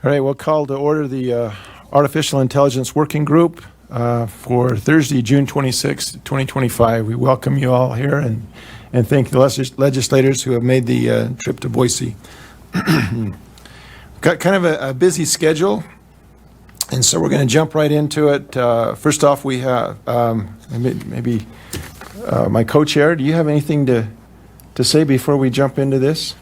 All right, we'll call to order the Artificial Intelligence Working Group for Thursday, June 26, 2025. We welcome you all here and thank the legislators who have made the trip to Boise. Got kind of a busy schedule, and so we're going to jump right into it. First off, we have maybe my co-chair. Do you have anything to say before we jump into this?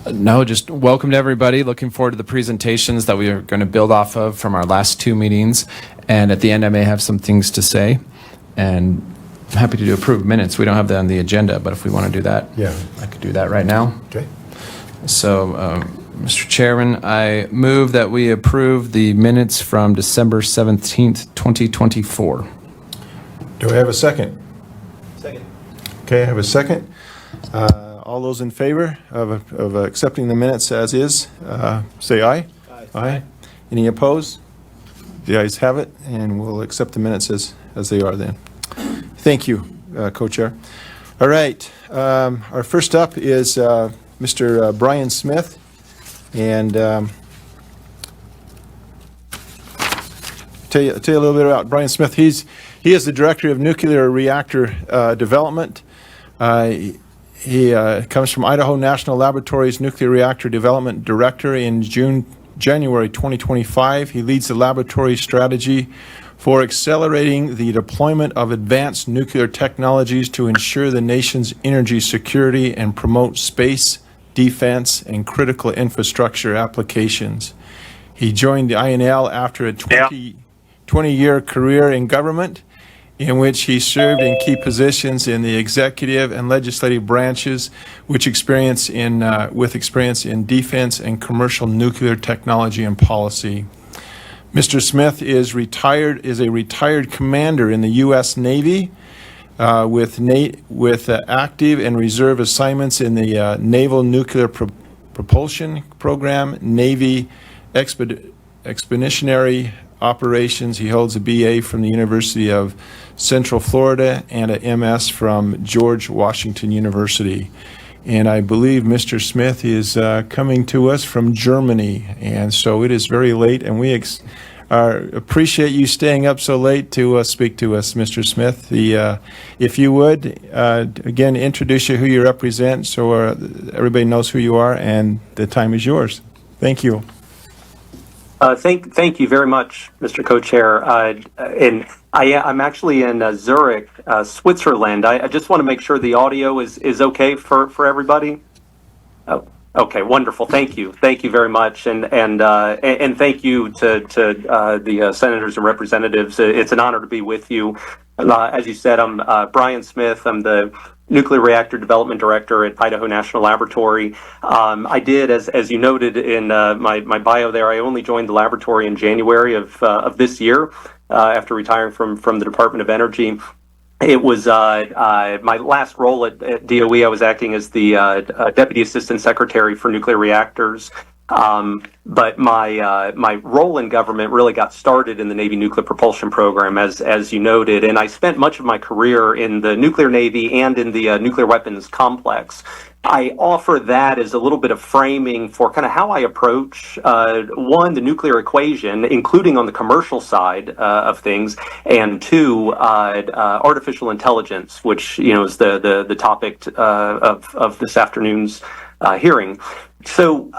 No, just welcome to everybody. Looking forward to the presentations that we are going to build off of from our last two meetings. And at the end, I may have some things to say. And I'm happy to do approved minutes. We don't have that on the agenda, but if we want to do that, yeah, I could do that right now. Okay. So, Mr. Chairman, I move that we approve the minutes from December 17th, 2024. Do I have a second? Second. Okay, I have a second. All those in favor of accepting the minutes as is, say aye. Aye. Aye. Any opposed? The ayes have it, and we'll accept the minutes as they are then. Thank you, Co-Chair. All right, our first up is Mr. Brian Smith, and tell you a little bit about Brian Smith. He is the Director of Nuclear Reactor Development. He comes from Idaho National Laboratory's Nuclear Reactor Development Director in January 2025. He leads the laboratory strategy for accelerating the deployment of advanced nuclear technologies to ensure the nation's energy security and promote space, defense, and critical infrastructure applications. He joined the INL after a 20-year career in government, in which he served in key positions in the executive and legislative branches, with experience in defense and commercial nuclear technology and policy. Mr. Smith is a retired commander in the U.S. Navy, with active and reserve assignments in the Naval Nuclear Propulsion Program, Navy Expeditionary Operations. He holds a BA from the University of Central Florida and a MS from George Washington University. And I believe Mr. Smith is coming to us from Germany. And so it is very late, and we appreciate you staying up so late to speak to us, Mr. Smith. If you would, again, introduce who you represent so everybody knows who you are, and the time is yours. Thank you. Thank you very much, Mr. Co-Chair. And I'm actually in Zurich, Switzerland. I just want to make sure the audio is okay for everybody. Oh, okay, wonderful. Thank you very much, and thank you to the senators and representatives. It's an honor to be with you. As you said, I'm Brian Smith. I'm the Nuclear Reactor Development Director at Idaho National Laboratory. I did, as you noted in my bio there, I only joined the laboratory in January of this year after retiring from the Department of Energy. It was my last role at DOE. I was acting as the Deputy Assistant Secretary for Nuclear Reactors. But my role in government really got started in the Navy Nuclear Propulsion Program, as you noted, and I spent much of my career in the nuclear Navy and in the nuclear weapons complex. I offer that as a little bit of framing for kind of how I approach, one, the nuclear equation, including on the commercial side of things, and two, artificial intelligence, which is the topic of this afternoon's hearing. So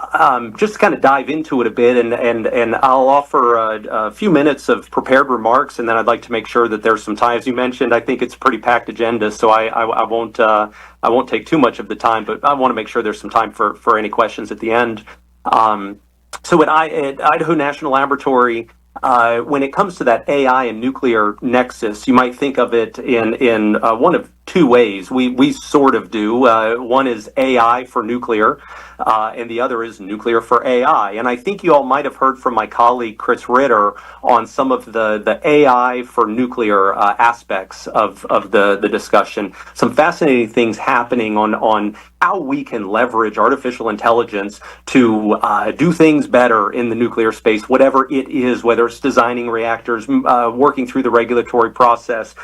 just to kind of dive into it a bit, and I'll offer a few minutes of prepared remarks, and then I'd like to make sure that there's some time. As you mentioned, I think it's a pretty packed agenda, so I won't take too much of the time, but I want to make sure there's some time for any questions at the end. So at Idaho National Laboratory, when it comes to that AI and nuclear nexus, you might think of it in one of two ways. We sort of do. One is AI for nuclear, and the other is nuclear for AI. And I think you all might have heard from my colleague Chris Ritter on some of the AI for nuclear aspects of the discussion. Some fascinating things happening on how we can leverage artificial intelligence to do things better in the nuclear space, whatever it is, whether it's designing reactors, working through the regulatory process,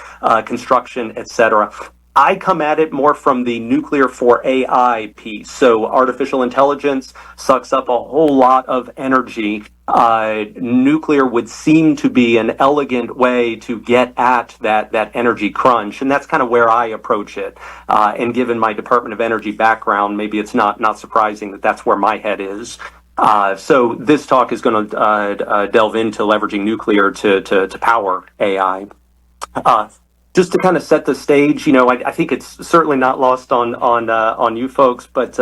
construction, etc. I come at it more from the nuclear for AI piece. So artificial intelligence sucks up a whole lot of energy. Nuclear would seem to be an elegant way to get at that energy crunch, and that's kind of where I approach it. And given my Department of Energy background, maybe it's not surprising that that's where my head is. So this talk is going to delve into leveraging nuclear to power AI. Just to kind of set the stage, I think it's certainly not lost on you folks, but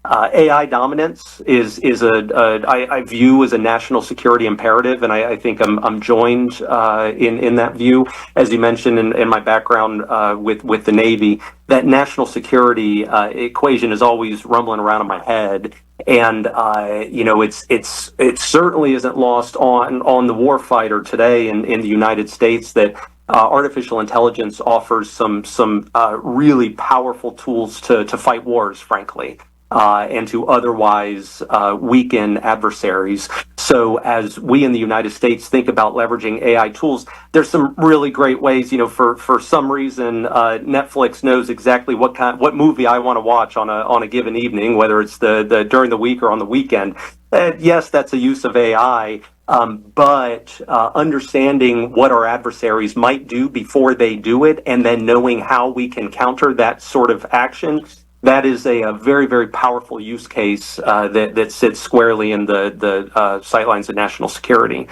AI dominance is I view as a national security imperative, and I think I'm joined in that view. As you mentioned in my background with the Navy, that national security equation is always rumbling around in my head. And it certainly isn't lost on the warfighter today in the United States that artificial intelligence offers some really powerful tools to fight wars, frankly, and to otherwise weaken adversaries. So as we in the United States think about leveraging AI tools, there's some really great ways. For some reason, Netflix knows exactly what movie I want to watch on a given evening, whether it's the during the week or on the weekend. Yes, that's a use of AI. But understanding what our adversaries might do before they do it, and then knowing how we can counter that sort of action, that is a very, very powerful use case that sits squarely in the sightlines of national security.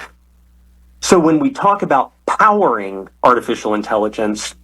So when we talk about powering artificial intelligence,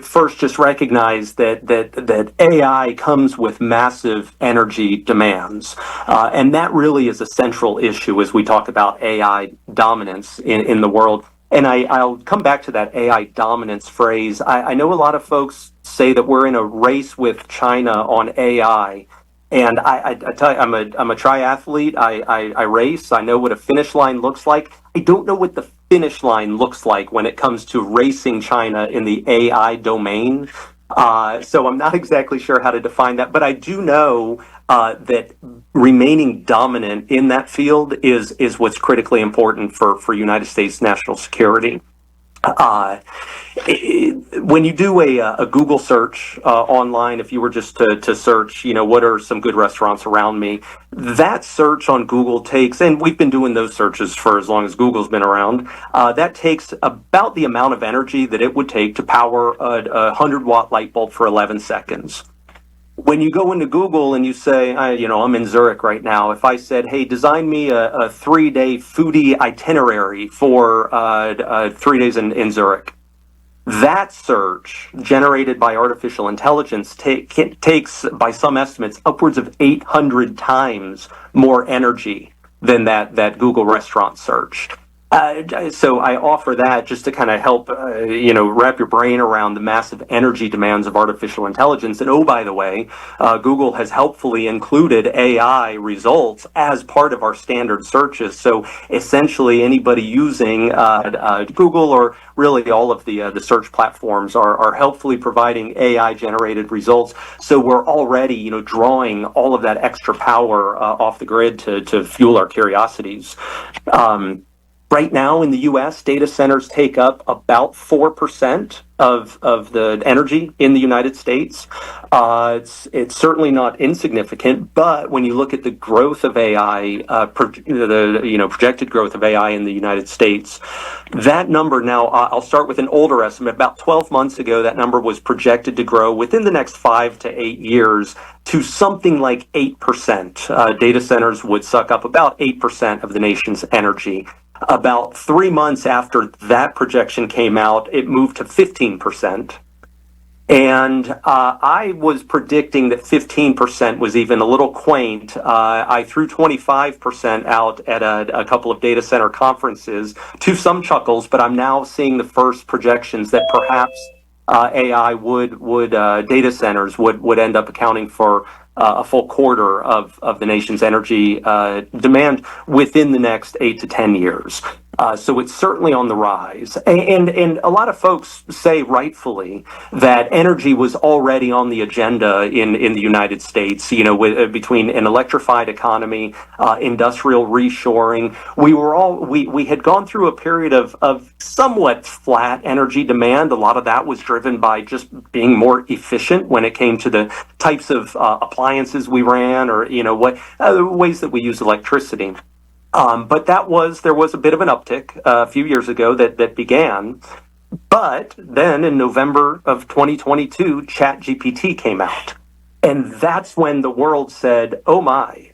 first just recognize that AI comes with massive energy demands. And that really is a central issue as we talk about AI dominance in the world. And I'll come back to that AI dominance phrase. I know a lot of folks say that we're in a race with China on AI. And I tell you, I'm a triathlete. I race. I know what a finish line looks like. I don't know what the finish line looks like when it comes to racing China in the AI domain. So I'm not exactly sure how to define that, but I do know that remaining dominant in that field is what's critically important for United States national security. When you do a Google search online, if you were just to search, what are some good restaurants around me, that search on Google takes, and we've been doing those searches for as long as Google's been around, that takes about the amount of energy that it would take to power a 100-watt light bulb for 11 seconds. When you go into Google and you say, I'm in Zurich right now, if I said, hey, design me a 3-day foodie itinerary for 3 days in Zurich, that search generated by artificial intelligence takes, by some estimates, upwards of 800 times more energy than that Google restaurant search. So I offer that just to kind of help, wrap your brain around the massive energy demands of artificial intelligence. And oh, by the way, Google has helpfully included AI results as part of our standard searches. So essentially, anybody using Google or really all of the search platforms are helpfully providing AI-generated results. So we're already, drawing all of that extra power off the grid to fuel our curiosities. Right now in the U.S., data centers take up about 4% of the energy in the United States. It's certainly not insignificant, but when you look at the growth of AI, projected growth of AI in the United States, that number now, I'll start with an older estimate. About 12 months ago, that number was projected to grow within the next 5 to 8 years to something like 8%. Data centers would suck up about 8% of the nation's energy. About 3 months after that projection came out, it moved to 15%. And I was predicting that 15% was even a little quaint. I threw 25% out at a couple of data center conferences to some chuckles, but I'm now seeing the first projections that perhaps AI data centers would end up accounting for a full quarter of the nation's energy demand within the next 8 to 10 years. So it's certainly on the rise. And a lot of folks say rightfully that energy was already on the agenda in the United States, between an electrified economy, industrial reshoring. We had gone through a period of somewhat flat energy demand. A lot of that was driven by just being more efficient when it came to the types of appliances we ran, or ways that we use electricity. But there was a bit of an uptick a few years ago that began. But then in November of 2022, ChatGPT came out. And that's when the world said, oh my,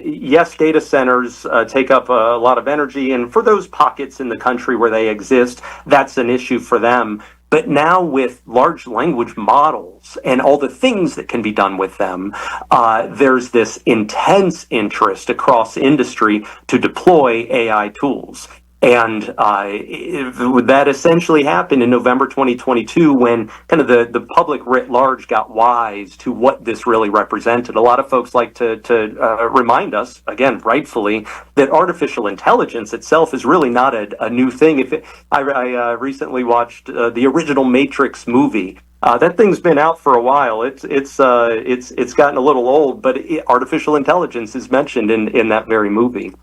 yes, data centers take up a lot of energy. And for those pockets in the country where they exist, that's an issue for them. But now with large language models and all the things that can be done with them, there's this intense interest across industry to deploy AI tools. And that essentially happened in November 2022 when kind of the public writ large got wise to what this really represented. A lot of folks like to remind us, again, rightfully, that artificial intelligence itself is really not a new thing. I recently watched the original Matrix movie. That thing's been out for a while. It's gotten a little old, but artificial intelligence is mentioned in that very movie.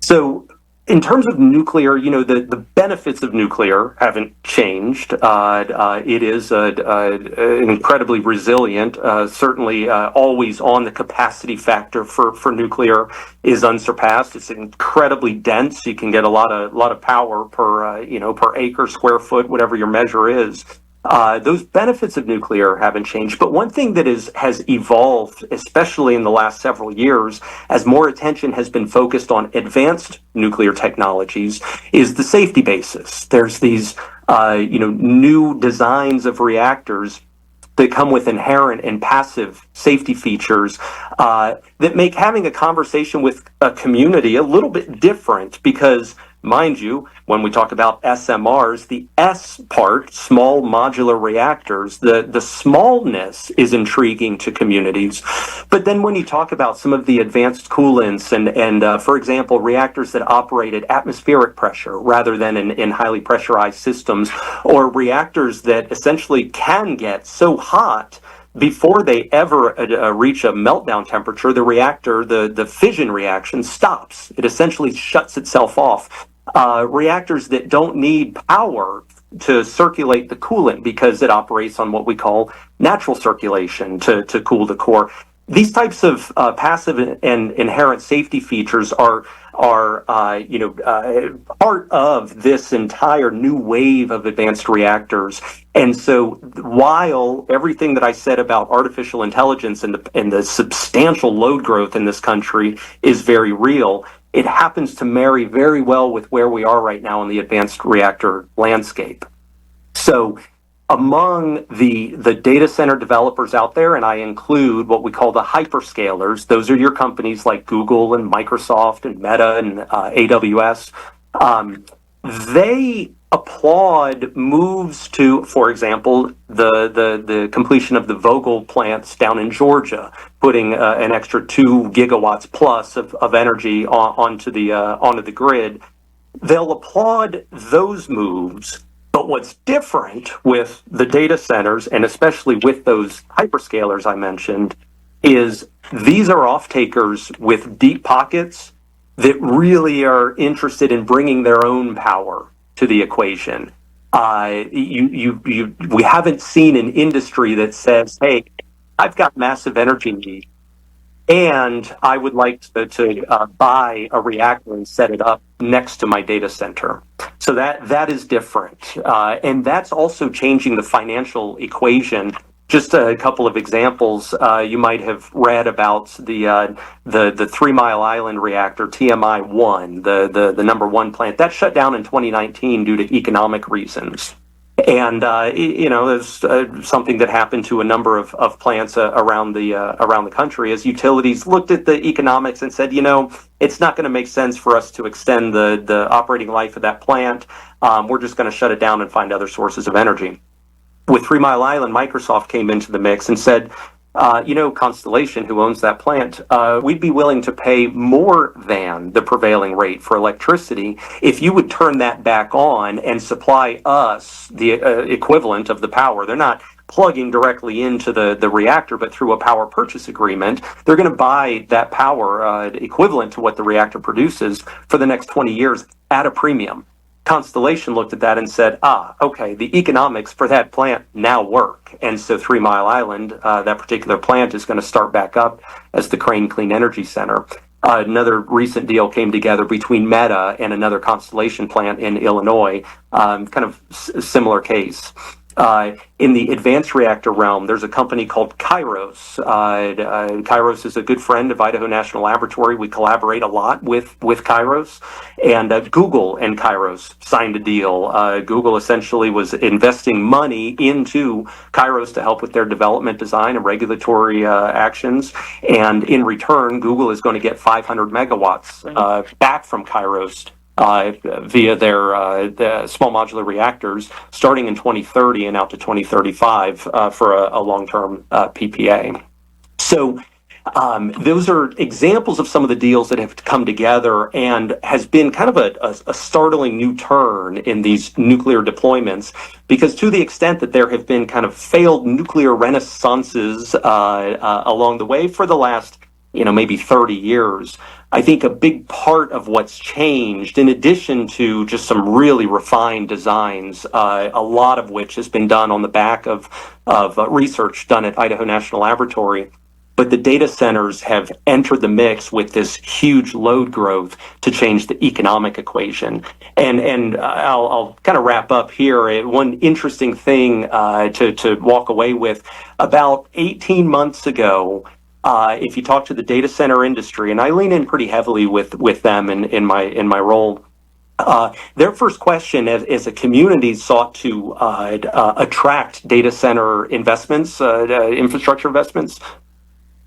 So, in terms of nuclear, the benefits of nuclear haven't changed. It is incredibly resilient. Certainly, always on. The capacity factor for nuclear is unsurpassed. It's incredibly dense. You can get a lot of power per acre, square foot, whatever your measure is. Those benefits of nuclear haven't changed, but one thing that has evolved, especially in the last several years, as more attention has been focused on advanced nuclear technologies, is the safety basis. There's these, new designs of reactors that come with inherent and passive safety features that make having a conversation with a community a little bit different because, mind you, when we talk about SMRs, the S part, small modular reactors, the smallness is intriguing to communities. But then when you talk about some of the advanced coolants and for example, reactors that operate at atmospheric pressure rather than in highly pressurized systems, or reactors that essentially can get so hot before they ever reach a meltdown temperature, the reactor, the fission reaction stops. It essentially shuts itself off. Reactors that don't need power to circulate the coolant because it operates on what we call natural circulation to cool the core. These types of passive and inherent safety features are part of this entire new wave of advanced reactors. And so while everything that I said about artificial intelligence and the substantial load growth in this country is very real, it happens to marry very well with where we are right now in the advanced reactor landscape. So among the data center developers out there, and I include what we call the hyperscalers, those are your companies like Google and Microsoft and Meta and AWS, they applaud moves to, for example, the completion of the Vogtle plants down in Georgia, putting an extra 2 gigawatts plus of energy onto the grid. They'll applaud those moves. But what's different with the data centers, and especially with those hyperscalers I mentioned, is these are off-takers with deep pockets that really are interested in bringing their own power to the equation. We haven't seen an industry that says, hey, I've got massive energy needs, and I would like to buy a reactor and set it up next to my data center. So that is different. And that's also changing the financial equation. Just a couple of examples. You might have read about the 3 Mile Island reactor, TMI-1, the number 1 plant. That shut down in 2019 due to economic reasons. And there's something that happened to a number of plants around the country as utilities looked at the economics and said, it's not going to make sense for us to extend the operating life of that plant. We're just going to shut it down and find other sources of energy. With 3 Mile Island, Microsoft came into the mix and said, Constellation, who owns that plant, we'd be willing to pay more than the prevailing rate for electricity if you would turn that back on and supply us the equivalent of the power. They're not plugging directly into the reactor, but through a power purchase agreement, they're going to buy that power equivalent to what the reactor produces for the next 20 years at a premium. Constellation looked at that and said, okay, the economics for that plant now work. And so 3 Mile Island, that particular plant, is going to start back up as the Crane Clean Energy Center. Another recent deal came together between Meta and another Constellation plant in Illinois, kind of similar case. In the advanced reactor realm, there's a company called Kairos. Kairos is a good friend of Idaho National Laboratory. We collaborate a lot with Kairos. And Google and Kairos signed a deal. Google essentially was investing money into Kairos to help with their development design and regulatory actions. And in return, Google is going to get 500 megawatts back from Kairos via their small modular reactors starting in 2030 and out to 2035 for a long-term PPA. So those are examples of some of the deals that have come together and has been kind of a startling new turn in these nuclear deployments, because to the extent that there have been kind of failed nuclear renaissances along the way for the last maybe 30 years, I think a big part of what's changed, in addition to just some really refined designs, a lot of which has been done on the back of research done at Idaho National Laboratory, but the data centers have entered the mix with this huge load growth to change the economic equation. And I'll kind of wrap up here. One interesting thing to walk away with, about 18 months ago, if you talk to the data center industry, and I lean in pretty heavily with them in my role, their first question as a community sought to attract data center investments, infrastructure investments.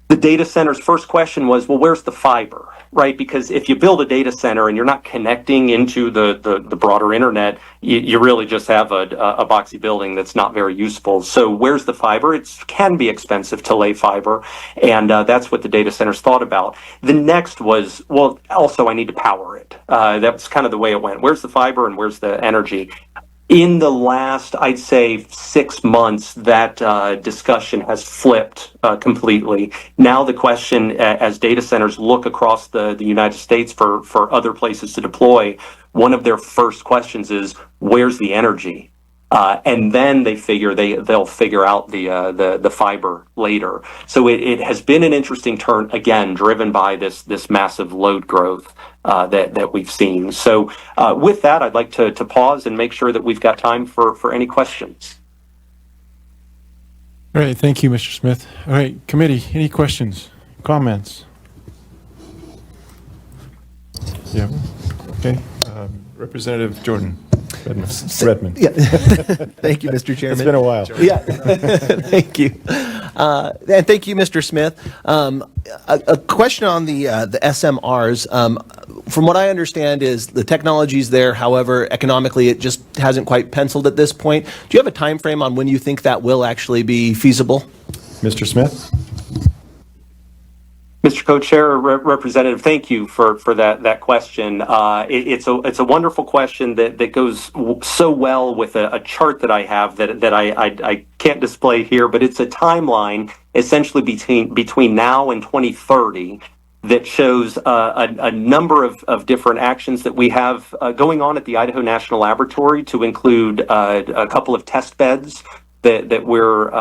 The data center's first question was, well, where's the fiber, right? Because if you build a data center and you're not connecting into the broader internet, you really just have a boxy building that's not very useful. So where's the fiber? It can be expensive to lay fiber, and that's what the data centers thought about. The next was, well, also I need to power it. That's kind of the way it went. Where's the fiber and where's the energy? In the last, I'd say, 6 months, that discussion has flipped completely. Now the question, as data centers look across the United States for other places to deploy, one of their first questions is, where's the energy? And then they figure they'll figure out the fiber later. So it has been an interesting turn, again, driven by this massive load growth that we've seen. So with that, I'd like to pause and make sure that we've got time for any questions. All right, thank you, Mr. Smith. All right, committee, any questions, comments? Yeah, okay. Representative Jordan. Redmond. Yeah. Thank you, Mr. Chairman. It's been a while. Yeah. Thank you. And thank you, Mr. Smith. A question on the SMRs. From what I understand is the technology's there. However, economically, it just hasn't quite penciled at this point. Do you have a time frame on when you think that will actually be feasible? Mr. Smith? Mr. Co-Chair, Representative, thank you for that question. It's a wonderful question that goes so well with a chart that I have that I can't display here, but it's a timeline essentially between now and 2030 that shows a number of different actions that we have going on at the Idaho National Laboratory, to include a couple of test beds that we're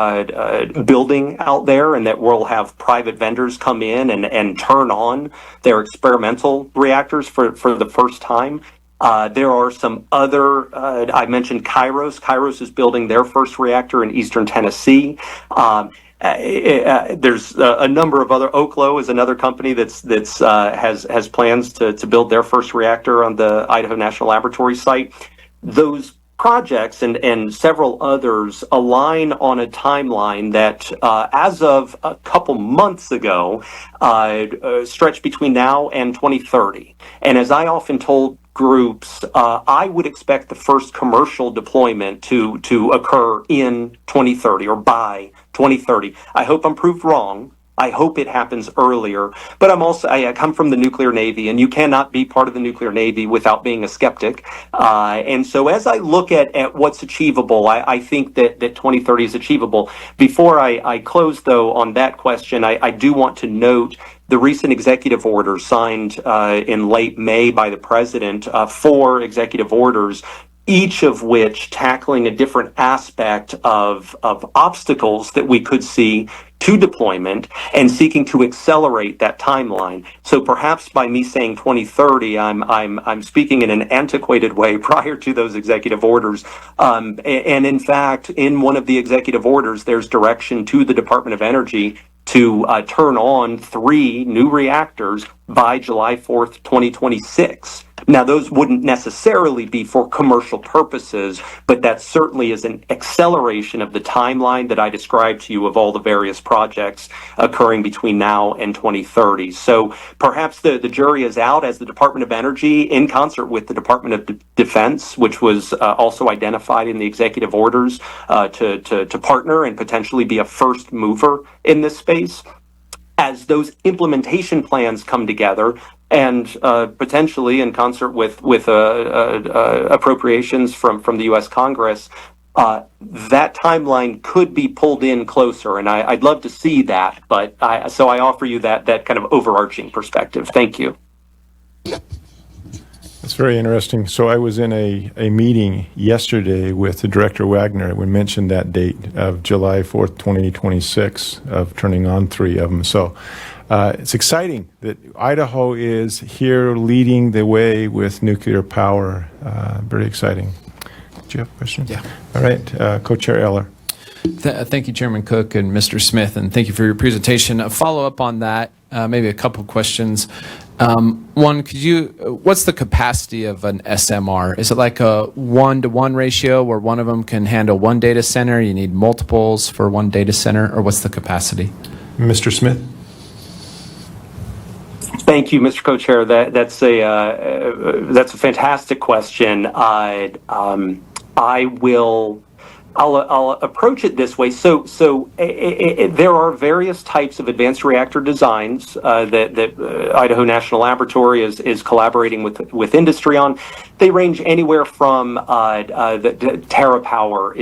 building out there, and that we'll have private vendors come in and turn on their experimental reactors for the first time. There are some other, I mentioned Kairos. Kairos is building their first reactor in eastern Tennessee. There's a number of other. Oklo is another company that's has plans to build their first reactor on the Idaho National Laboratory site. Those projects and several others align on a timeline that, as of a couple months ago, stretch between now and 2030. And as I often told groups, I would expect the first commercial deployment to occur in 2030 or by 2030. I hope I'm proved wrong. I hope it happens earlier, but I come from the nuclear Navy, and you cannot be part of the nuclear Navy without being a skeptic. And so as I look at what's achievable, I think that 2030 is achievable. Before I close, though, on that question, I do want to note the recent executive orders signed in late May by the president, 4 executive orders, each of which tackling a different aspect of obstacles that we could see to deployment and seeking to accelerate that timeline. So perhaps by me saying 2030, I'm speaking in an antiquated way prior to those executive orders. And in fact, in one of the executive orders, there's direction to the Department of Energy to turn on 3 new reactors by July 4th, 2026. Now, those wouldn't necessarily be for commercial purposes, but that certainly is an acceleration of the timeline that I described to you of all the various projects occurring between now and 2030. So perhaps the jury is out as the Department of Energy, in concert with the Department of Defense, which was also identified in the executive orders, to partner and potentially be a first mover in this space. As those implementation plans come together, and potentially in concert with appropriations from the U.S. Congress, that timeline could be pulled in closer, and I'd love to see that. But so I offer you that kind of overarching perspective. Thank you. That's very interesting. So I was in a meeting yesterday with the Director Wagner. We mentioned that date of July 4th, 2026, of turning on 3 of them. So it's exciting that Idaho is here leading the way with nuclear power. Very exciting. Do you have a question? Yeah. All right. Co-Chair Eller. Thank you, Chairman Cook and Mr. Smith, and thank you for your presentation. A follow-up on that, maybe a couple questions. One, what's the capacity of an SMR? Is it like a 1-to-1 ratio where one of them can handle one data center, you need multiples for one data center, or what's the capacity? Mr. Smith? Thank you, Mr. Co-Chair. That's a fantastic question. I'll approach it this way. So there are various types of advanced reactor designs that Idaho National Laboratory is collaborating with industry on. They range anywhere from the TerraPower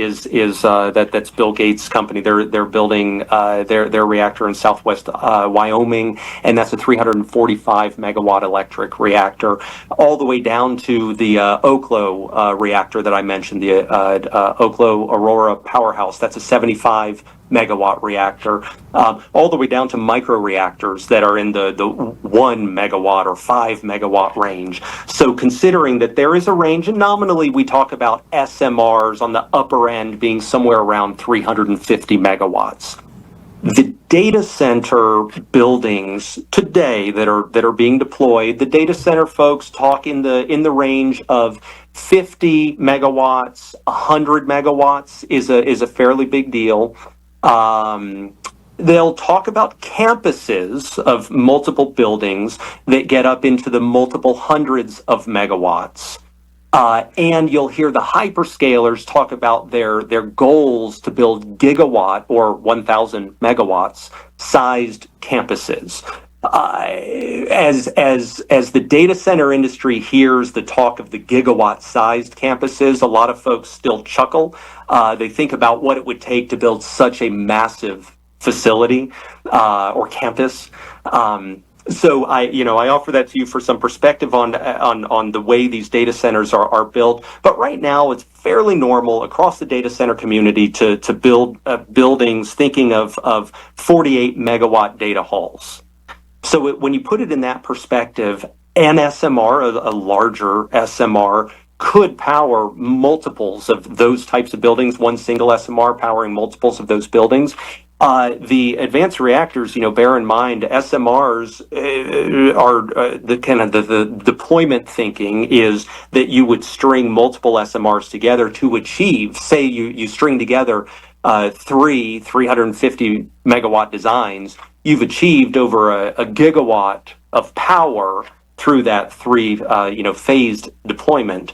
that's Bill Gates' company. They're building their reactor in Southwest Wyoming, and that's a 345 megawatt electric reactor, all the way down to the Oklo reactor that I mentioned, the Oklo Aurora powerhouse. That's a 75 megawatt reactor, all the way down to micro reactors that are in the 1 megawatt or 5 megawatt range. So considering that there is a range, and nominally we talk about SMRs on the upper end being somewhere around 350 megawatts. The data center buildings today that are being deployed, the data center folks talk in the range of 50 megawatts, 100 megawatts is a fairly big deal. They'll talk about campuses of multiple buildings that get up into the multiple hundreds of megawatts. And you'll hear the hyperscalers talk about their goals to build gigawatt or 1,000 megawatts sized campuses. As the data center industry hears the talk of the gigawatt-sized campuses, a lot of folks still chuckle. They think about what it would take to build such a massive facility or campus. So I offer that to you for some perspective on the way these data centers are built. But right now, it's fairly normal across the data center community to build buildings thinking of 48 megawatt data halls. So when you put it in that perspective, an SMR, a larger SMR, could power multiples of those types of buildings, one single SMR powering multiples of those buildings. The advanced reactors, bear in mind, SMRs are the deployment thinking is that you would string multiple SMRs together to achieve, say you string together 350 megawatt designs, you've achieved over a gigawatt of power through that phased deployment.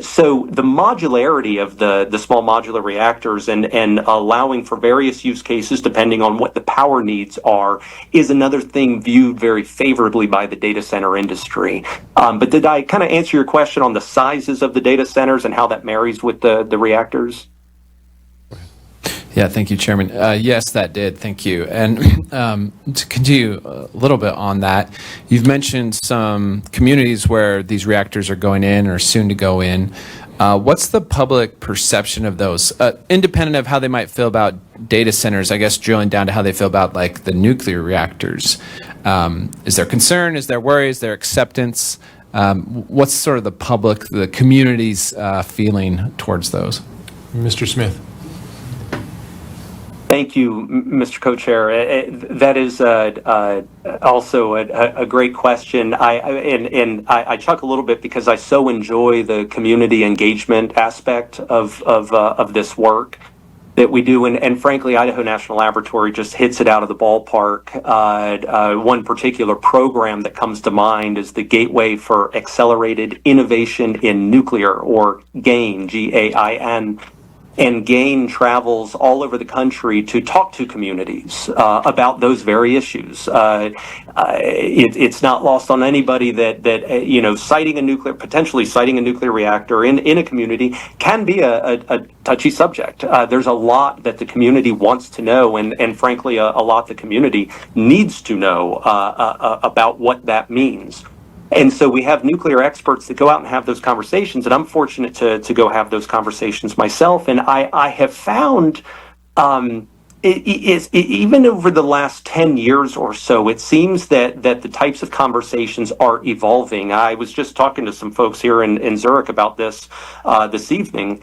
So the modularity of the small modular reactors and allowing for various use cases depending on what the power needs are is another thing viewed very favorably by the data center industry. But did I kind of answer your question on the sizes of the data centers and how that marries with the reactors? Yeah, thank you, Chairman. Yes, that did. Thank you. And to continue a little bit on that, you've mentioned some communities where these reactors are going in or soon to go in. What's the public perception of those, independent of how they might feel about data centers? I guess drilling down to how they feel about like the nuclear reactors. Is there concern? Is there worry? Is there acceptance? What's sort of the public, the community's feeling towards those? Mr. Smith. Thank you, Mr. Co-Chair. That is also a great question. I chuckle a little bit because I so enjoy the community engagement aspect of this work that we do, and frankly, Idaho National Laboratory just hits it out of the ballpark. One particular program that comes to mind is the Gateway for Accelerated Innovation in Nuclear, or GAIN, G-A-I-N. And GAIN travels all over the country to talk to communities about those very issues. It's not lost on anybody that potentially siting a nuclear reactor in a community can be a touchy subject. There's a lot that the community wants to know, and frankly, a lot the community needs to know about what that means. And so we have nuclear experts that go out and have those conversations, and I'm fortunate to go have those conversations myself. And I have found, even over the last 10 years or so, it seems that the types of conversations are evolving. I was just talking to some folks here in Zurich about this evening.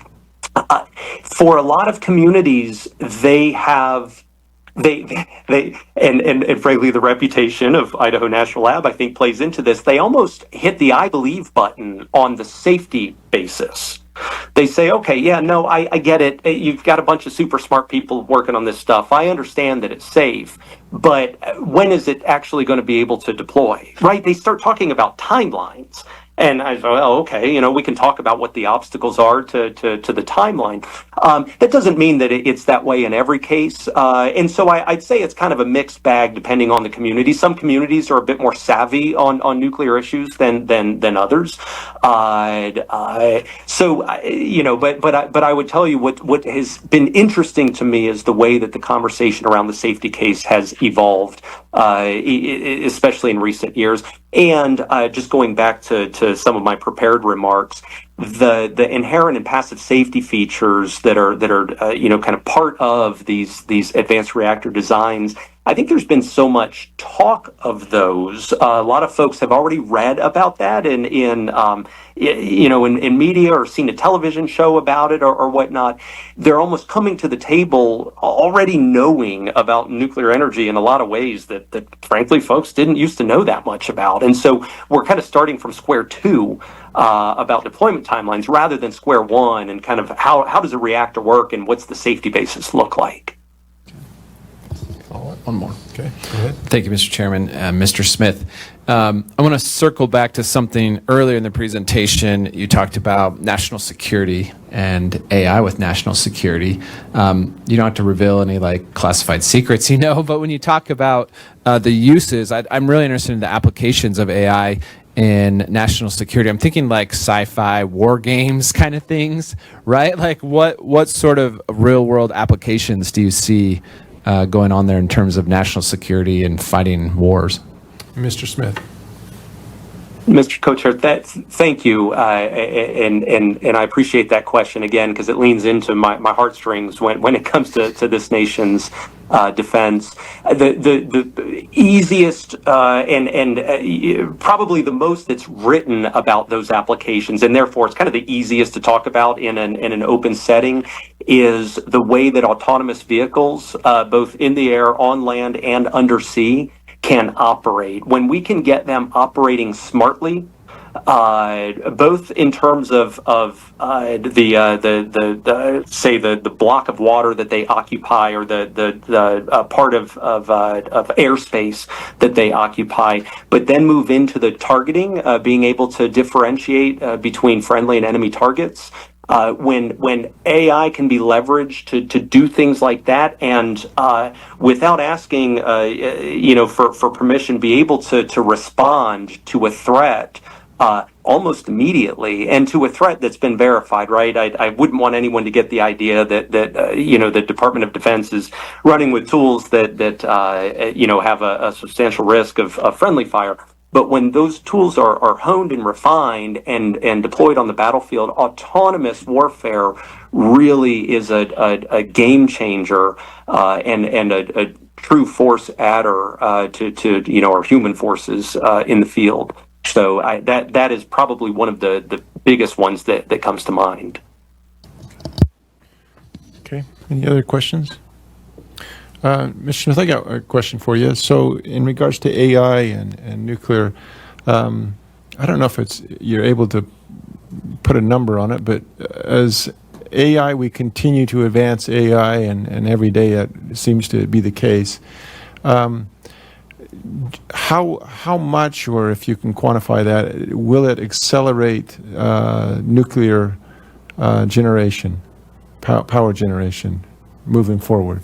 For a lot of communities, they have and frankly, the reputation of Idaho National Lab, I think, plays into this. They almost hit the I believe button on the safety basis. They say, okay, yeah, no, I get it. You've got a bunch of super smart people working on this stuff. I understand that it's safe, but when is it actually going to be able to deploy, right? They start talking about timelines. And I thought, well, okay, we can talk about what the obstacles are to the timeline. That doesn't mean that it's that way in every case. And so I'd say it's kind of a mixed bag depending on the community. Some communities are a bit more savvy on nuclear issues than others. But I would tell you what has been interesting to me is the way that the conversation around the safety case has evolved, especially in recent years. And just going back to some of my prepared remarks, the inherent and passive safety features that are kind of part of these advanced reactor designs, I think there's been so much talk of those. A lot of folks have already read about that in media or seen a television show about it or whatnot. They're almost coming to the table already knowing about nuclear energy in a lot of ways that frankly folks didn't used to know that much about. And so we're kind of starting from square two about deployment timelines rather than square one, and kind of how does a reactor work and what's the safety basis look like. One more. Okay, go ahead. Thank you, Mr. Chairman. Mr. Smith, I want to circle back to something earlier in the presentation. You talked about national security and AI with national security. You don't have to reveal any classified secrets, but when you talk about the uses, I'm really interested in the applications of AI in national security. I'm thinking like sci-fi war games kind of things, right? Like what sort of real world applications do you see going on there in terms of national security and fighting wars? Mr. Smith. Mr. Co-Chair, thank you, and I appreciate that question again because it leans into my heartstrings when it comes to this nation's defense. The easiest and probably the most that's written about those applications, and therefore it's kind of the easiest to talk about in an open setting, is the way that autonomous vehicles, both in the air, on land, and undersea, can operate. When we can get them operating smartly, both in terms of say the block of water that they occupy, or the part of airspace that they occupy, but then move into the targeting, being able to differentiate between friendly and enemy targets. When AI can be leveraged to do things like that, and without asking, for permission, be able to respond to a threat almost immediately, and to a threat that's been verified, right? I wouldn't want anyone to get the idea that the Department of Defense is running with tools that have a substantial risk of friendly fire. But when those tools are honed and refined and deployed on the battlefield, autonomous warfare really is a game changer, and a true force adder to our human forces in the field. So that is probably one of the biggest ones that comes to mind. Okay. Any other questions? Mr. Smith, I got a question for you. So in regards to AI and nuclear, I don't know if you're able to put a number on it, but as AI, we continue to advance AI, and every day that seems to be the case. How much, or if you can quantify that, will it accelerate nuclear generation, power generation, moving forward?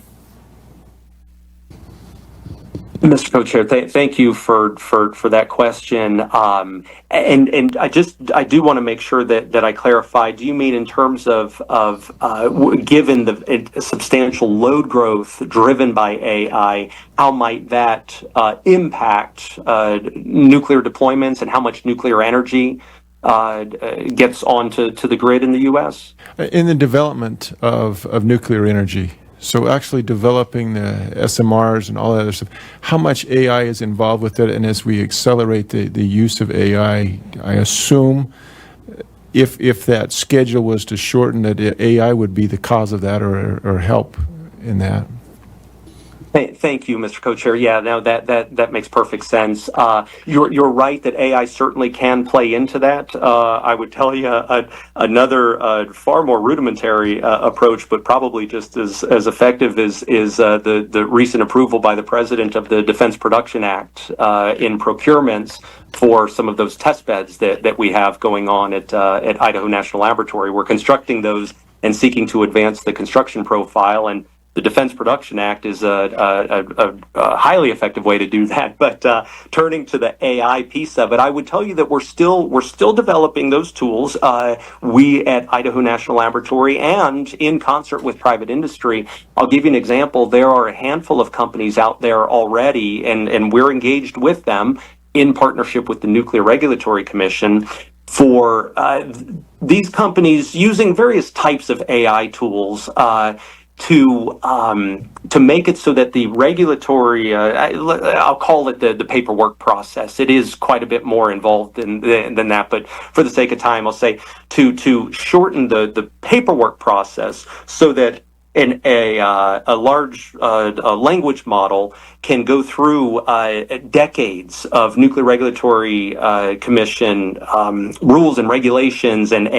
Mr. Co-Chair, thank you for that question. And I do want to make sure that I clarify. Do you mean in terms of given the substantial load growth driven by AI, how might that impact nuclear deployments, and how much nuclear energy gets onto the grid in the U.S.? In the development of nuclear energy, so actually developing the SMRs and all that other stuff, how much AI is involved with it? And as we accelerate the use of AI, I assume if that schedule was to shorten, that AI would be the cause of that, or help in that. Thank you, Mr. Co-Chair. Yeah, no, that makes perfect sense. You're right that AI certainly can play into that. I would tell you another far more rudimentary approach, but probably just as effective, is the recent approval by the President of the Defense Production Act in procurements for some of those test beds that we have going on at Idaho National Laboratory. We're constructing those and seeking to advance the construction profile, and the Defense Production Act is a highly effective way to do that. But turning to the AI piece of it, I would tell you that we're still developing those tools. We at Idaho National Laboratory, and in concert with private industry. I'll give you an example. There are a handful of companies out there already, and we're engaged with them in partnership with the Nuclear Regulatory Commission for these companies using various types of AI tools to make it so that the regulatory, I'll call it the paperwork process. It is quite a bit more involved than that, but for the sake of time, I'll say to shorten the paperwork process so that a large language model can go through decades of Nuclear Regulatory Commission rules and regulations and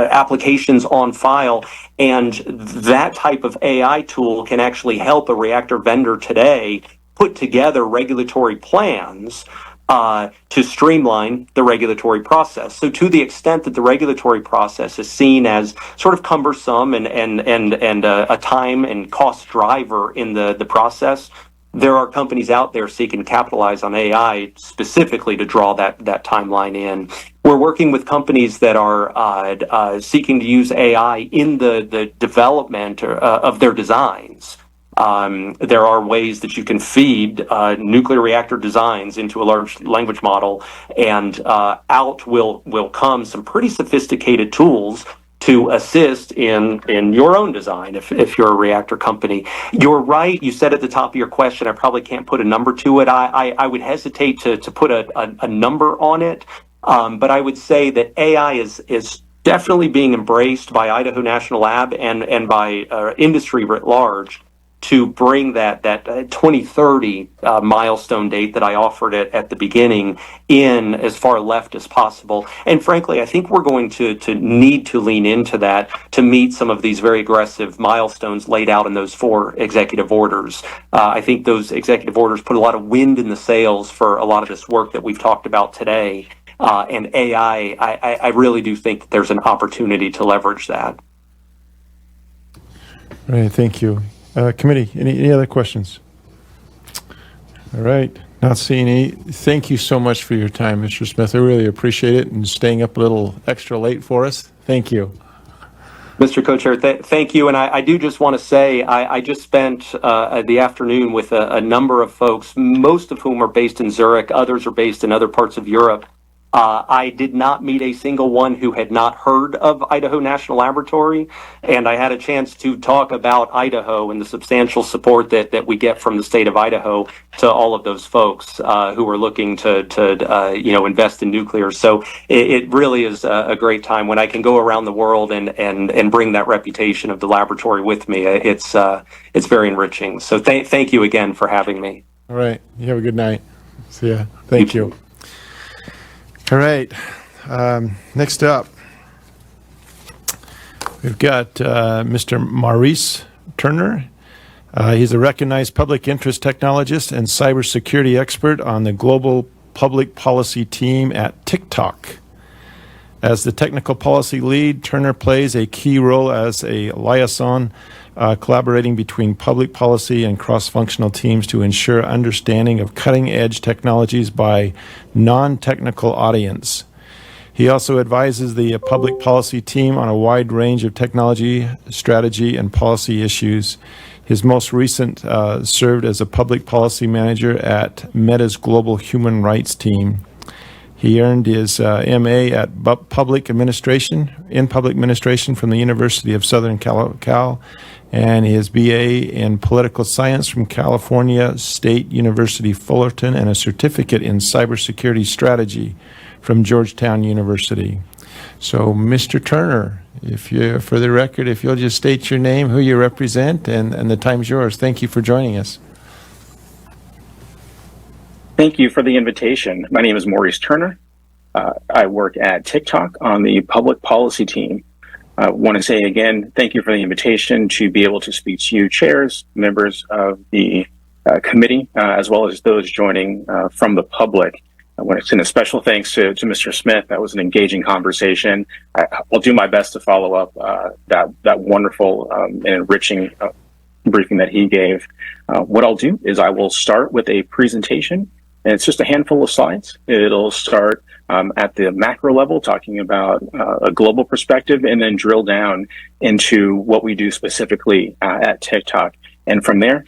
applications on file. And that type of AI tool can actually help a reactor vendor today put together regulatory plans to streamline the regulatory process. So to the extent that the regulatory process is seen as sort of cumbersome and a time and cost driver in the process, there are companies out there seeking to capitalize on AI specifically to draw that timeline in. We're working with companies that are seeking to use AI in the development of their designs. There are ways that you can feed nuclear reactor designs into a large language model, and out will come some pretty sophisticated tools to assist in your own design if you're a reactor company. You're right. You said at the top of your question, I probably can't put a number to it. I would hesitate to put a number on it, but I would say that AI is definitely being embraced by Idaho National Lab and by industry writ large to bring that 2030 milestone date that I offered at the beginning in as far left as possible. And frankly, I think we're going to need to lean into that to meet some of these very aggressive milestones laid out in those 4 executive orders. I think those executive orders put a lot of wind in the sails for a lot of this work that we've talked about today. And AI, I really do think that there's an opportunity to leverage that. All right, thank you. Committee, any other questions? All right, not seeing any. Thank you so much for your time, Mr. Smith. I really appreciate it, and staying up a little extra late for us. Thank you. Mr. Co-Chair, thank you. And I do just want to say I just spent the afternoon with a number of folks, most of whom are based in Zurich, others are based in other parts of Europe. I did not meet a single one who had not heard of Idaho National Laboratory, and I had a chance to talk about Idaho and the substantial support that we get from the state of Idaho to all of those folks who are looking to invest in nuclear. So it really is a great time when I can go around the world and bring that reputation of the laboratory with me. It's very enriching. So thank you again for having me. All right, you have a good night. See ya. Thank you. All right, next up, we've got Mr. Maurice Turner. He's a recognized public interest technologist and cybersecurity expert on the global public policy team at TikTok. As the technical policy lead, Turner plays a key role as a liaison collaborating between public policy and cross-functional teams to ensure understanding of cutting-edge technologies by non-technical audience. He also advises the public policy team on a wide range of technology, strategy, and policy issues. His most recent served as a public policy manager at Meta's Global Human Rights Team. He earned his MA at Public Administration from the University of Southern Cal, and his BA in Political Science from California State University Fullerton, and a certificate in Cybersecurity Strategy from Georgetown University. So, Mr. Turner, for the record, if you'll just state your name, who you represent, and the time's yours. Thank you for joining us. Thank you for the invitation. My name is Maurice Turner. I work at TikTok on the public policy team. I want to say again, thank you for the invitation to be able to speak to you, chairs, members of the committee, as well as those joining from the public. I want to extend a special thanks to Mr. Smith. That was an engaging conversation. I'll do my best to follow up that wonderful and enriching briefing that he gave. What I'll do is I will start with a presentation, and it's just a handful of slides. It'll start at the macro level, talking about a global perspective, and then drill down into what we do specifically at TikTok. And from there,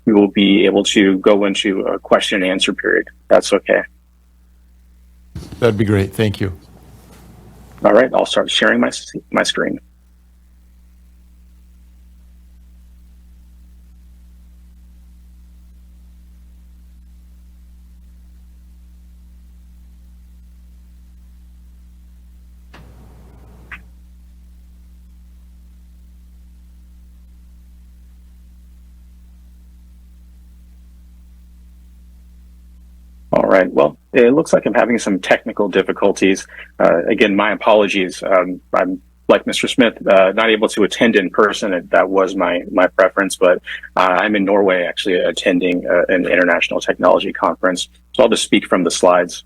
we will be able to go into a question and answer period. That's okay. That'd be great. Thank you. All right, I'll start sharing my screen. All right. Well, it looks like I'm having some technical difficulties. Again, my apologies. I'm like Mr. Smith, not able to attend in person. That was my preference, but I'm in Norway actually attending an international technology conference. So I'll just speak from the slides.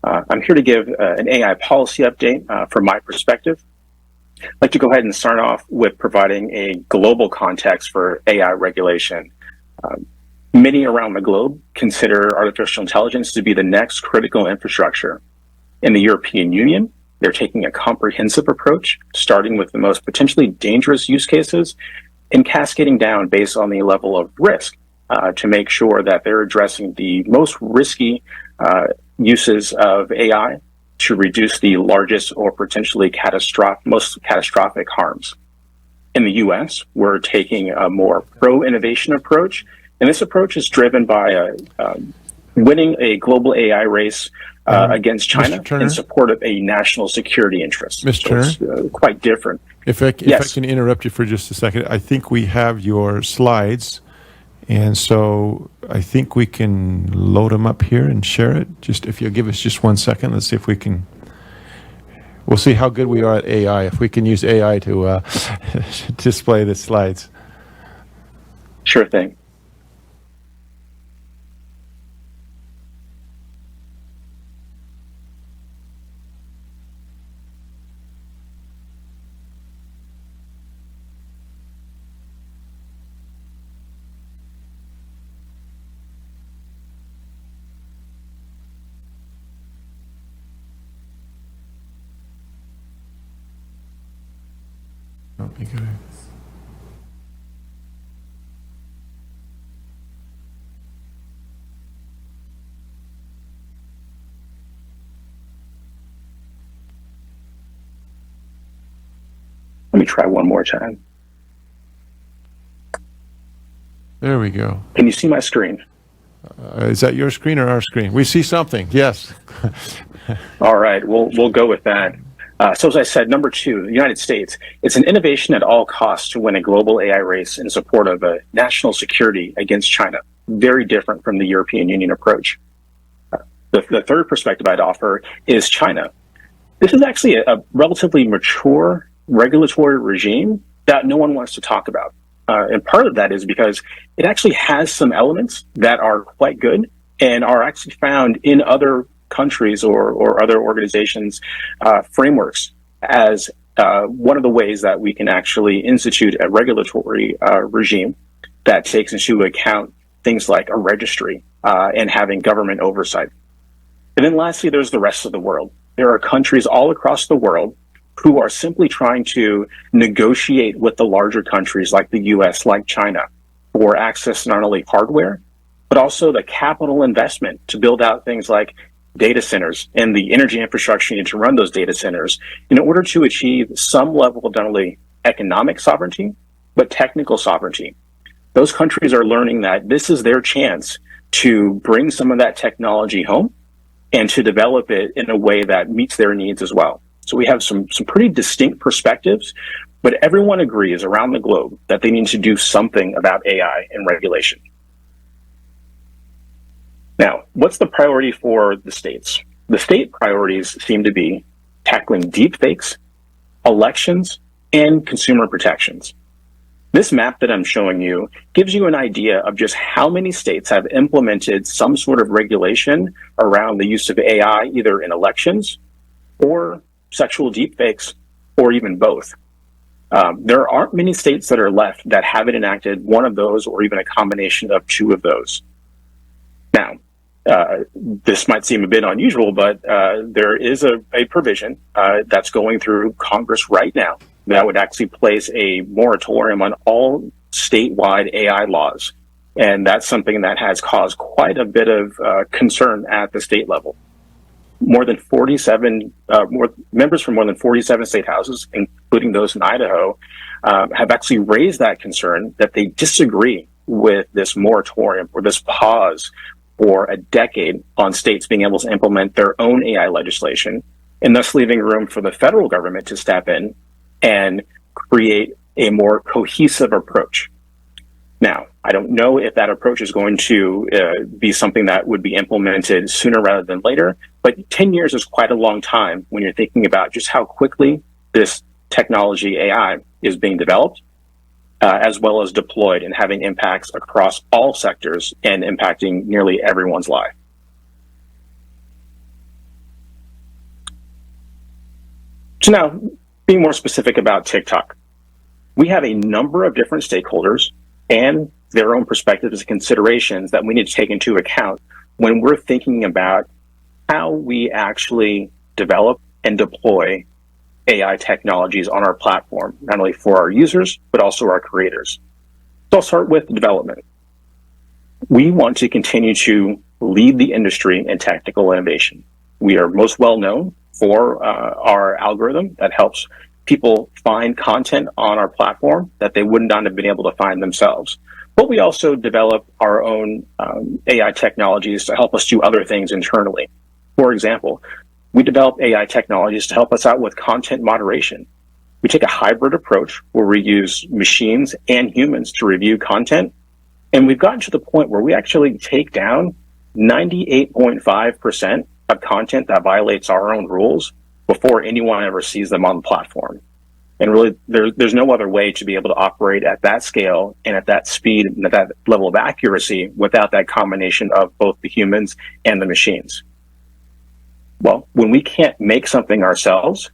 I'm here to give an AI policy update from my perspective. I'd like to go ahead and start off with providing a global context for AI regulation. Many around the globe consider artificial intelligence to be the next critical infrastructure. In the European Union, they're taking a comprehensive approach, starting with the most potentially dangerous use cases and cascading down based on the level of risk to make sure that they're addressing the most risky uses of AI to reduce the largest or potentially most catastrophic harms. In the US, we're taking a more pro-innovation approach. And this approach is driven by winning a global AI race against China Mr. Turner? in support of a national security interest. Mr. So it's quite different. If I Yes. can interrupt you for just a second, I think we have your slides, and so I think we can load them up here and share it. Just if you'll give us just 1 second, let's see if we can. We'll see how good we are at AI, if we can use AI to display the slides. Sure thing. Oh, you got it. Let me try one more time. There we go. Can you see my screen? Is that your screen or our screen? We see something. Yes. All right, we'll go with that. So as I said, number 2, the United States. It's an innovation at all costs to win a global AI race in support of a national security against China. Very different from the European Union approach. The third perspective I'd offer is China. This is actually a relatively mature regulatory regime that no one wants to talk about. And part of that is because it actually has some elements that are quite good and are actually found in other countries or other organizations' frameworks as one of the ways that we can actually institute a regulatory regime that takes into account things like a registry and having government oversight. And then lastly, there's the rest of the world. There are countries all across the world who are simply trying to negotiate with the larger countries like the US, like China, for access to not only hardware, but also the capital investment to build out things like data centers and the energy infrastructure needed to run those data centers in order to achieve some level of not only economic sovereignty, but technical sovereignty. Those countries are learning that this is their chance to bring some of that technology home and to develop it in a way that meets their needs as well. So we have some pretty distinct perspectives, but everyone agrees around the globe that they need to do something about AI and regulation. Now, what's the priority for the states? The state priorities seem to be tackling deepfakes, elections, and consumer protections. This map that I'm showing you gives you an idea of just how many states have implemented some sort of regulation around the use of AI, either in elections or sexual deepfakes, or even both. There aren't many states that are left that haven't enacted one of those or even a combination of 2 of those. Now, this might seem a bit unusual, but there is a provision that's going through Congress right now that would actually place a moratorium on all statewide AI laws. And that's something that has caused quite a bit of concern at the state level. More than 47 members from more than 47 state houses, including those in Idaho, have actually raised that concern that they disagree with this moratorium or this pause for a decade on states being able to implement their own AI legislation, and thus leaving room for the federal government to step in and create a more cohesive approach. Now, I don't know if that approach is going to be something that would be implemented sooner rather than later, but 10 years is quite a long time when you're thinking about just how quickly this technology AI is being developed, as well as deployed and having impacts across all sectors and impacting nearly everyone's life. So now, being more specific about TikTok, we have a number of different stakeholders and their own perspectives and considerations that we need to take into account when we're thinking about how we actually develop and deploy AI technologies on our platform, not only for our users, but also our creators. So I'll start with development. We want to continue to lead the industry in technical innovation. We are most well known for our algorithm that helps people find content on our platform that they would not have been able to find themselves. But we also develop our own AI technologies to help us do other things internally. For example, we develop AI technologies to help us out with content moderation. We take a hybrid approach where we use machines and humans to review content. And we've gotten to the point where we actually take down 98.5% of content that violates our own rules before anyone ever sees them on the platform. And really, there's no other way to be able to operate at that scale and at that speed and at that level of accuracy without that combination of both the humans and the machines. Well, when we can't make something ourselves,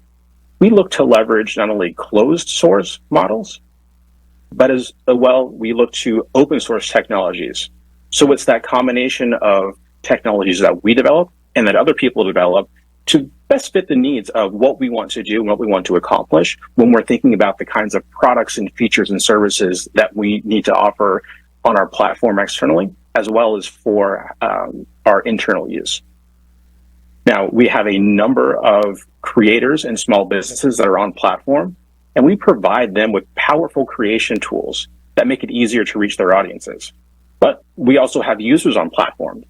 we look to leverage not only closed source models, but as well, we look to open source technologies. So it's that combination of technologies that we develop and that other people develop to best fit the needs of what we want to do and what we want to accomplish when we're thinking about the kinds of products and features and services that we need to offer on our platform externally, as well as for our internal use. Now, we have a number of creators and small businesses that are on platform, and we provide them with powerful creation tools that make it easier to reach their audiences. But we also have users on platform,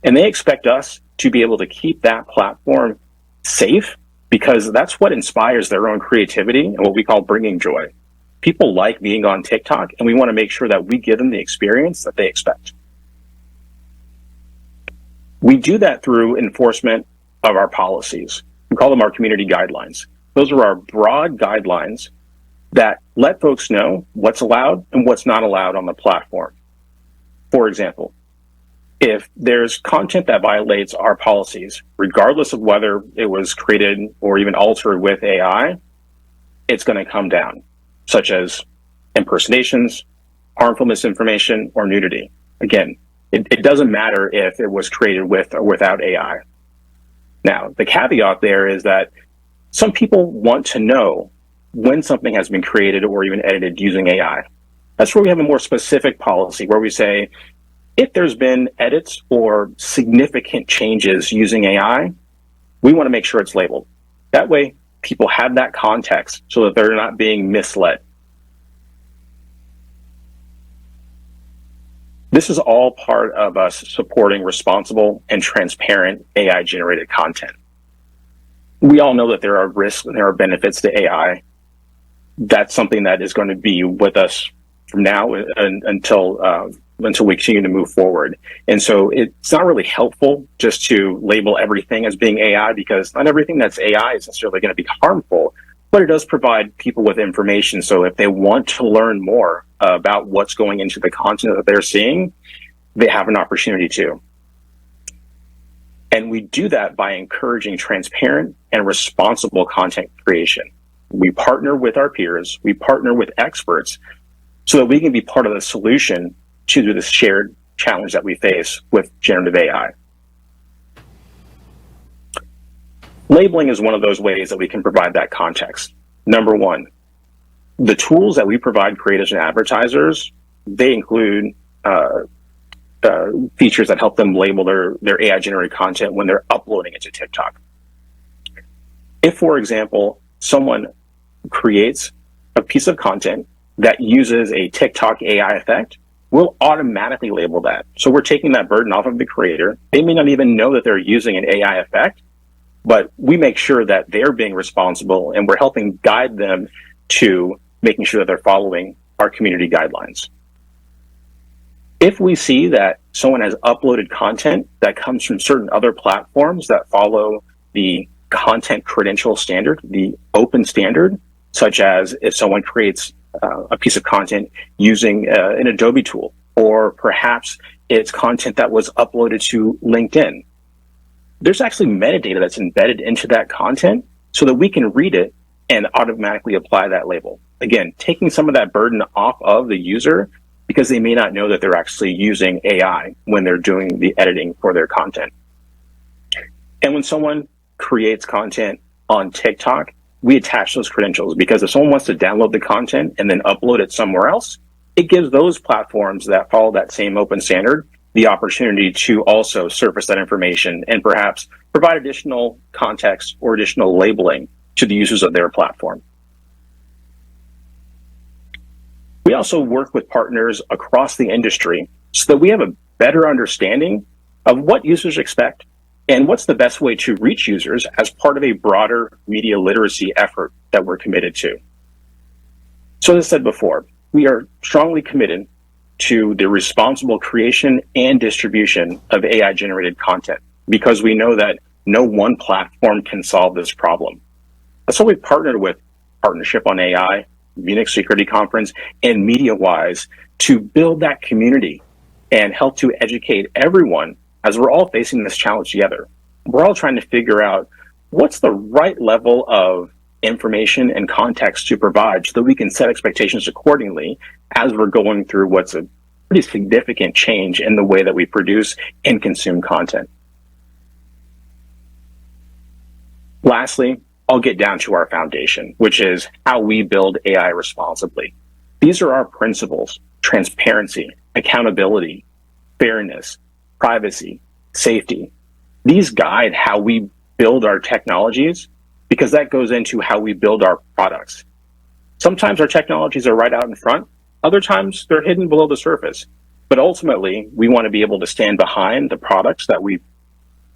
and they expect us to be able to keep that platform safe because that's what inspires their own creativity and what we call bringing joy. People like being on TikTok, and we want to make sure that we give them the experience that they expect. We do that through enforcement of our policies. We call them our community guidelines. Those are our broad guidelines that let folks know what's allowed and what's not allowed on the platform. For example, if there's content that violates our policies, regardless of whether it was created or even altered with AI, it's going to come down, such as impersonations, harmful misinformation, or nudity. Again, it doesn't matter if it was created with or without AI. Now, the caveat there is that some people want to know when something has been created or even edited using AI. That's where we have a more specific policy where we say, if there's been edits or significant changes using AI, we want to make sure it's labeled. That way, people have that context so that they're not being misled. This is all part of us supporting responsible and transparent AI-generated content. We all know that there are risks and there are benefits to AI. That's something that is going to be with us from now until we continue to move forward. And so it's not really helpful just to label everything as being AI because not everything that's AI is necessarily going to be harmful, but it does provide people with information. So if they want to learn more about what's going into the content that they're seeing, they have an opportunity to. And we do that by encouraging transparent and responsible content creation. We partner with our peers, we partner with experts so that we can be part of the solution to this shared challenge that we face with generative AI. Labeling is one of those ways that we can provide that context. Number one, the tools that we provide creators and advertisers, they include features that help them label their AI-generated content when they're uploading it to TikTok. If, for example, someone creates a piece of content that uses a TikTok AI effect, we'll automatically label that. So we're taking that burden off of the creator. They may not even know that they're using an AI effect, but we make sure that they're being responsible and we're helping guide them to making sure that they're following our community guidelines. If we see that someone has uploaded content that comes from certain other platforms that follow the content credential standard, the open standard, such as if someone creates a piece of content using an Adobe tool, or perhaps it's content that was uploaded to LinkedIn, there's actually metadata that's embedded into that content so that we can read it and automatically apply that label. Again, taking some of that burden off of the user because they may not know that they're actually using AI when they're doing the editing for their content. And when someone creates content on TikTok, we attach those credentials because if someone wants to download the content and then upload it somewhere else, it gives those platforms that follow that same open standard the opportunity to also surface that information and perhaps provide additional context or additional labeling to the users of their platform. We also work with partners across the industry so that we have a better understanding of what users expect And what's the best way to reach users as part of a broader media literacy effort that we're committed to? So as I said before, we are strongly committed to the responsible creation and distribution of AI-generated content because we know that no one platform can solve this problem. That's why we partnered with Partnership on AI, Munich Security Conference, and MediaWise to build that community and help to educate everyone as we're all facing this challenge together. We're all trying to figure out what's the right level of information and context to provide so that we can set expectations accordingly as we're going through what's a pretty significant change in the way that we produce and consume content. Lastly, I'll get down to our foundation, which is how we build AI responsibly. These are our principles: transparency, accountability, fairness, privacy, safety. These guide how we build our technologies because that goes into how we build our products. Sometimes our technologies are right out in front. Other times they're hidden below the surface. But ultimately, we want to be able to stand behind the products that we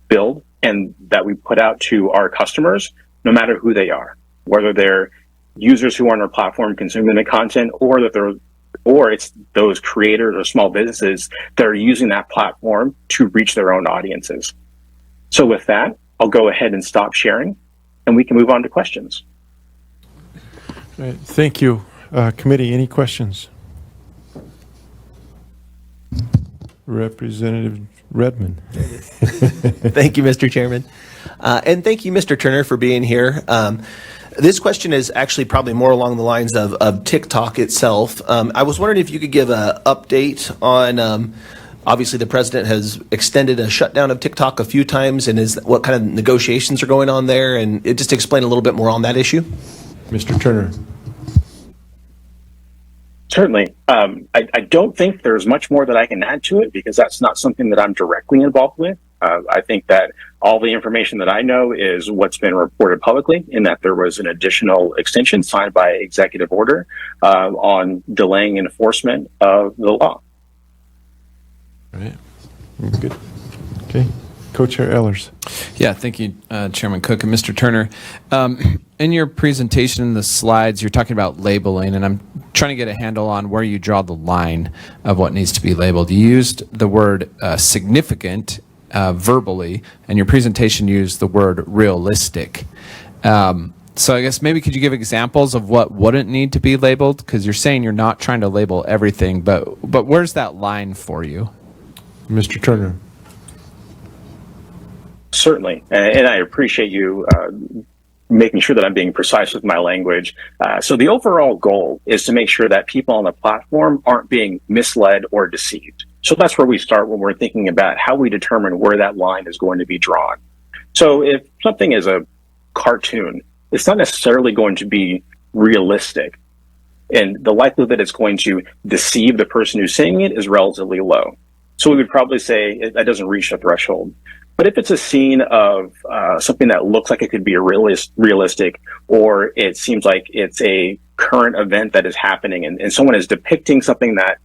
build and that we put out to our customers, no matter who they are, whether they're users who are on our platform consuming the content, or it's those creators or small businesses that are using that platform to reach their own audiences. So with that, I'll go ahead and stop sharing, and we can move on to questions. All right. Thank you. Committee, any questions? Representative Redmond. Thank you, Mr. Chairman. And thank you, Mr. Turner, for being here. This question is actually probably more along the lines of TikTok itself. I was wondering if you could give an update on, obviously the president has extended a shutdown of TikTok a few times, and what kind of negotiations are going on there, and just explain a little bit more on that issue. Mr. Turner. Certainly. I don't think there's much more that I can add to it because that's not something that I'm directly involved with. I think that all the information that I know is what's been reported publicly, in that there was an additional extension signed by executive order on delaying enforcement of the law. All right. Good. Okay. Co-Chair Ehlers. Yeah, thank you, Chairman Cook and Mr. Turner. In your presentation in the slides, you're talking about labeling, and I'm trying to get a handle on where you draw the line of what needs to be labeled. You used the word significant verbally, and your presentation used the word realistic. So I guess maybe could you give examples of what wouldn't need to be labeled? Because you're saying you're not trying to label everything, but where's that line for you? Mr. Turner. Certainly, and I appreciate you making sure that I'm being precise with my language. So the overall goal is to make sure that people on the platform aren't being misled or deceived. So that's where we start when we're thinking about how we determine where that line is going to be drawn. So if something is a cartoon, it's not necessarily going to be realistic. And the likelihood that it's going to deceive the person who's seeing it is relatively low. So we would probably say that doesn't reach a threshold. But if it's a scene of something that looks like it could be realistic, or it seems like it's a current event that is happening, and someone is depicting something that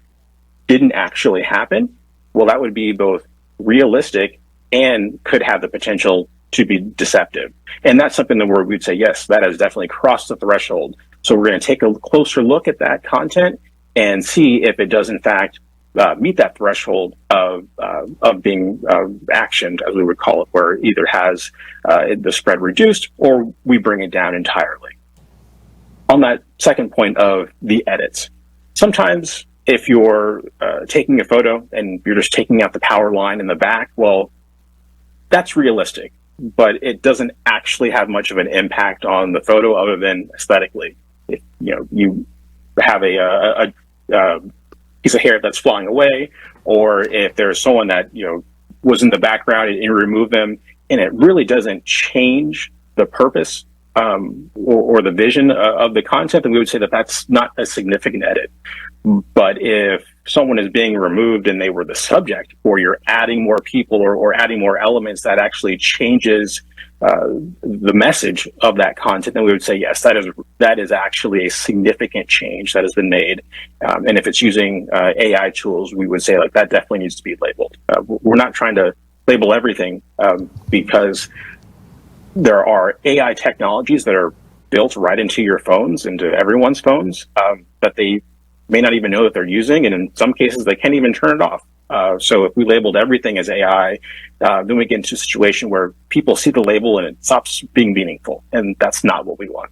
didn't actually happen, well, that would be both realistic and could have the potential to be deceptive. And that's something that we'd say, yes, that has definitely crossed the threshold. So we're going to take a closer look at that content and see if it does, in fact, meet that threshold of being actioned, as we would call it, where it either has the spread reduced or we bring it down entirely. On that second point of the edits, sometimes if you're taking a photo and you're just taking out the power line in the back, well, that's realistic, but it doesn't actually have much of an impact on the photo other than aesthetically. If you have a piece of hair that's flying away, or if there's someone that was in the background and you remove them, and it really doesn't change the purpose or the vision of the content, then we would say that that's not a significant edit. But if someone is being removed and they were the subject, or you're adding more people or adding more elements that actually changes the message of that content, then we would say, yes, that is actually a significant change that has been made. And if it's using AI tools, we would say like that definitely needs to be labeled. We're not trying to label everything because there are AI technologies that are built right into your phones, into everyone's phones, that they may not even know that they're using, and in some cases they can't even turn it off. So if we labeled everything as AI, then we get into a situation where people see the label and it stops being meaningful, and that's not what we want.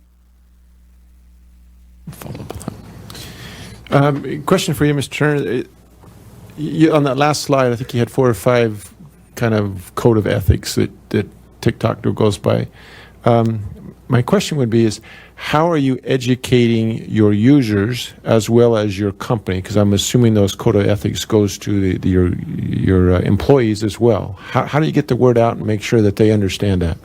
Question for you, Mr. Turner. On that last slide, I think you had 4 or 5 kind of code of ethics that TikTok goes by. My question would be is, how are you educating your users as well as your company? Because I'm assuming those code of ethics goes to your employees as well. How do you get the word out and make sure that they understand that?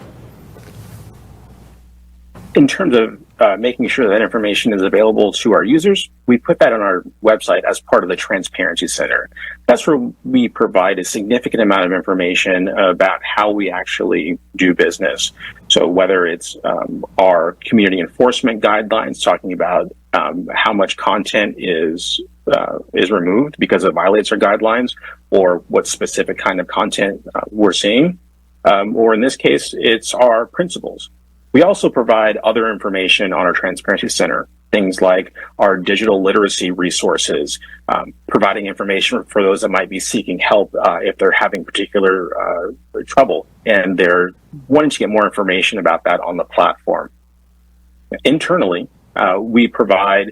In terms of making sure that information is available to our users, we put that on our website as part of the Transparency Center. That's where we provide a significant amount of information about how we actually do business. So whether it's our community enforcement guidelines talking about how much content is removed because it violates our guidelines, or what specific kind of content we're seeing, or in this case, it's our principles. We also provide other information on our Transparency Center, things like our digital literacy resources, providing information for those that might be seeking help if they're having particular trouble and they're wanting to get more information about that on the platform. Internally, we provide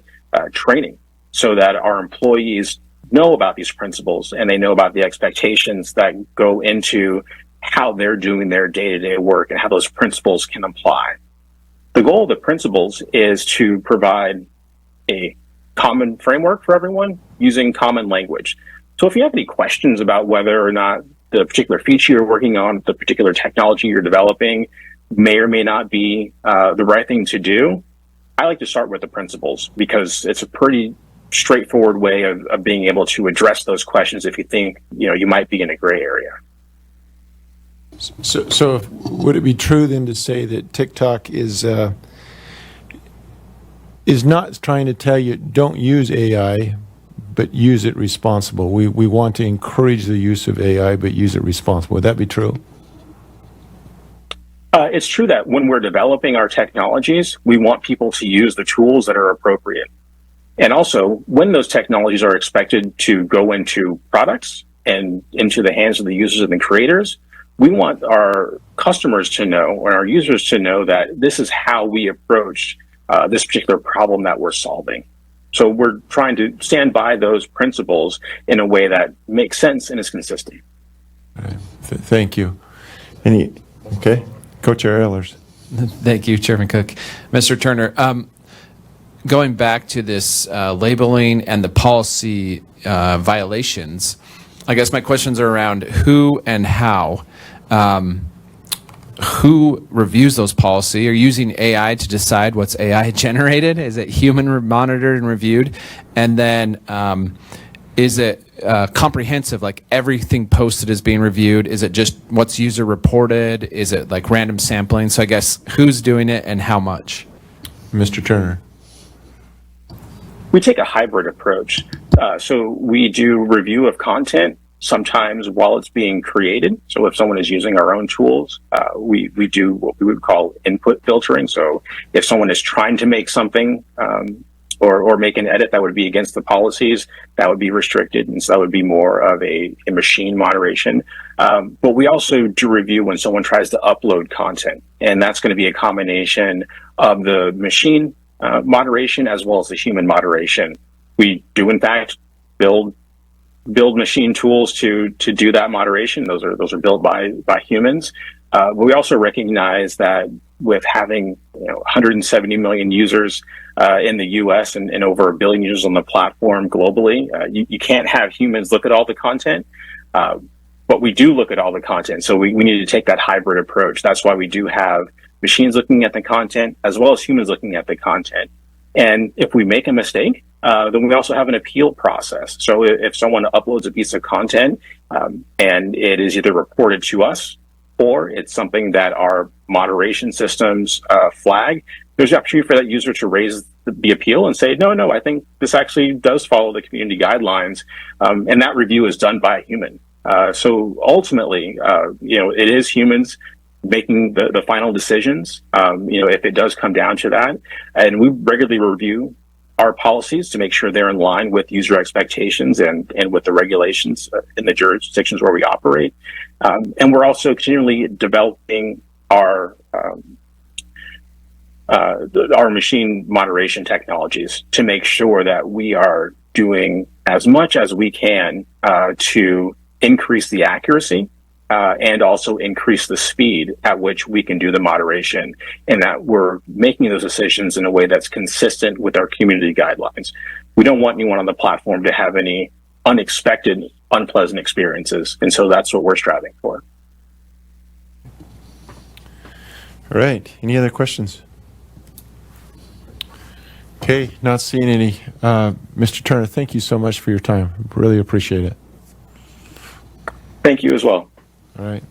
training so that our employees know about these principles and they know about the expectations that go into how they're doing their day-to-day work and how those principles can apply. The goal of the principles is to provide a common framework for everyone using common language. So if you have any questions about whether or not the particular feature you're working on, the particular technology you're developing may or may not be the right thing to do, I like to start with the principles because it's a pretty straightforward way of being able to address those questions if you think you might be in a gray area. So would it be true then to say that TikTok is not trying to tell you don't use AI, but use it responsible? We want to encourage the use of AI, but use it responsible. Would that be true? It's true that when we're developing our technologies, we want people to use the tools that are appropriate. And also, when those technologies are expected to go into products and into the hands of the users and the creators, we want our customers to know, or our users to know, that this is how we approach this particular problem that we're solving. So we're trying to stand by those principles in a way that makes sense and is consistent. Right. Thank you. Okay, Co-Chair Ehlers. Thank you, Chairman Cook. Mr. Turner, going back to this labeling and the policy violations, I guess my questions are around who and how. Who reviews those policy? Are you using AI to decide what's AI generated? Is it human monitored and reviewed? And then is it comprehensive, like everything posted is being reviewed? Is it just what's user reported? Is it like random sampling? So I guess who's doing it and how much? Mr. Turner. We take a hybrid approach. So we do review of content sometimes while it's being created. So if someone is using our own tools, we do what we would call input filtering. So if someone is trying to make something or make an edit that would be against the policies, that would be restricted. And so that would be more of a machine moderation. But we also do review when someone tries to upload content. And that's going to be a combination of the machine moderation as well as the human moderation. We do, in fact, build machine tools to do that moderation. Those are built by humans. But we also recognize that with having 170 million users in the U.S. and over 1 billion users on the platform globally, you can't have humans look at all the content. But we do look at all the content. So we need to take that hybrid approach. That's why we do have machines looking at the content as well as humans looking at the content. And if we make a mistake, then we also have an appeal process. So if someone uploads a piece of content and it is either reported to us or it's something that our moderation systems flag, there's the opportunity for that user to raise the appeal and say, no, I think this actually does follow the community guidelines. And that review is done by a human. So ultimately, it is humans making the final decisions, if it does come down to that. And we regularly review our policies to make sure they're in line with user expectations and with the regulations in the jurisdictions where we operate. And we're also continually developing our machine moderation technologies to make sure that we are doing as much as we can to increase the accuracy and also increase the speed at which we can do the moderation, and that we're making those decisions in a way that's consistent with our community guidelines. We don't want anyone on the platform to have any unexpected, unpleasant experiences, and so that's what we're striving for. All right. Any other questions? Okay, not seeing any. Mr. Turner, thank you so much for your time. Really appreciate it. Thank you as well. All right.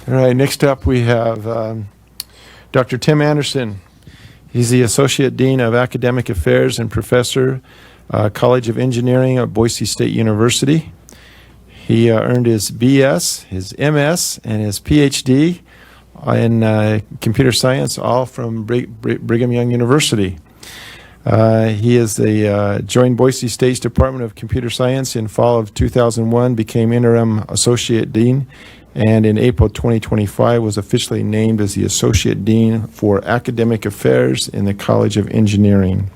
All right, next up we have Dr. Tim Anderson. He's the Associate Dean of Academic Affairs and Professor, College of Engineering at Boise State University. He earned his BS, his MS, and his PhD in computer science, all from Brigham Young University. He is joined Boise State's Department of Computer Science in fall of 2001, became interim associate dean, and in April 2025 was officially named as the associate dean for academic affairs in the College of Engineering.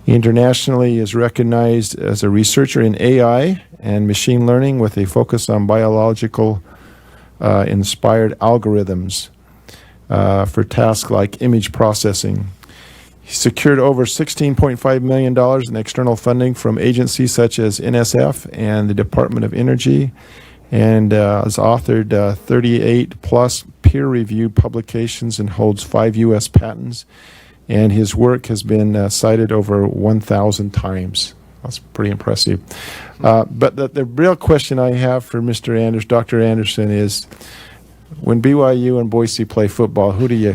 He internationally is recognized as a researcher in AI and machine learning with a focus on biological inspired algorithms for tasks like image processing. He secured over $16.5 million in external funding from agencies such as NSF and the Department of Energy, and has authored 38 plus peer-reviewed publications and holds 5 U.S. patents. And his work has been cited over 1,000 times. That's pretty impressive. But the real question I have for Dr. Anderson is, when BYU and Boise play football, who do you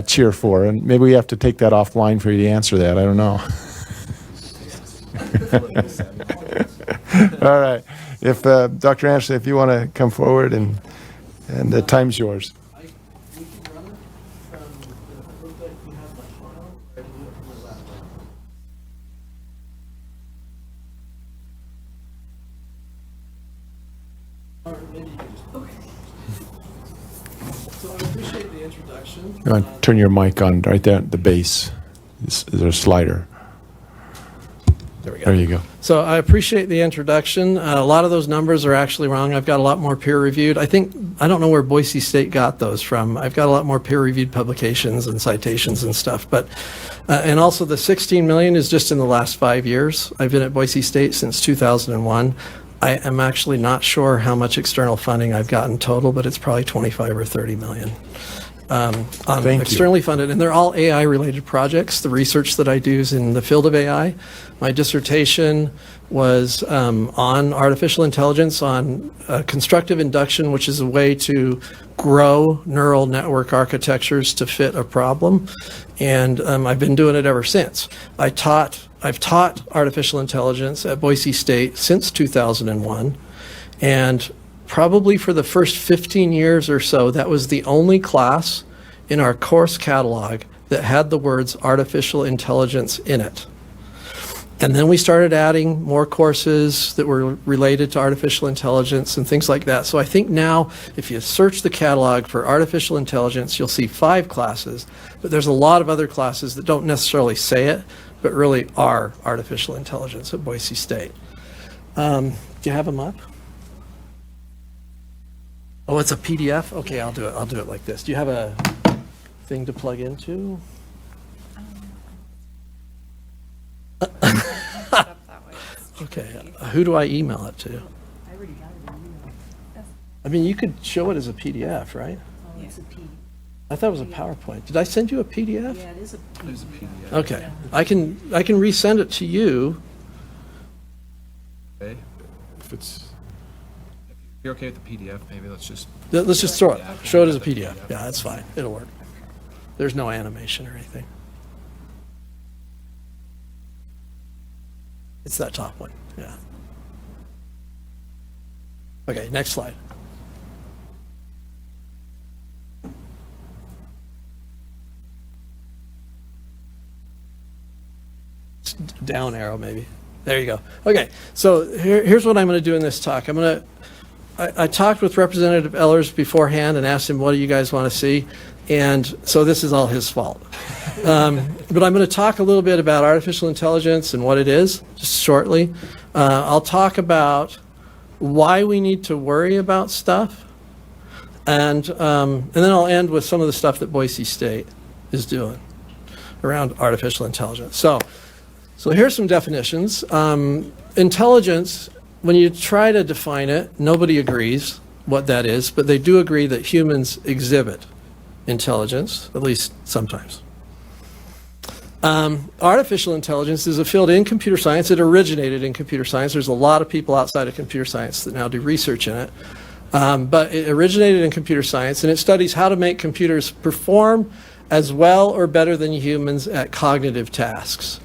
cheer for? And maybe we have to take that offline for you to answer that. I don't know. All right. If Dr. Anderson, if you want to come forward, and the time's yours. You want to turn your mic on right there at the base. Is there a slider? There we go. There you go. So I appreciate the introduction. A lot of those numbers are actually wrong. I've got a lot more peer-reviewed. I don't know where Boise State got those from. I've got a lot more peer-reviewed publications and citations and stuff. But and also the 16 million is just in the last 5 years. I've been at Boise State since 2001. I am actually not sure how much external funding I've gotten total, but it's probably 25 or 30 million. Externally funded, and they're all AI-related projects. The research that I do is in the field of AI. My dissertation was on artificial intelligence, on constructive induction, which is a way to grow neural network architectures to fit a problem, and I've been doing it ever since. I've taught artificial intelligence at Boise State since 2001, and probably for the first 15 years or so, that was the only class in our course catalog that had the words artificial intelligence in it. And then we started adding more courses that were related to artificial intelligence and things like that. So I think now, if you search the catalog for artificial intelligence, you'll see 5 classes, but there's a lot of other classes that don't necessarily say it, but really are artificial intelligence at Boise State. Do you have them up? Oh, it's a PDF? Okay, I'll do it like this. Do you have a thing to plug into? Okay, who do I email it to? I mean, you could show it as a PDF, right? Oh, it's a PDF. I thought it was a PowerPoint. Did I send you a PDF? Yeah, it is a PDF. Okay, I can resend it to you. Okay. If you're okay with the PDF, maybe let's just Let's just throw it. Show it as a PDF. Yeah, that's fine. It'll work. There's no animation or anything. It's that top one, yeah. Okay, next slide. Down arrow, maybe. There you go. Okay, so here's what I'm going to do in this talk. I talked with Representative Ellers beforehand and asked him, what do you guys want to see? And so this is all his fault. But I'm going to talk a little bit about artificial intelligence and what it is, just shortly. I'll talk about why we need to worry about stuff. And then I'll end with some of the stuff that Boise State is doing around artificial intelligence. So here's some definitions. Intelligence, when you try to define it, nobody agrees what that is, but they do agree that humans exhibit intelligence, at least sometimes. Artificial intelligence is a field in computer science. It originated in computer science. There's a lot of people outside of computer science that now do research in it. But it originated in computer science, and it studies how to make computers perform as well or better than humans at cognitive tasks.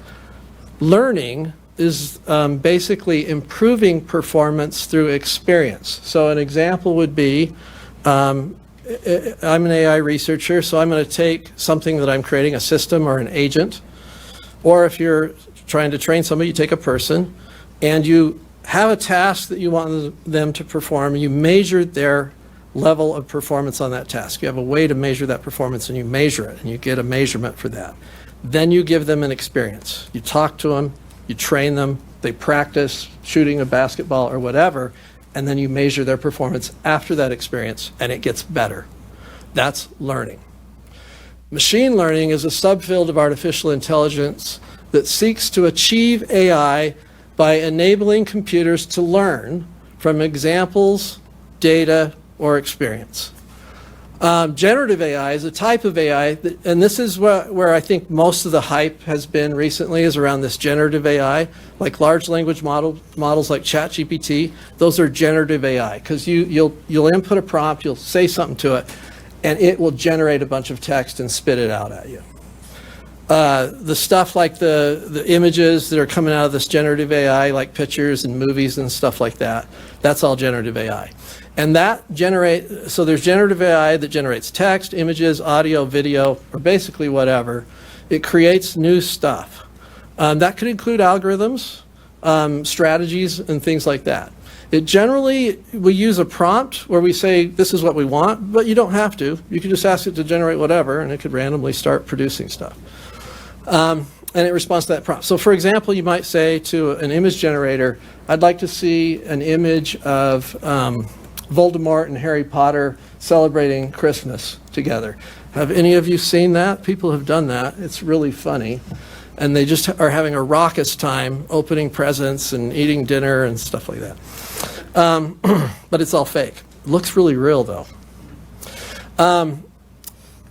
Learning is basically improving performance through experience. So an example would be, I'm an AI researcher, so I'm going to take something that I'm creating, a system or an agent, or if you're trying to train somebody, you take a person, and you have a task that you want them to perform, and you measure their level of performance on that task. You have a way to measure that performance, and you measure it, and you get a measurement for that. Then you give them an experience. You talk to them, you train them, they practice shooting a basketball or whatever, and then you measure their performance after that experience, and it gets better. That's learning. Machine learning is a subfield of artificial intelligence that seeks to achieve AI by enabling computers to learn from examples, data, or experience. Generative AI is a type of AI, and this is where I think most of the hype has been recently, is around this generative AI, like large language models like ChatGPT. Those are generative AI, because you'll input a prompt, you'll say something to it, and it will generate a bunch of text and spit it out at you. The stuff like the images that are coming out of this generative AI, like pictures and movies and stuff like that, that's all generative AI. And so there's generative AI that generates text, images, audio, video, or basically whatever. It creates new stuff. That could include algorithms, strategies, and things like that. We use a prompt where we say, this is what we want, but you don't have to. You can just ask it to generate whatever, and it could randomly start producing stuff. And it responds to that prompt. So for example, you might say to an image generator, I'd like to see an image of Voldemort and Harry Potter celebrating Christmas together. Have any of you seen that? People have done that. It's really funny. And they just are having a raucous time opening presents and eating dinner and stuff like that. But it's all fake. It looks really real, though.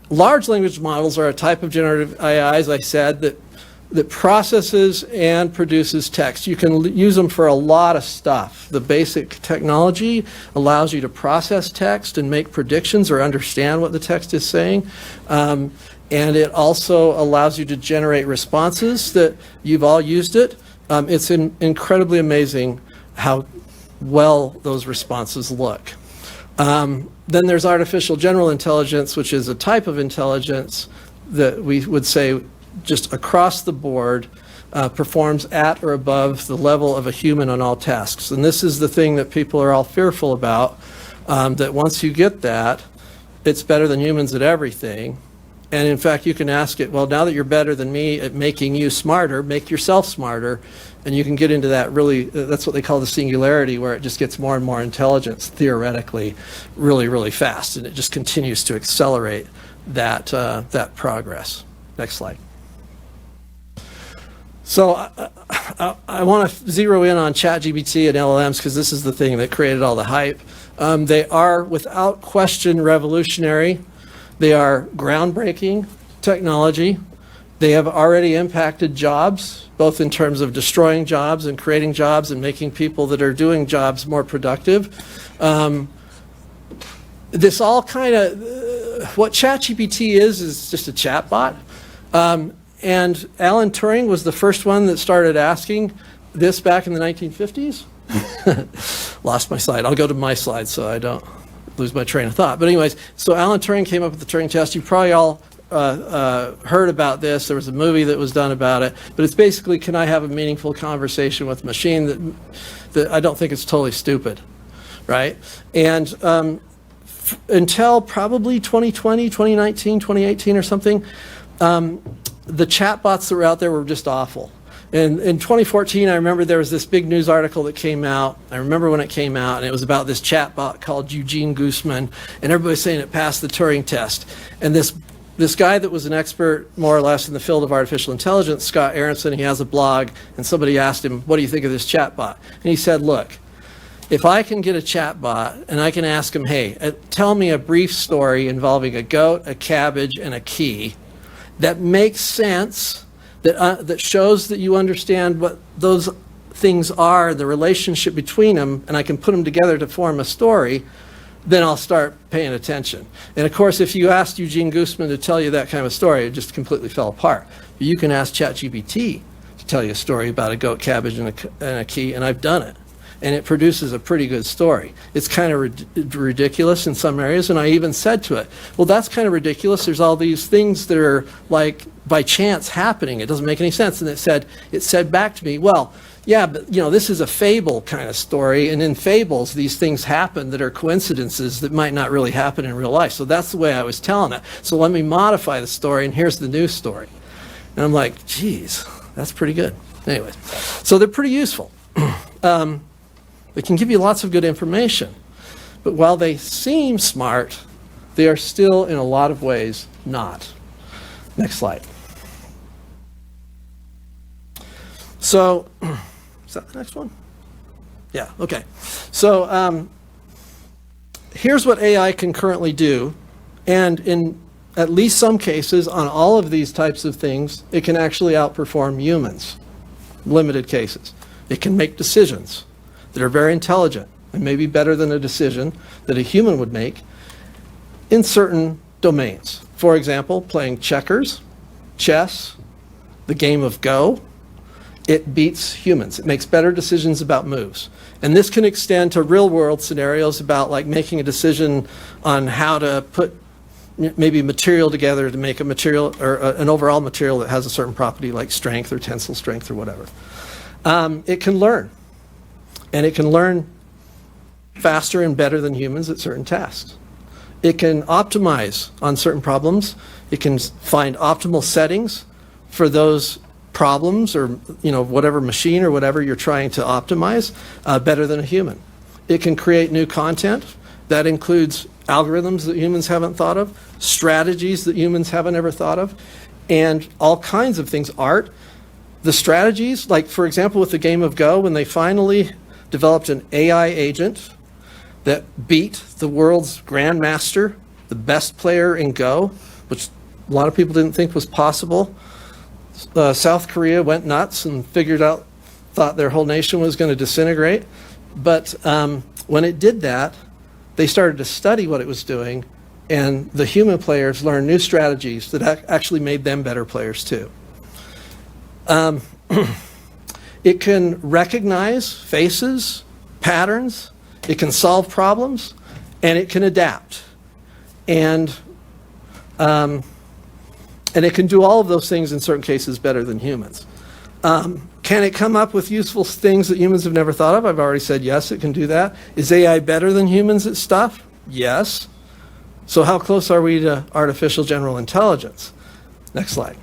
Large language models are a type of generative AI, as I said, that processes and produces text. You can use them for a lot of stuff. The basic technology allows you to process text and make predictions or understand what the text is saying. And it also allows you to generate responses that you've all used it. It's incredibly amazing how well those responses look. Then there's artificial general intelligence, which is a type of intelligence that we would say just across the board performs at or above the level of a human on all tasks. And this is the thing that people are all fearful about, that once you get that, it's better than humans at everything. And in fact, you can ask it, well, now that you're better than me at making you smarter, make yourself smarter. And you can get into that really, that's what they call the singularity, where it just gets more and more intelligence, theoretically, really, really fast. And it just continues to accelerate that progress. Next slide. So I want to zero in on ChatGPT and LLMs because this is the thing that created all the hype. They are, without question, revolutionary. They are groundbreaking technology. They have already impacted jobs, both in terms of destroying jobs and creating jobs and making people that are doing jobs more productive. This all kind of, what ChatGPT is just a chatbot. And Alan Turing was the first one that started asking this back in the 1950s. Lost my slide. I'll go to my slide so I don't lose my train of thought. But anyways, so Alan Turing came up with the Turing test. You probably all heard about this. There was a movie that was done about it. But it's basically, can I have a meaningful conversation with a machine that I don't think it's totally stupid, right? And until probably 2020, 2019, 2018 or something, the chatbots that were out there were just awful. And in 2014, I remember there was this big news article that came out. I remember when it came out, and it was about this chatbot called Eugene Guzman, and everybody was saying it passed the Turing test. And this guy that was an expert, more or less, in the field of artificial intelligence, Scott Aronson, he has a blog, and somebody asked him, what do you think of this chatbot? And he said, look, if I can get a chatbot and I can ask him, hey, tell me a brief story involving a goat, a cabbage, and a key that makes sense, that shows that you understand what those things are, the relationship between them, and I can put them together to form a story, then I'll start paying attention. And of course, if you asked Eugene Guzman to tell you that kind of a story, it just completely fell apart. But you can ask ChatGPT to tell you a story about a goat, cabbage, and a key, and I've done it. And it produces a pretty good story. It's kind of ridiculous in some areas, and I even said to it, well, that's kind of ridiculous. There's all these things that are like by chance happening. It doesn't make any sense. And it said back to me, well, yeah, but this is a fable kind of story, and in fables, these things happen that are coincidences that might not really happen in real life. So that's the way I was telling it. So let me modify the story, and here's the new story. And I'm like, geez, that's pretty good. Anyways, so they're pretty useful. They can give you lots of good information. But while they seem smart, they are still, in a lot of ways, not. Next slide. So, is that the next one? Yeah, okay. So here's what AI can currently do. And in at least some cases, on all of these types of things, it can actually outperform humans. Limited cases. It can make decisions that are very intelligent and maybe better than a decision that a human would make in certain domains. For example, playing checkers, chess, the game of Go, it beats humans. It makes better decisions about moves. And this can extend to real world scenarios about like making a decision on how to put maybe material together to make a material or an overall material that has a certain property like strength or tensile strength or whatever. It can learn. And it can learn faster and better than humans at certain tasks. It can optimize on certain problems. It can find optimal settings for those problems or whatever machine or whatever you're trying to optimize better than a human. It can create new content. That includes algorithms that humans haven't thought of, strategies that humans haven't ever thought of, and all kinds of things. Art. The strategies, like for example with the game of Go, when they finally developed an AI agent that beat the world's grandmaster, the best player in Go, which a lot of people didn't think was possible. South Korea went nuts and thought their whole nation was going to disintegrate. But when it did that, they started to study what it was doing, and the human players learned new strategies that actually made them better players too. It can recognize faces, patterns, it can solve problems, and it can adapt. And it can do all of those things in certain cases better than humans. Can it come up with useful things that humans have never thought of? I've already said yes, it can do that. Is AI better than humans at stuff? Yes. So how close are we to artificial general intelligence? Next slide.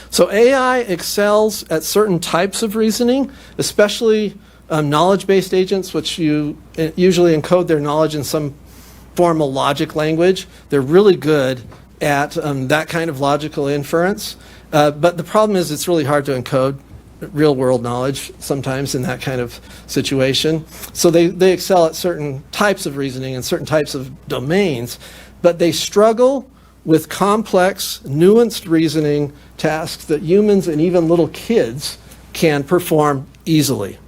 So AI excels at certain types of reasoning, especially knowledge-based agents, which you usually encode their knowledge in some formal logic language. They're really good at that kind of logical inference. But the problem is it's really hard to encode real-world knowledge sometimes in that kind of situation. So they excel at certain types of reasoning and certain types of domains, but they struggle with complex, nuanced reasoning tasks that humans and even little kids can perform easily.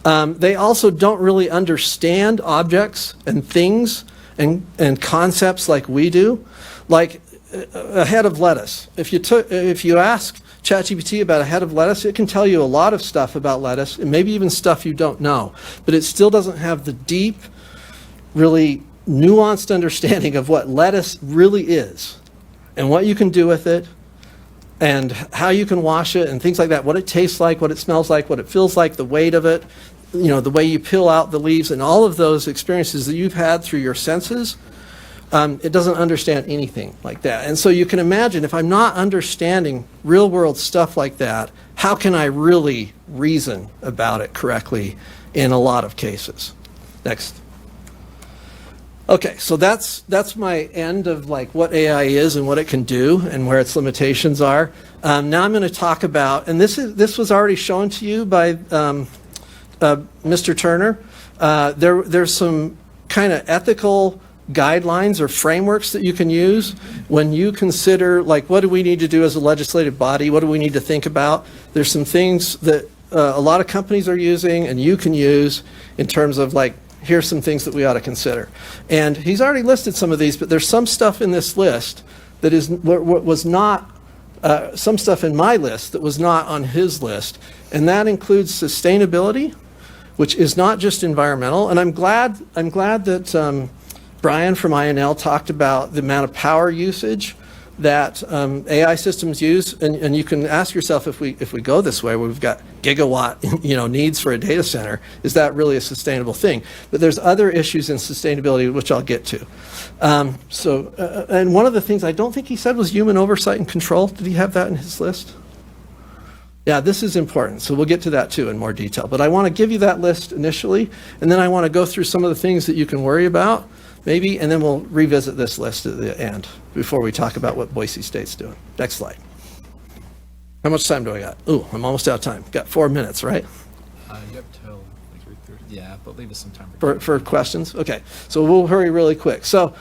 They also don't really understand objects and things and concepts like we do, like a head of lettuce. If you ask ChatGPT about a head of lettuce, it can tell you a lot of stuff about lettuce, and maybe even stuff you don't know, but it still doesn't have the deep, really nuanced understanding of what lettuce really is and what you can do with it and how you can wash it and things like that, what it tastes like, what it smells like, what it feels like, the weight of it, the way you peel out the leaves, and all of those experiences that you've had through your senses. It doesn't understand anything like that. And so you can imagine, if I'm not understanding real world stuff like that, how can I really reason about it correctly in a lot of cases? Next. Okay, so that's my end of like what AI is and what it can do and where its limitations are. Now I'm going to talk about, and this was already shown to you by Mr. Turner. There's some kind of ethical guidelines or frameworks that you can use when you consider, like, what do we need to do as a legislative body? What do we need to think about? There's some things that a lot of companies are using and you can use in terms of, like, here's some things that we ought to consider. And he's already listed some of these, but there's some stuff in this list that was not, some stuff in my list that was not on his list. And that includes sustainability, which is not just environmental. And I'm glad that Brian from INL talked about the amount of power usage that AI systems use, and you can ask yourself, if we go this way, where we've got gigawatt needs for a data center, is that really a sustainable thing? But there's other issues in sustainability which I'll get to. And one of the things I don't think he said was human oversight and control. Did he have that in his list? Yeah, this is important, so we'll get to that too in more detail. But I want to give you that list initially, and then I want to go through some of the things that you can worry about, maybe, and then we'll revisit this list at the end before we talk about what Boise State's doing. Next slide. How much time do I got? Ooh, I'm almost out of time. Got 4 minutes, right? You have till like 3:30. Yeah, but leave us some time For questions? Okay, so we'll hurry really quick. So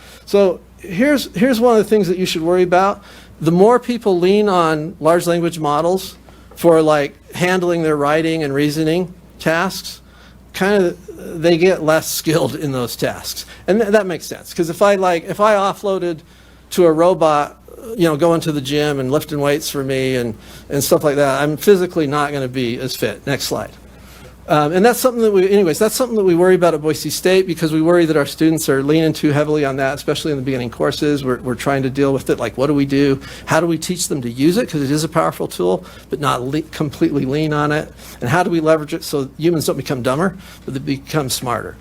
here's one of the things that you should worry about. The more people lean on large language models for like handling their writing and reasoning tasks, kind of they get less skilled in those tasks. And that makes sense, because if I offloaded to a robot, going to the gym and lifting weights for me and stuff like that, I'm physically not going to be as fit. Next slide. And that's something that we worry about at Boise State, because we worry that our students are leaning too heavily on that, especially in the beginning courses. We're trying to deal with it, like, what do we do? How do we teach them to use it? Because it is a powerful tool, but not completely lean on it. And how do we leverage it so humans don't become dumber, but they become smarter?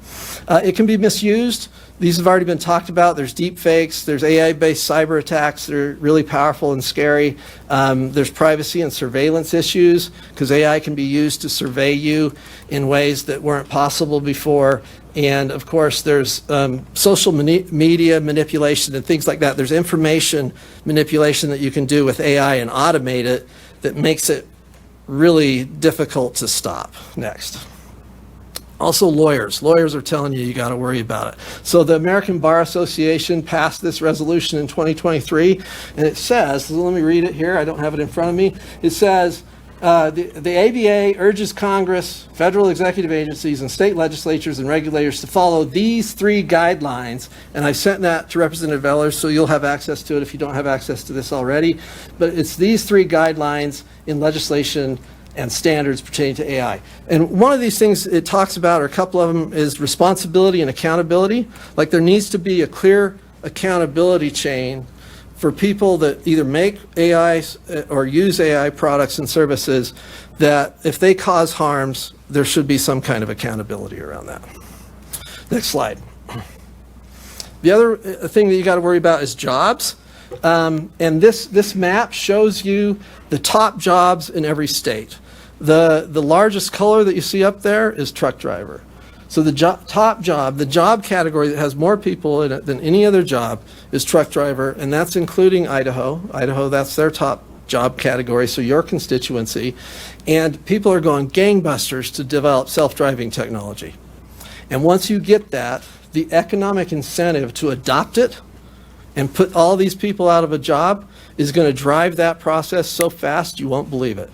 It can be misused. These have already been talked about. There's deep fakes. There's AI-based cyber attacks that are really powerful and scary. There's privacy and surveillance issues, because AI can be used to survey you in ways that weren't possible before. And of course, there's social media manipulation and things like that. There's information manipulation that you can do with AI and automate it that makes it really difficult to stop. Next. Also, lawyers are telling you got to worry about it. So the American Bar Association passed this resolution in 2023, and it says, so let me read it here, I don't have it in front of me. It says, the ABA urges Congress, federal executive agencies, and state legislatures and regulators to follow these 3 guidelines. And I sent that to Representative Ellers, so you'll have access to it if you don't have access to this already. But it's these 3 guidelines in legislation and standards pertaining to AI. And one of these things it talks about, or a couple of them, is responsibility and accountability. Like, there needs to be a clear accountability chain for people that either make AI or use AI products and services, that if they cause harms, there should be some kind of accountability around that. Next slide. The other thing that you got to worry about is jobs. And this map shows you the top jobs in every state. The largest color that you see up there is truck driver. So the top job, the job category that has more people in it than any other job, is truck driver, and that's including Idaho. Idaho, that's their top job category, so your constituency. And people are going gangbusters to develop self-driving technology. And once you get that, the economic incentive to adopt it and put all these people out of a job is going to drive that process so fast you won't believe it.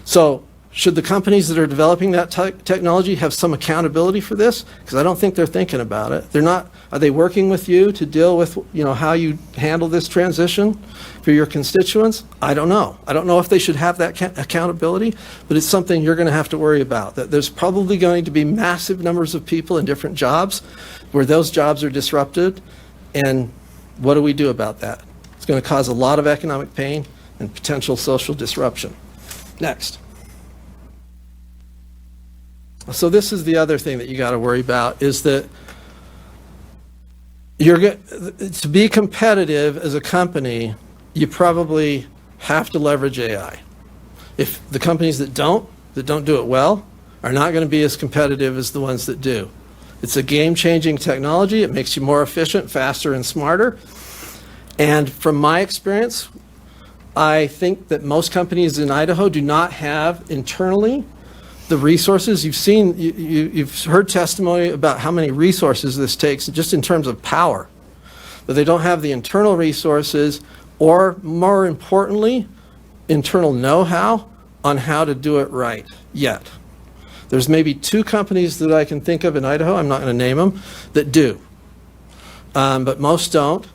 So Should the companies that are developing that technology have some accountability for this? Because I don't think they're thinking about it. They're not. Are they working with you to deal with, how you handle this transition for your constituents? I don't know. I don't know if they should have that accountability, but it's something you're going to have to worry about. That there's probably going to be massive numbers of people in different jobs where those jobs are disrupted, and what do we do about that? It's going to cause a lot of economic pain and potential social disruption. Next. So this is the other thing that you got to worry about, is that to be competitive as a company, you probably have to leverage AI. If the companies that don't do it well are not going to be as competitive as the ones that do. It's a game-changing technology. It makes you more efficient, faster, and smarter. And from my experience, I think that most companies in Idaho do not have internally the resources. You've heard testimony about how many resources this takes just in terms of power, but they don't have the internal resources, or more importantly, internal know-how on how to do it right yet. There's maybe 2 companies that I can think of in Idaho, I'm not going to name them, that do, but most don't.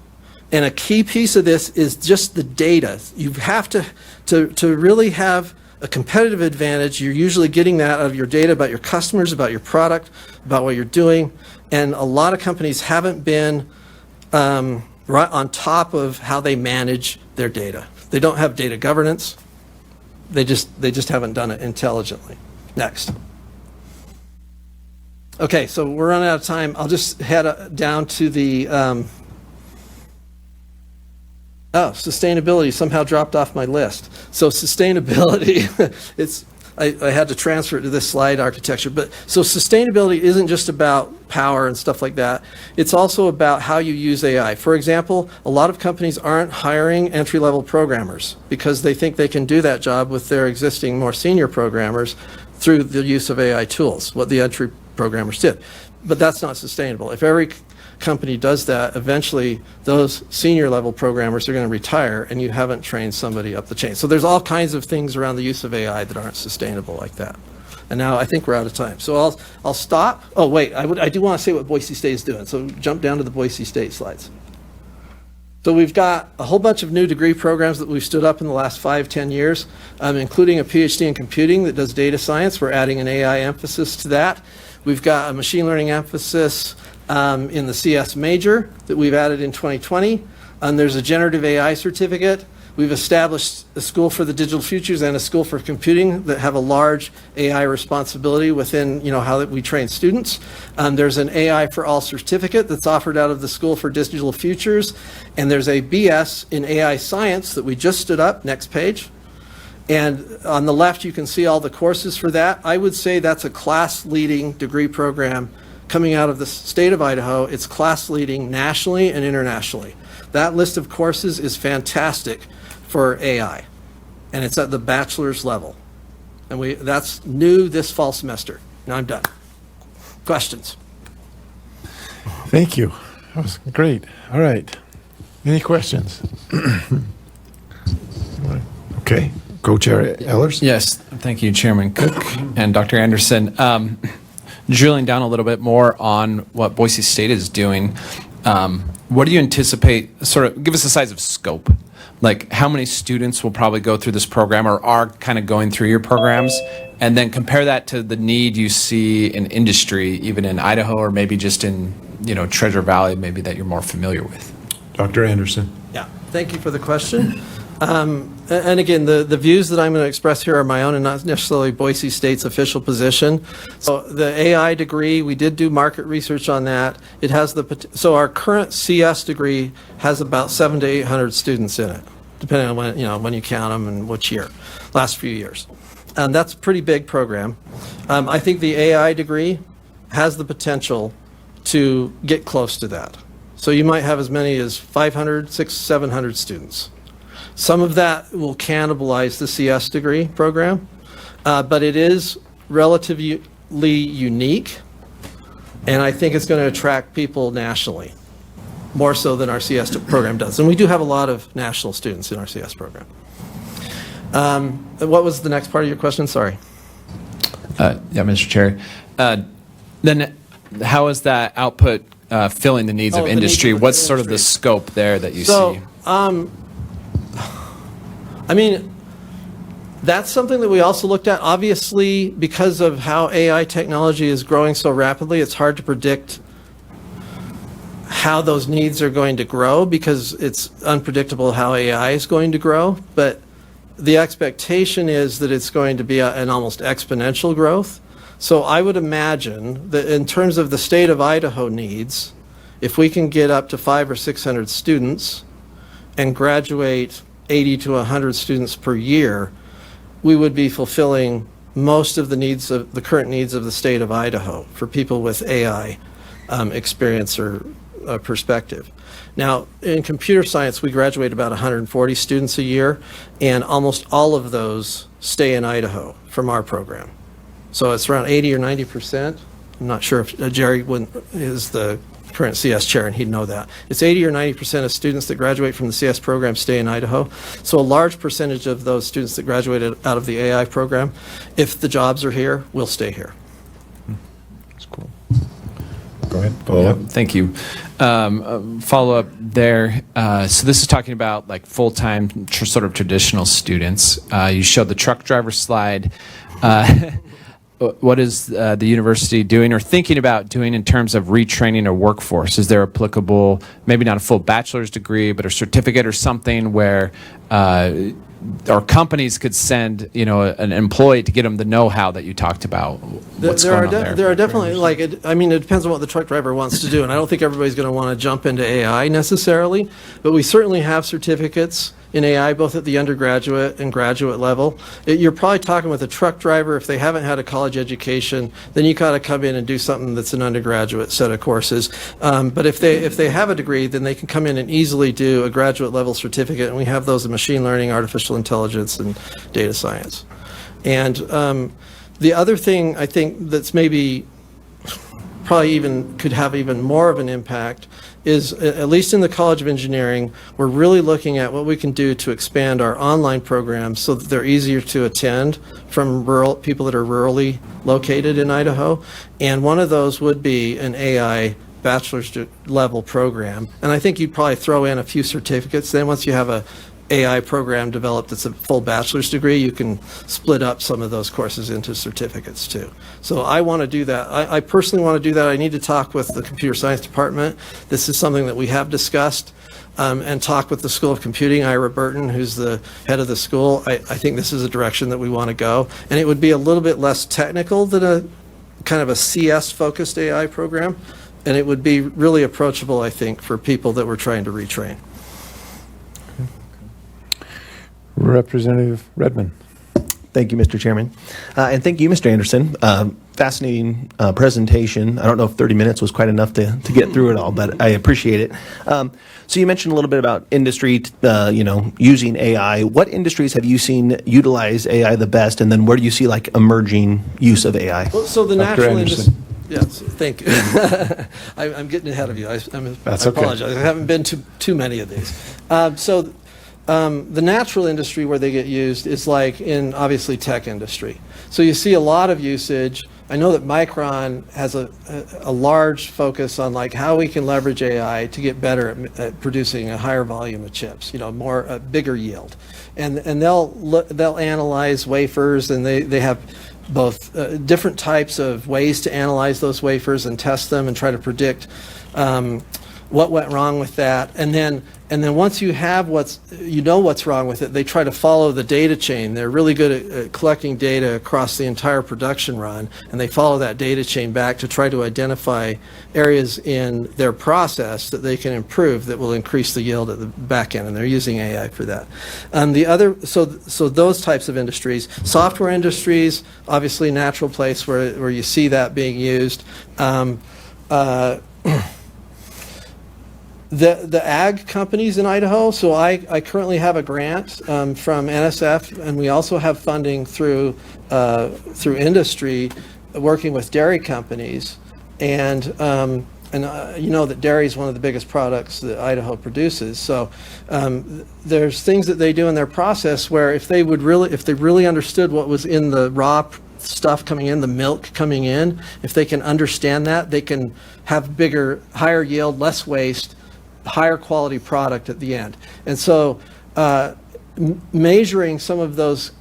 And a key piece of this is just the data. You have to really have a competitive advantage. You're usually getting that out of your data about your customers, about your product, about what you're doing. And a lot of companies haven't been right on top of how they manage their data. They don't have data governance. They just haven't done it intelligently. Next. Okay, so we're running out of time. I'll just head down to the sustainability somehow dropped off my list. So sustainability, I had to transfer it to this slide architecture. But so sustainability isn't just about power and stuff like that. It's also about how you use AI. For example, a lot of companies aren't hiring entry-level programmers because they think they can do that job with their existing more senior programmers through the use of AI tools, what the entry programmers did. But that's not sustainable. If every company does that, eventually those senior level programmers are going to retire and you haven't trained somebody up the chain. So there's all kinds of things around the use of AI that aren't sustainable like that. And now I think we're out of time. So I'll stop. Oh, wait, I do want to say what Boise State is doing. So jump down to the Boise State slides. So we've got a whole bunch of new degree programs that we've stood up in the last 5-10 years, including a PhD in computing that does data science. We're adding an AI emphasis to that. We've got a machine learning emphasis in the CS major that we've added in 2020. There's a generative AI certificate. We've established a school for the digital futures and a school for computing that have a large AI responsibility within how that we train students. There's an AI for all certificate that's offered out of the School for Digital Futures. And there's a BS in AI science that we just stood up, next page. And on the left, you can see all the courses for that. I would say that's a class-leading degree program coming out of the state of Idaho. It's class-leading nationally and internationally. That list of courses is fantastic for AI, and it's at the bachelor's level. And that's new this fall semester. Now I'm done. Questions? Thank you. That was great. All right. Any questions? Okay. Co-Chair Ellers? Yes, thank you, Chairman Cook and Dr. Anderson. Drilling down a little bit more on what Boise State is doing, what do you anticipate, sort of give us a size of scope? Like how many students will probably go through this program or are kind of going through your programs? And then compare that to the need you see in industry, even in Idaho or maybe just in Treasure Valley, maybe that you're more familiar with. Dr. Anderson. Yeah, thank you for the question. And again, the views that I'm going to express here are my own and not necessarily Boise State's official position. So the AI degree, we did do market research on that. It has so our current CS degree has about 700 to 800 students in it, depending on when you count them and which year, last few years. And that's a pretty big program. I think the AI degree has the potential to get close to that. So you might have as many as 500, 600, 700 students. Some of that will cannibalize the CS degree program, but it is relatively unique, and I think it's going to attract people nationally, more so than our CS program does. And we do have a lot of national students in our CS program. What was the next part of your question? Sorry. Yeah, Mr. Chair. Then how is that output filling the needs Oh, of the needs industry? of the What's sort of the industry. scope there that you So, see? I mean, that's something that we also looked at. Obviously, because of how AI technology is growing so rapidly, it's hard to predict how those needs are going to grow because it's unpredictable how AI is going to grow. But the expectation is that it's going to be an almost exponential growth. So I would imagine that in terms of the state of Idaho needs, if we can get up to 500 or 600 students and graduate 80 to 100 students per year, we would be fulfilling most of the needs of the current needs of the state of Idaho for people with AI experience or perspective. Now, in computer science, we graduate about 140 students a year, and almost all of those stay in Idaho from our program. So it's around 80 or 90%. I'm not sure if Jerry is the current CS chair, and he'd know that. It's 80 or 90% of students that graduate from the CS program stay in Idaho. So a large percentage of those students that graduated out of the AI program, if the jobs are here, will stay here. That's cool. Go ahead. Follow up. Thank you. Follow up there. So this is talking about like full-time sort of traditional students. You showed the truck driver slide. What is the university doing or thinking about doing in terms of retraining a workforce? Is there applicable, maybe not a full bachelor's degree, but a certificate or something where our companies could send, an employee to get them the know-how that you talked about? What's going on there? There are definitely, it depends on what the truck driver wants to do, and I don't think everybody's going to want to jump into AI necessarily, but we certainly have certificates in AI, both at the undergraduate and graduate level. You're probably talking with a truck driver, if they haven't had a college education, then you got to come in and do something that's an undergraduate set of courses. But if they have a degree, then they can come in and easily do a graduate level certificate, and we have those in machine learning, artificial intelligence, and data science. And the other thing I think that's maybe probably even could have even more of an impact is, at least in the College of Engineering, we're really looking at what we can do to expand our online programs so that they're easier to attend from people that are rurally located in Idaho. And one of those would be an AI bachelor's level program. And I think you'd probably throw in a few certificates. Then once you have a AI program developed that's a full bachelor's degree, you can split up some of those courses into certificates too. So I want to do that. I personally want to do that. I need to talk with the computer science department. This is something that we have discussed and talk with the School of Computing, Ira Burton, who's the head of the school. I think this is a direction that we want to go. And it would be a little bit less technical than a kind of a CS-focused AI program. And it would be really approachable, I think, for people that we're trying to retrain. Representative Redmond. Thank you, Mr. Chairman. And thank you, Mr. Anderson. Fascinating presentation. I don't know if 30 minutes was quite enough to get through it all, but I appreciate it. So you mentioned a little bit about industry, using AI. What industries have you seen utilize AI the best, and then where do you see like emerging use of AI? Well, so the Dr. natural Anderson. industry. Yes, thank you. I'm getting ahead of you. I That's okay. apologize. I haven't been to too many of these. The natural industry where they get used is like in obviously tech industry. So you see a lot of usage. I know that Micron has a large focus on like how we can leverage AI to get better at producing a higher volume of chips, a bigger yield. And they'll analyze wafers, and they have both different types of ways to analyze those wafers and test them and try to predict what went wrong with that. And then once you have what's wrong with it, they try to follow the data chain. They're really good at collecting data across the entire production run, and they follow that data chain back to try to identify areas in their process that they can improve that will increase the yield at the back end, and they're using AI for that. So those types of industries, software industries, obviously natural place where you see that being used. The ag companies in Idaho, so I currently have a grant from NSF, and we also have funding through industry working with dairy companies. And you know that dairy is one of the biggest products that Idaho produces. So there's things that they do in their process where if they really understood what was in the raw stuff coming in, the milk coming in, if they can understand that, they can have bigger, higher yield, less waste, higher quality product at the end. And so measuring some of those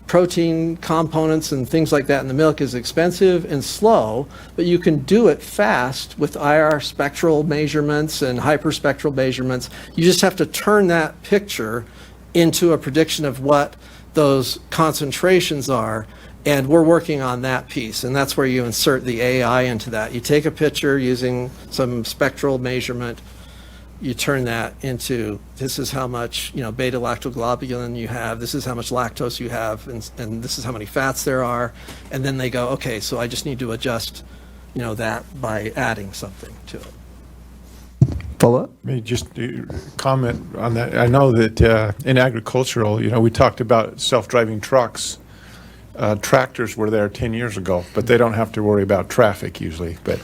protein components and things like that in the milk is expensive and slow, but you can do it fast with IR spectral measurements and hyperspectral measurements. You just have to turn that picture into a prediction of what those concentrations are, and we're working on that piece, and that's where you insert the AI into that. You take a picture using some spectral measurement, you turn that into, this is how much, beta lactoglobulin you have, this is how much lactose you have, and this is how many fats there are. And then they go, okay, so I just need to adjust, that by adding something to it. Follow up? May just comment on that. I know that in agricultural, we talked about self-driving trucks. Tractors were there 10 years ago, but they don't have to worry about traffic usually. But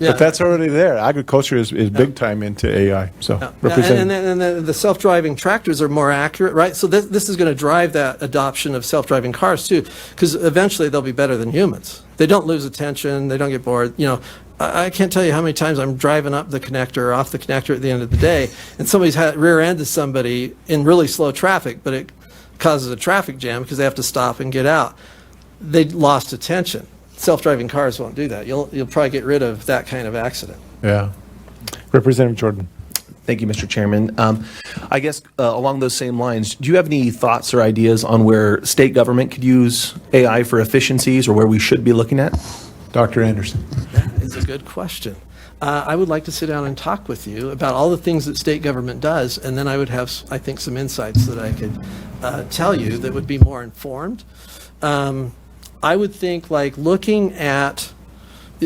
Yeah. but that's already there. Agriculture is big time into AI. So Yeah, represent. and the self-driving tractors are more accurate, right? So this is going to drive that adoption of self-driving cars too, because eventually they'll be better than humans. They don't lose attention. They don't get bored. I can't tell you how many times I'm driving up the connector or off the connector at the end of the day, and somebody's rear-ended somebody in really slow traffic, but it causes a traffic jam because they have to stop and get out. They lost attention. Self-driving cars won't do that. You'll probably get rid of that kind of accident. Yeah. Representative Jordan. Thank you, Mr. Chairman. I guess along those same lines, do you have any thoughts or ideas on where state government could use AI for efficiencies, or where we should be looking at? Dr. Anderson. That is a good question. I would like to sit down and talk with you about all the things that state government does, and then I would have, I think, some insights that I could tell you that would be more informed. I would think like looking at,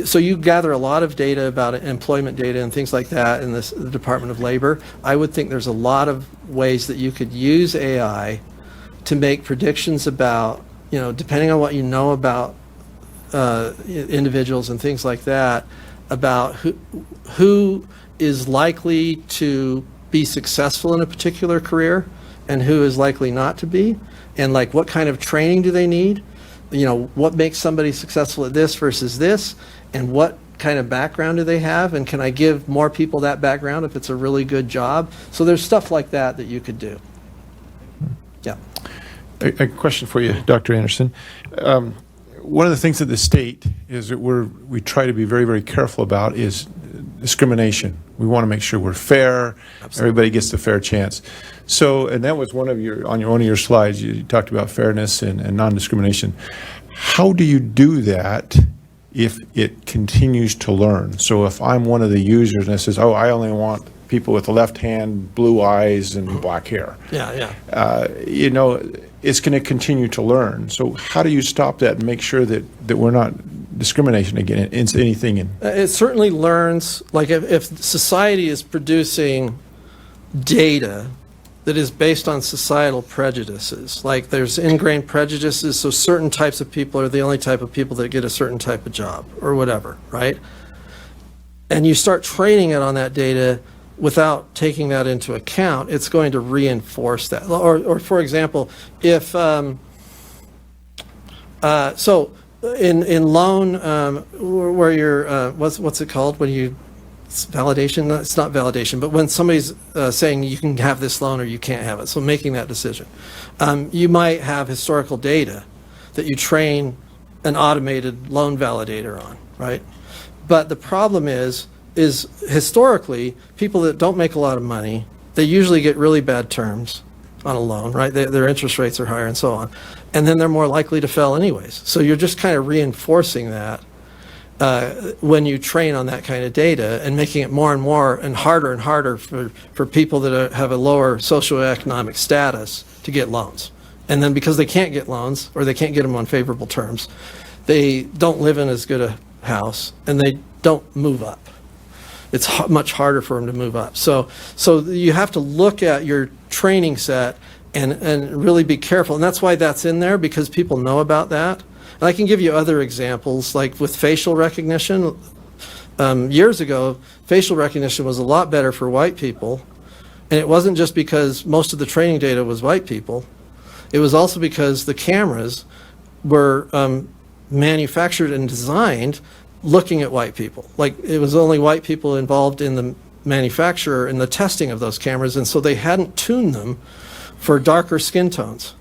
so you gather a lot of data about employment data and things like that in the Department of Labor. I would think there's a lot of ways that you could use AI to make predictions about, depending on what you know about individuals and things like that, about who is likely to be successful in a particular career and who is likely not to be, and like what kind of training do they need, what makes somebody successful at this versus this, and what kind of background do they have, and can I give more people that background if it's a really good job? So there's stuff like that that you could do. Yeah. A question for you, Dr. Anderson. One of the things that the state is that we try to be very, very careful about is discrimination. We want to make sure we're fair. Absolutely. Everybody gets the fair chance. So, and that was one of your slides. You talked about fairness and non-discrimination. How do you do that if it continues to learn? So, if I'm one of the users and it says, "Oh, I only want people with the left hand, blue eyes, and black hair," Yeah. it's going to continue to learn. So, how do you stop that and make sure that we're not discrimination again in anything? It certainly learns, like if society is producing data that is based on societal prejudices, like there's ingrained prejudices, so certain types of people are the only type of people that get a certain type of job or whatever, right? And you start training it on that data without taking that into account, it's going to reinforce that. Or for example, if, so in loan, where you're, what's it called when you, it's validation? No, it's not validation, but when somebody's saying you can have this loan or you can't have it, so making that decision. You might have historical data that you train an automated loan validator on, right? But the problem is historically, people that don't make a lot of money, they usually get really bad terms on a loan, right? Their interest rates are higher and so on. And then they're more likely to fail anyways. So you're just kind of reinforcing that when you train on that kind of data and making it more and harder for people that have a lower socioeconomic status to get loans. And then because they can't get loans or they can't get them on favorable terms, they don't live in as good a house and they don't move up. It's much harder for them to move up. So you have to look at your training set and really be careful. And that's why that's in there, because people know about that. And I can give you other examples, like with facial recognition. Years ago, facial recognition was a lot better for white people. And it wasn't just because most of the training data was white people. It was also because the cameras were manufactured and designed looking at white people. Like, it was only white people involved in the manufacture and the testing of those cameras, and so they hadn't tuned them for darker skin tones.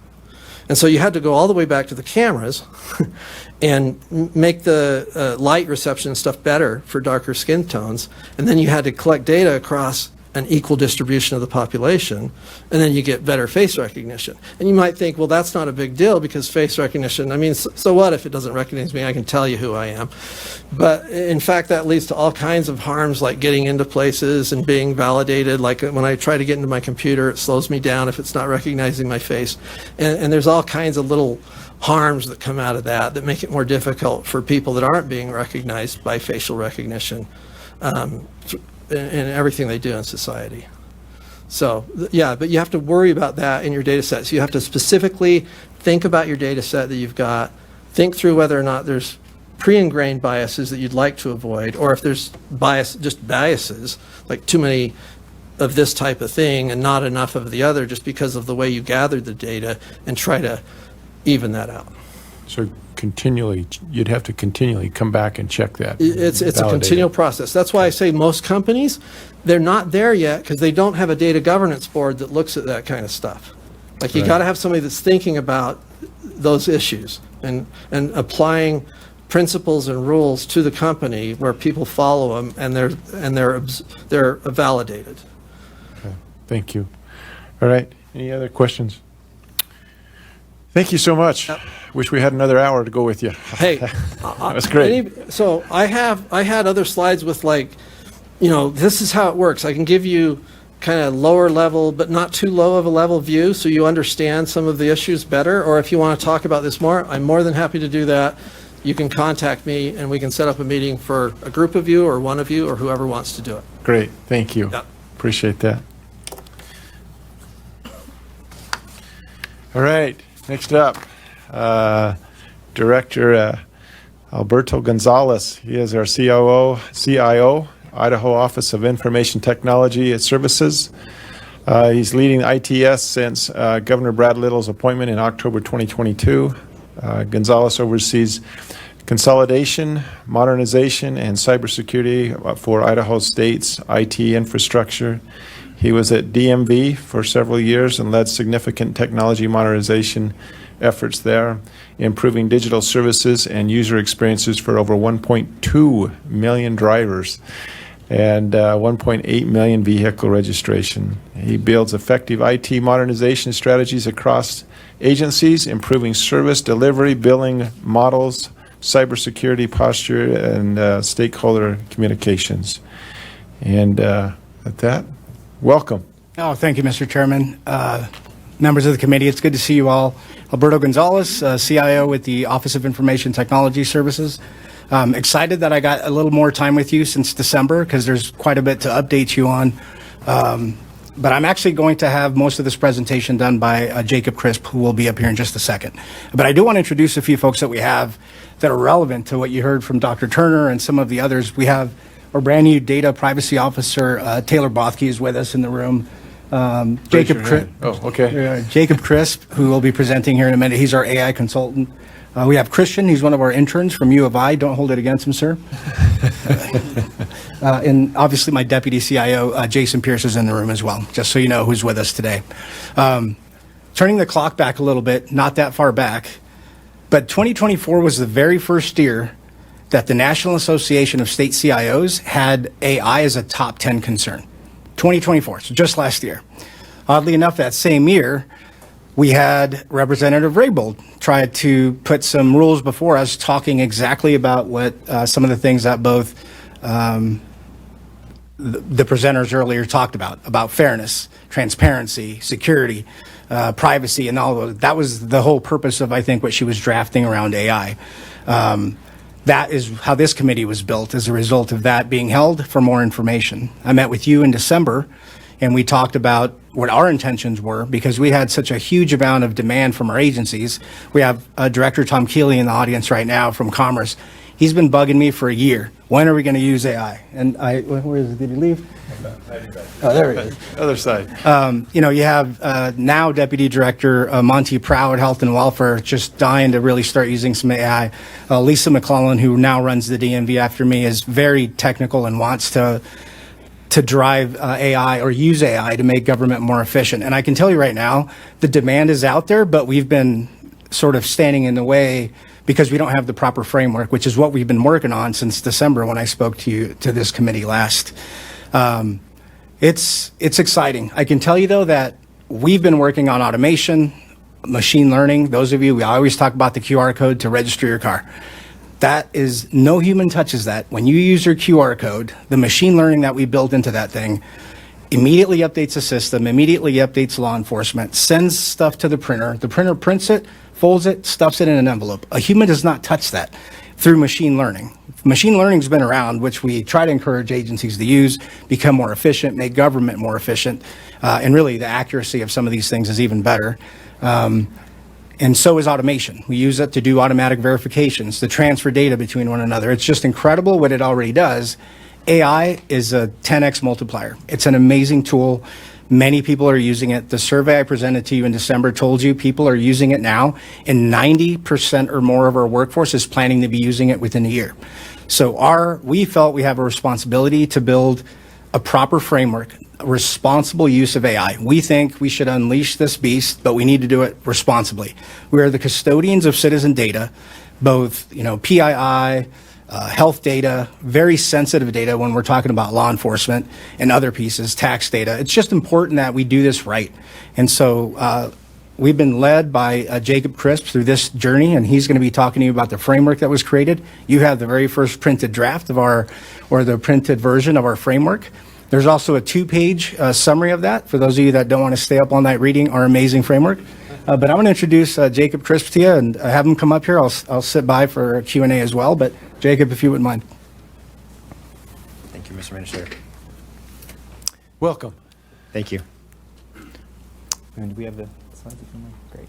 And so you had to go all the way back to the cameras and make the light reception and stuff better for darker skin tones. And then you had to collect data across an equal distribution of the population, and then you get better face recognition. And you might think, well, that's not a big deal because face recognition, I mean, so what if it doesn't recognize me? I can tell you who I am. But in fact, that leads to all kinds of harms, like getting into places and being validated. Like when I try to get into my computer, it slows me down if it's not recognizing my face. And there's all kinds of little harms that come out of that make it more difficult for people that aren't being recognized by facial recognition. In everything they do in society. So, yeah, but you have to worry about that in your data set. So you have to specifically think about your data set that you've got, think through whether or not there's pre-ingrained biases that you'd like to avoid, or if there's biases, like too many of this type of thing and not enough of the other just because of the way you gathered the data, and try to even that out. So continually, you'd have to continually come back and check that. It's a validate continual it. process. That's why I say most companies, they're not there yet because they don't have a data governance board that looks at that kind of stuff. Like, you Right. got to have somebody that's thinking about those issues and applying principles and rules to the company where people follow them and they're validated. Okay. Thank you. All right. Any other questions? Thank you so much. Wish we had another hour to go with you. Hey, That's great. So I had other slides with, like, this is how it works. I can give you kind of lower level, but not too low of a level view, so you understand some of the issues better. Or if you want to talk about this more, I'm more than happy to do that. You can contact me and we can set up a meeting for a group of you or one of you or whoever wants to do it. Great. Thank you. Yeah. Appreciate that. All right. Next up, Director Alberto Gonzalez. He is our CIO, Idaho Office of Information Technology Services. He's leading ITS since Governor Brad Little's appointment in October 2022. Gonzalez oversees consolidation, modernization, and cybersecurity for Idaho State's IT infrastructure. He was at DMV for several years and led significant technology modernization efforts there, improving digital services and user experiences for over 1.2 million drivers and 1.8 million vehicle registration. He builds effective IT modernization strategies across agencies, improving service delivery, billing models, cybersecurity posture, and stakeholder communications. And at that, welcome. Oh, thank you, Mr. Chairman. Members of the committee, it's good to see you all. Alberto Gonzalez, CIO with the Office of Information Technology Services. Excited that I got a little more time with you since December because there's quite a bit to update you on. But I'm actually going to have most of this presentation done by Jacob Crisp, who will be up here in just a second. But I do want to introduce a few folks that we have that are relevant to what you heard from Dr. Turner and some of the others. We have our brand new data privacy officer, Taylor Bothke, is with us in the room. Jacob Crisp. Oh, okay. Jacob Crisp, who will be presenting here in a minute. He's our AI consultant. We have Christian. He's one of our interns from U of I. Don't hold it against him, sir. And obviously my deputy CIO, Jason Pierce, is in the room as well, just so you know who's with us today. Turning the clock back a little bit, not that far back, but 2024 was the very first year that the National Association of State CIOs had AI as a top 10 concern. 2024, so just last year. Oddly enough, that same year, we had Representative Raybould try to put some rules before us talking exactly about what some of the things that both the presenters earlier talked about fairness, transparency, security, privacy, and all of those. That was the whole purpose of, I think, what she was drafting around AI. That is how this committee was built as a result of that being held for more information. I met with you in December, and we talked about what our intentions were because we had such a huge amount of demand from our agencies. We have Director Tom Keeley in the audience right now from Commerce. He's been bugging me for a year. When are we going to use AI? And where is it? Did he leave? Oh, there he is. Other side. You have now Deputy Director Monty Proud, Health and Welfare, just dying to really start using some AI. Lisa McClellan, who now runs the DMV after me, is very technical and wants to drive AI or use AI to make government more efficient. And I can tell you right now, the demand is out there, but we've been sort of standing in the way because we don't have the proper framework, which is what we've been working on since December when I spoke to this committee last. It's exciting. I can tell you, though, that we've been working on automation, machine learning. Those of you, we always talk about the QR code to register your car. That is, no human touches that. When you use your QR code, the machine learning that we built into that thing immediately updates the system, immediately updates law enforcement, sends stuff to the printer prints it, folds it, stuffs it in an envelope. A human does not touch that through machine learning. Machine learning's been around, which we try to encourage agencies to use, become more efficient, make government more efficient, and really the accuracy of some of these things is even better. And so is automation. We use it to do automatic verifications, to transfer data between one another. It's just incredible what it already does. AI is a 10x multiplier. It's an amazing tool. Many people are using it. The survey I presented to you in December told you people are using it now, and 90% or more of our workforce is planning to be using it within a year. So we felt we have a responsibility to build a proper framework, a responsible use of AI. We think we should unleash this beast, but we need to do it responsibly. We are the custodians of citizen data, both PII, health data, very sensitive data when we're talking about law enforcement and other pieces, tax data. It's just important that we do this right. And so we've been led by Jacob Crisp through this journey, and he's going to be talking to you about the framework that was created. You have the very first printed draft of the printed version of our framework. There's also a 2-page summary of that for those of you that don't want to stay up all night reading our amazing framework. But I'm going to introduce Jacob Crisp to you and have him come up here. I'll sit by for Q&A as well. But Jacob, if you wouldn't mind. Thank you, Mr. Minister. Welcome. Thank you. And do we have the slides? Great.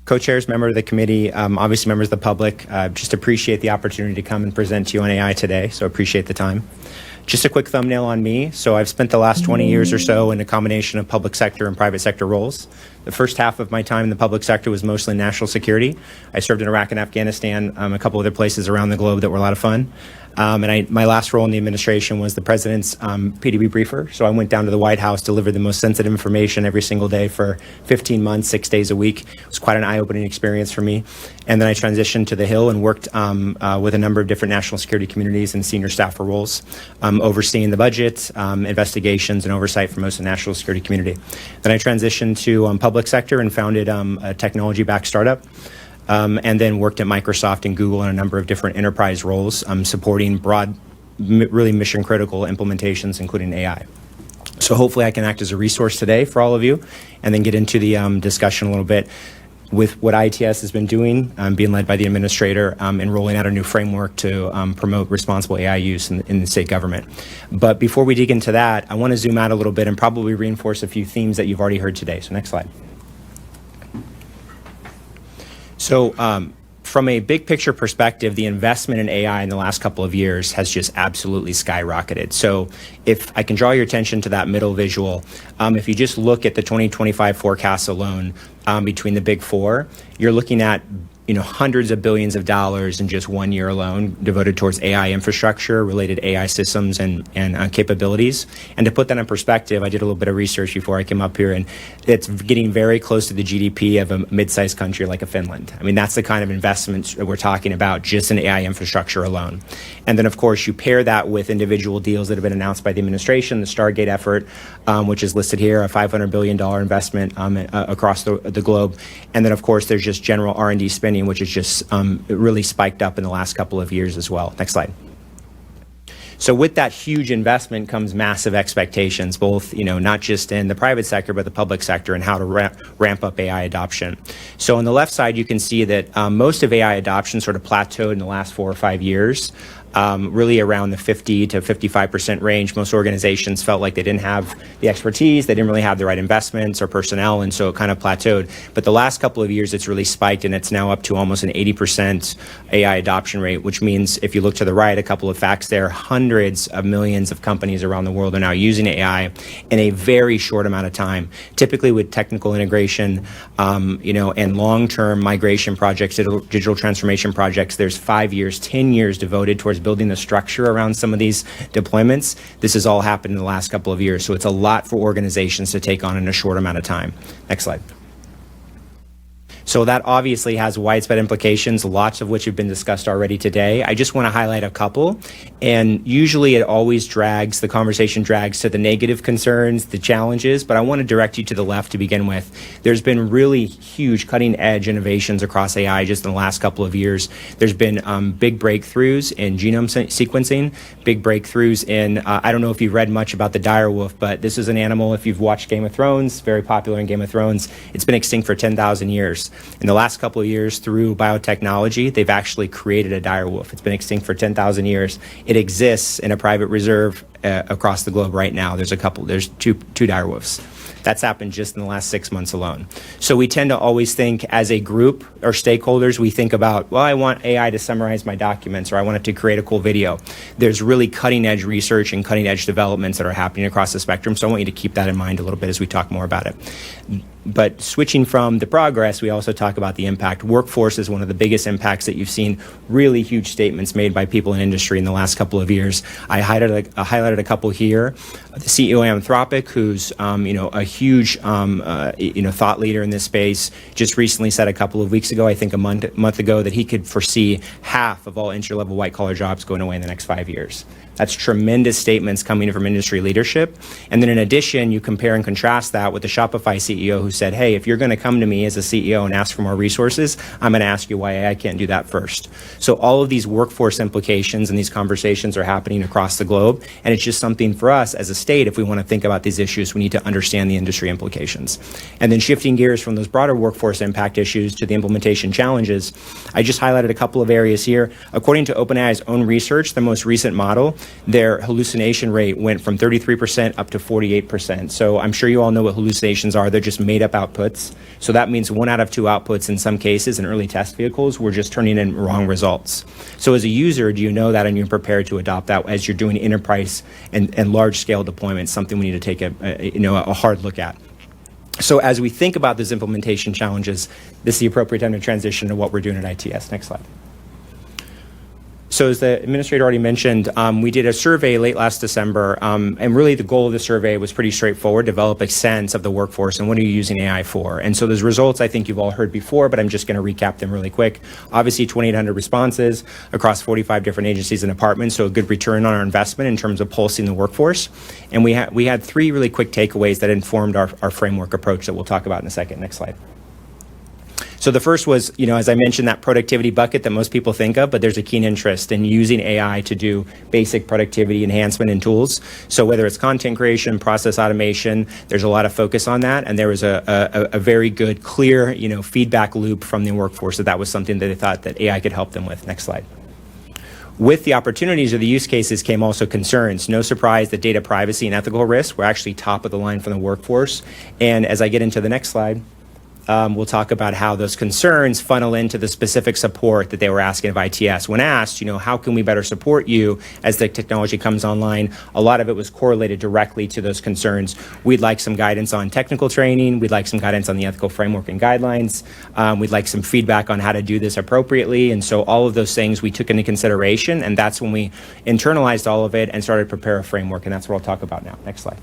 Co-chairs, member of the committee, obviously members of the public, just appreciate the opportunity to come and present to you on AI today, so appreciate the time. Just a quick thumbnail on me. So I've spent the last 20 years or so in a combination of public sector and private sector roles. The first half of my time in the public sector was mostly national security. I served in Iraq and Afghanistan, a couple other places around the globe that were a lot of fun. My last role in the administration was the president's PDB briefer. So I went down to the White House, delivered the most sensitive information every single day for 15 months, 6 days a week. It was quite an eye-opening experience for me. And then I transitioned to the Hill and worked with a number of different national security communities and senior staffer roles, overseeing the budget, investigations, and oversight for most of the national security community. Then I transitioned to public sector and founded a technology-backed startup. And then worked at Microsoft and Google in a number of different enterprise roles, supporting broad, really mission-critical implementations, including AI. So hopefully I can act as a resource today for all of you, and then get into the discussion a little bit with what ITS has been doing, being led by the administrator, and rolling out a new framework to promote responsible AI use in the state government. But before we dig into that, I want to zoom out a little bit and probably reinforce a few themes that you've already heard today. So next slide. So from a big picture perspective, the investment in AI in the last couple of years has just absolutely skyrocketed. So if I can draw your attention to that middle visual, if you just look at the 2025 forecasts alone between the big four, you're looking at hundreds of billions of dollars in just 1 year alone devoted towards AI infrastructure, related AI systems and capabilities. And to put that in perspective, I did a little bit of research before I came up here, and it's getting very close to the GDP of a mid-sized country like a Finland. I mean, that's the kind of investments that we're talking about just in AI infrastructure alone. And then, of course, you pair that with individual deals that have been announced by the administration, the Stargate effort, which is listed here, a $500 billion investment across the globe. And then, of course, there's just general R&D spending, which is just really spiked up in the last couple of years as well. Next slide. So with that huge investment comes massive expectations, both not just in the private sector, but the public sector, and how to ramp up AI adoption. So on the left side, you can see that most of AI adoption sort of plateaued in the last 4 or 5 years. really around the 50 to 55% range. Most organizations felt like they didn't have the expertise, they didn't really have the right investments or personnel, and so it kind of plateaued. But the last couple of years, it's really spiked, and it's now up to almost an 80% AI adoption rate, which means if you look to the right, a couple of facts there, hundreds of millions of companies around the world are now using AI in a very short amount of time. Typically with technical integration, and long-term migration projects, digital transformation projects, there's 5 years, 10 years devoted towards building the structure around some of these deployments. This has all happened in the last couple of years, so it's a lot for organizations to take on in a short amount of time. Next slide. So that obviously has widespread implications, lots of which have been discussed already today. I just want to highlight a couple. And usually it always the conversation drags to the negative concerns, the challenges, but I want to direct you to the left to begin with. There's been really huge cutting edge innovations across AI just in the last couple of years. There's been big breakthroughs in genome sequencing, big breakthroughs in, I don't know if you've read much about the dire wolf, but this is an animal, if you've watched Game of Thrones, very popular in Game of Thrones, it's been extinct for 10,000 years. In the last couple of years, through biotechnology, they've actually created a dire wolf. It's been extinct for 10,000 years. It exists in a private reserve across the globe right now. There's two dire wolves. That's happened just in the last 6 months alone. So we tend to always think as a group or stakeholders, we think about, well, I want AI to summarize my documents, or I want it to create a cool video. There's really cutting edge research and cutting edge developments that are happening across the spectrum. So I want you to keep that in mind a little bit as we talk more about it. But switching from the progress, we also talk about the impact. Workforce is one of the biggest impacts that you've seen. Really huge statements made by people in industry in the last couple of years. I highlighted a couple here. The CEO of Anthropic, who's a huge thought leader in this space, just recently said a couple of weeks ago, I think a month ago, that he could foresee half of all entry-level white-collar jobs going away in the next 5 years. That's tremendous statements coming from industry leadership. And then in addition, you compare and contrast that with the Shopify CEO who said, hey, if you're going to come to me as a CEO and ask for more resources, I'm going to ask you why I can't do that first. So all of these workforce implications and these conversations are happening across the globe. And it's just something for us as a state, if we want to think about these issues, we need to understand the industry implications. And then shifting gears from those broader workforce impact issues to the implementation challenges, I just highlighted a couple of areas here. According to OpenAI's own research, the most recent model, their hallucination rate went from 33% up to 48%. So I'm sure you all know what hallucinations are. They're just made up outputs. So that means 1 out of 2 outputs in some cases in early test vehicles were just turning in wrong results. So as a user, do you know that and you're prepared to adopt that as you're doing enterprise and large scale deployments, something we need to take a hard look at. So as we think about those implementation challenges, this is the appropriate time to transition to what we're doing at ITS. Next slide. So as the administrator already mentioned, we did a survey late last December, and really the goal of the survey was pretty straightforward, develop a sense of the workforce and what are you using AI for. And so those results I think you've all heard before, but I'm just going to recap them really quick. Obviously 2,800 responses across 45 different agencies and departments, so a good return on our investment in terms of pulsing the workforce. And we had 3 really quick takeaways that informed our framework approach that we'll talk about in a second. Next slide. So the first was, as I mentioned, that productivity bucket that most people think of, but there's a keen interest in using AI to do basic productivity enhancement and tools. So whether it's content creation, process automation, there's a lot of focus on that. And there was a very good, clear, feedback loop from the workforce that was something that they thought that AI could help them with. Next slide. With the opportunities or the use cases came also concerns. No surprise that data privacy and ethical risks were actually top of the line from the workforce. And as I get into the next slide, we'll talk about how those concerns funnel into the specific support that they were asking of ITS. When asked, how can we better support you as the technology comes online, a lot of it was correlated directly to those concerns. We'd like some guidance on technical training. We'd like some guidance on the ethical framework and guidelines. We'd like some feedback on how to do this appropriately. And so all of those things we took into consideration, and that's when we internalized all of it and started to prepare a framework, and that's what I'll talk about now. Next slide.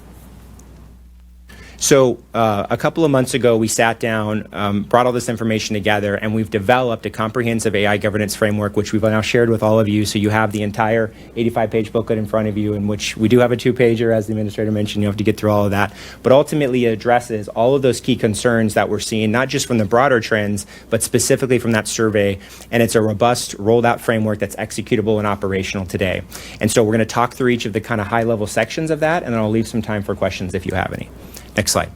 So a couple of months ago, we sat down, brought all this information together, and we've developed a comprehensive AI governance framework, which we've now shared with all of you. So you have the entire 85-page booklet in front of you, in which we do have a 2-pager, as the administrator mentioned. You have to get through all of that. But ultimately, it addresses all of those key concerns that we're seeing, not just from the broader trends, but specifically from that survey. And it's a robust, rolled-out framework that's executable and operational today. And so we're going to talk through each of the kind of high-level sections of that, and then I'll leave some time for questions if you have any. Next slide.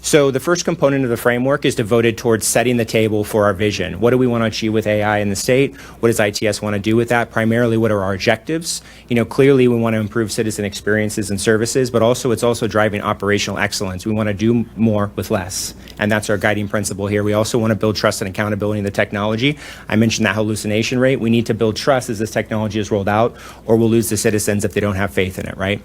So the first component of the framework is devoted towards setting the table for our vision. What do we want to achieve with AI in the state? What does ITS want to do with that? Primarily, what are our objectives? Clearly we want to improve citizen experiences and services, but also it's also driving operational excellence. We want to do more with less. And that's our guiding principle here. We also want to build trust and accountability in the technology. I mentioned that hallucination rate. We need to build trust as this technology is rolled out, or we'll lose the citizens if they don't have faith in it, right?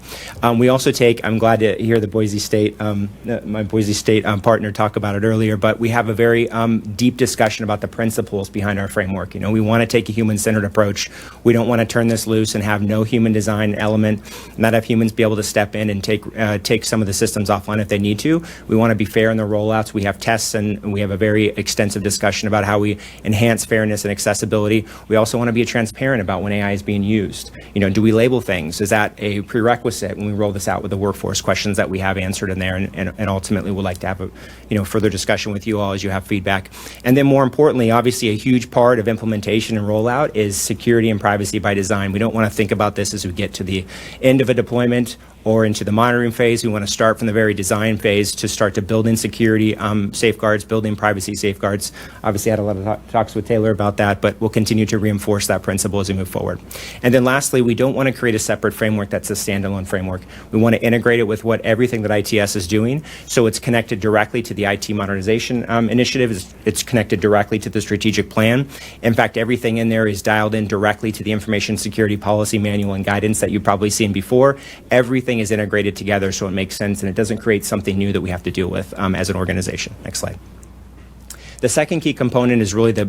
We also I'm glad to hear the Boise State, my Boise State partner talk about it earlier, but we have a very deep discussion about the principles behind our framework. We want to take a human-centered approach. We don't want to turn this loose and have no human design element, not have humans be able to step in and take some of the systems offline if they need to. We want to be fair in the rollouts. We have tests and we have a very extensive discussion about how we enhance fairness and accessibility. We also want to be transparent about when AI is being used. Do we label things? Is that a prerequisite when we roll this out with the workforce? Questions that we have answered in there, and ultimately we'd like to have a further discussion with you all as you have feedback. And then more importantly, obviously a huge part of implementation and rollout is security and privacy by design. We don't want to think about this as we get to the end of a deployment or into the monitoring phase. We want to start from the very design phase to start to build in security safeguards, building privacy safeguards. Obviously, I had a lot of talks with Taylor about that, but we'll continue to reinforce that principle as we move forward. And then lastly, we don't want to create a separate framework that's a standalone framework. We want to integrate it with everything that ITS is doing, so it's connected directly to the IT modernization initiative. It's connected directly to the strategic plan. In fact, everything in there is dialed in directly to the information security policy manual and guidance that you've probably seen before. Everything is integrated together so it makes sense and it doesn't create something new that we have to deal with as an organization. Next slide. The second key component is really the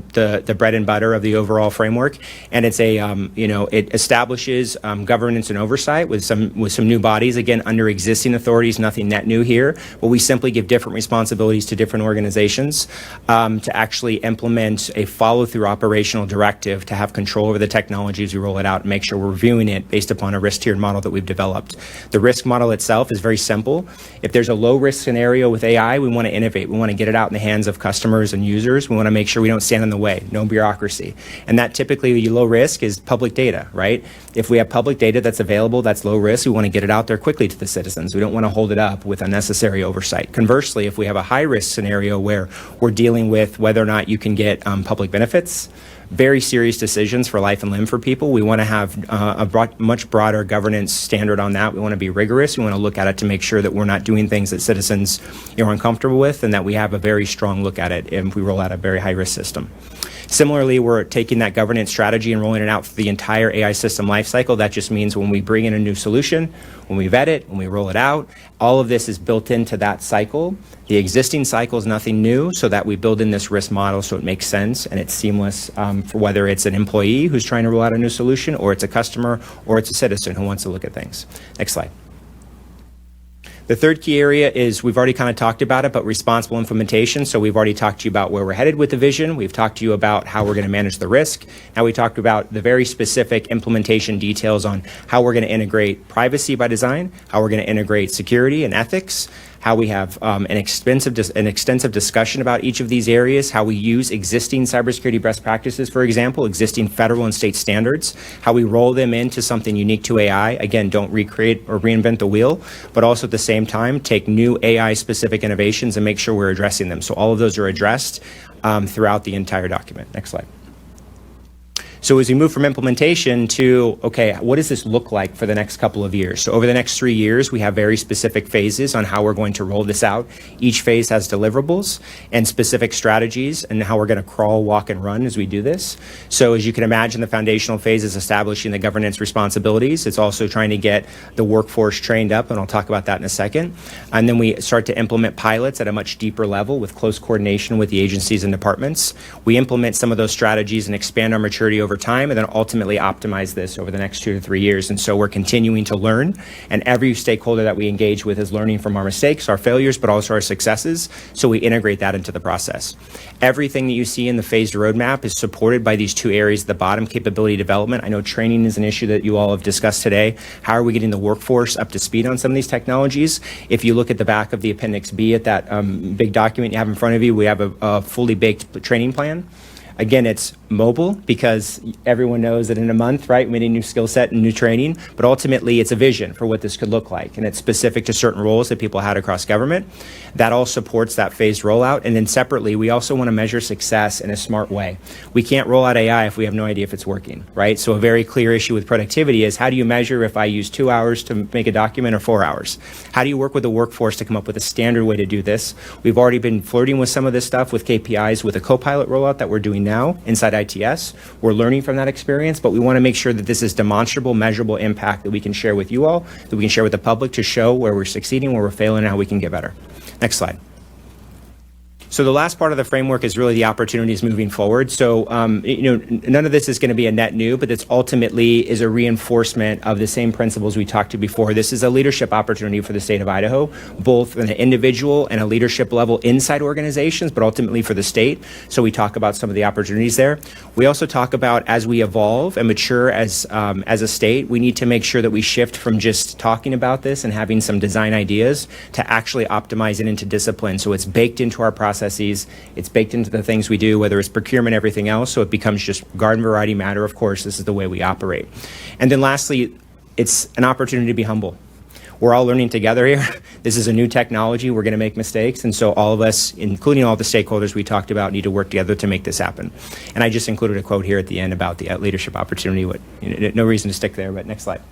bread and butter of the overall framework, and it's it establishes governance and oversight with some new bodies, again under existing authorities, nothing net new here, but we simply give different responsibilities to different organizations to actually implement a follow-through operational directive to have control over the technology as we roll it out and make sure we're reviewing it based upon a risk-tiered model that we've developed. The risk model itself is very simple. If there's a low-risk scenario with AI, we want to innovate. We want to get it out in the hands of customers and users. We want to make sure we don't stand in the way, no bureaucracy. And that typically low risk is public data, right? If we have public data that's available, that's low risk, we want to get it out there quickly to the citizens. We don't want to hold it up with unnecessary oversight. Conversely, if we have a high risk scenario where we're dealing with whether or not you can get public benefits, very serious decisions for life and limb for people, we want to have a much broader governance standard on that. We want to be rigorous. We want to look at it to make sure that we're not doing things that citizens are uncomfortable with, and that we have a very strong look at it if we roll out a very high-risk system. Similarly, we're taking that governance strategy and rolling it out for the entire AI system lifecycle. That just means when we bring in a new solution, when we vet it, when we roll it out, all of this is built into that cycle. The existing cycle is nothing new, so that we build in this risk model so it makes sense and it's seamless for whether it's an employee who's trying to roll out a new solution, or it's a customer, or it's a citizen who wants to look at things. Next slide. The third key area is, we've already kind of talked about it, but responsible implementation. So we've already talked to you about where we're headed with the vision. We've talked to you about how we're going to manage the risk. Now we talked about the very specific implementation details on how we're going to integrate privacy by design, how we're going to integrate security and ethics, how we have an extensive discussion about each of these areas, how we use existing cybersecurity best practices, for example, existing federal and state standards, how we roll them into something unique to AI. Again, don't recreate or reinvent the wheel, but also at the same time, take new AI-specific innovations and make sure we're addressing them. So all of those are addressed throughout the entire document. Next slide. So as we move from implementation to, okay, what does this look like for the next couple of years? So over the next 3 years, we have very specific phases on how we're going to roll this out. Each phase has deliverables and specific strategies and how we're going to crawl, walk, and run as we do this. So as you can imagine, the foundational phase is establishing the governance responsibilities. It's also trying to get the workforce trained up, and I'll talk about that in a second. And then we start to implement pilots at a much deeper level with close coordination with the agencies and departments. We implement some of those strategies and expand our maturity over time, and then ultimately optimize this over the next 2 to 3 years. And so we're continuing to learn, and every stakeholder that we engage with is learning from our mistakes, our failures, but also our successes. So we integrate that into the process. Everything that you see in the phased roadmap is supported by these 2 areas at the bottom: capability development. I know training is an issue that you all have discussed today. How are we getting the workforce up to speed on some of these technologies? If you look at the back of the Appendix B at that big document you have in front of you, we have a fully baked training plan. Again, it's mobile because everyone knows that in a month, right, we need a new skill set and new training, but ultimately it's a vision for what this could look like, and it's specific to certain roles that people had across government. That all supports that phased rollout, and then separately, we also want to measure success in a smart way. We can't roll out AI if we have no idea if it's working, right? So a very clear issue with productivity is how do you measure if I use 2 hours to make a document or 4 hours? How do you work with the workforce to come up with a standard way to do this? We've already been flirting with some of this stuff with KPIs with a Copilot rollout that we're doing now inside ITS. We're learning from that experience, but we want to make sure that this is demonstrable, measurable impact that we can share with you all, that we can share with the public to show where we're succeeding, where we're failing, and how we can get better. Next slide. So the last part of the framework is really the opportunities moving forward. So, none of this is going to be a net new, but it's ultimately is a reinforcement of the same principles we talked to before. This is a leadership opportunity for the state of Idaho, both an individual and a leadership level inside organizations, but ultimately for the state. So we talk about some of the opportunities there. We also talk about as we evolve and mature as a state, we need to make sure that we shift from just talking about this and having some design ideas to actually optimize it into discipline. So it's baked into our processes. It's baked into the things we do, whether it's procurement, everything else. So it becomes just garden variety matter. Of course, this is the way we operate. And then lastly, it's an opportunity to be humble. We're all learning together here. This is a new technology. We're going to make mistakes. And so all of us, including all the stakeholders we talked about, need to work together to make this happen. And I just included a quote here at the end about the leadership opportunity. No reason to stick there, but next slide.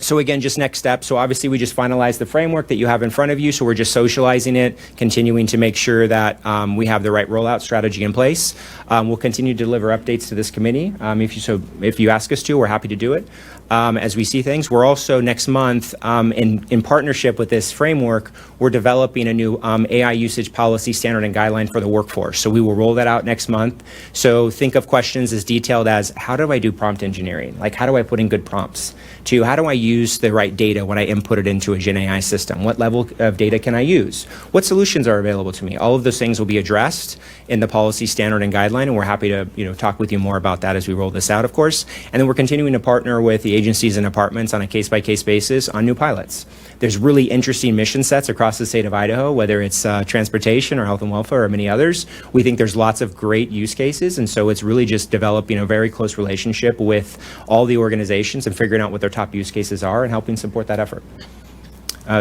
So again, just next step. So obviously we just finalized the framework that you have in front of you. So we're just socializing it, continuing to make sure that we have the right rollout strategy in place. We'll continue to deliver updates to this committee. If you ask us to, we're happy to do it. As we see things, we're also next month in partnership with this framework, we're developing a new AI usage policy standard and guideline for the workforce. So we will roll that out next month. So think of questions as detailed as how do I do prompt engineering? Like how do I put in good prompts? To how do I use the right data when I input it into a Gen AI system? What level of data can I use? What solutions are available to me? All of those things will be addressed in the policy standard and guideline, and we're happy to talk with you more about that as we roll this out, of course. And then we're continuing to partner with the agencies and departments on a case-by-case basis on new pilots. There's really interesting mission sets across the state of Idaho, whether it's transportation or health and welfare or many others. We think there's lots of great use cases, and so it's really just developing a very close relationship with all the organizations and figuring out what their top use cases are and helping support that effort.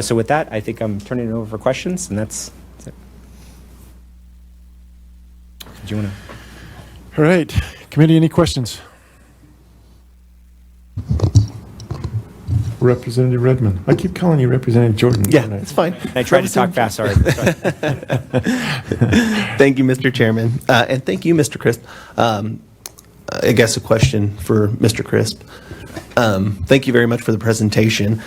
So with that, I think I'm turning it over for questions, and that's it. Do you want to? All right. Committee, any questions? Representative Redmond. I keep calling you Representative Jordan. Yeah, don't I? it's fine. I tried to talk fast, sorry. Thank you, Mr. Chairman. And thank you, Mr. Crisp. I guess a question for Mr. Crisp. Thank you very much for the presentation.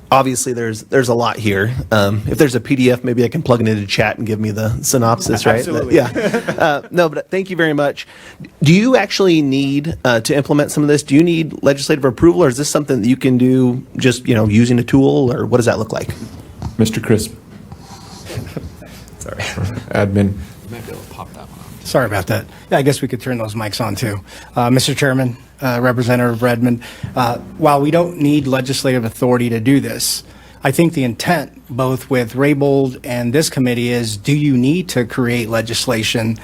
Obviously, there's a lot here. If there's a PDF, maybe I can plug it into chat and give me the synopsis, right? Absolutely. Yeah. No, but thank you very much. Do you actually need to implement some of this? Do you need legislative approval, or is this something that you can do just using a tool, or what does that look like? Mr. Crisp. Sorry. Admin. You might be able to pop that one off. Sorry about that. Yeah, I guess we could turn those mics on too. Mr. Chairman, Representative Redmond, while we don't need legislative authority to do this, I think the intent, both with Raybold and this committee, is do you need to create legislation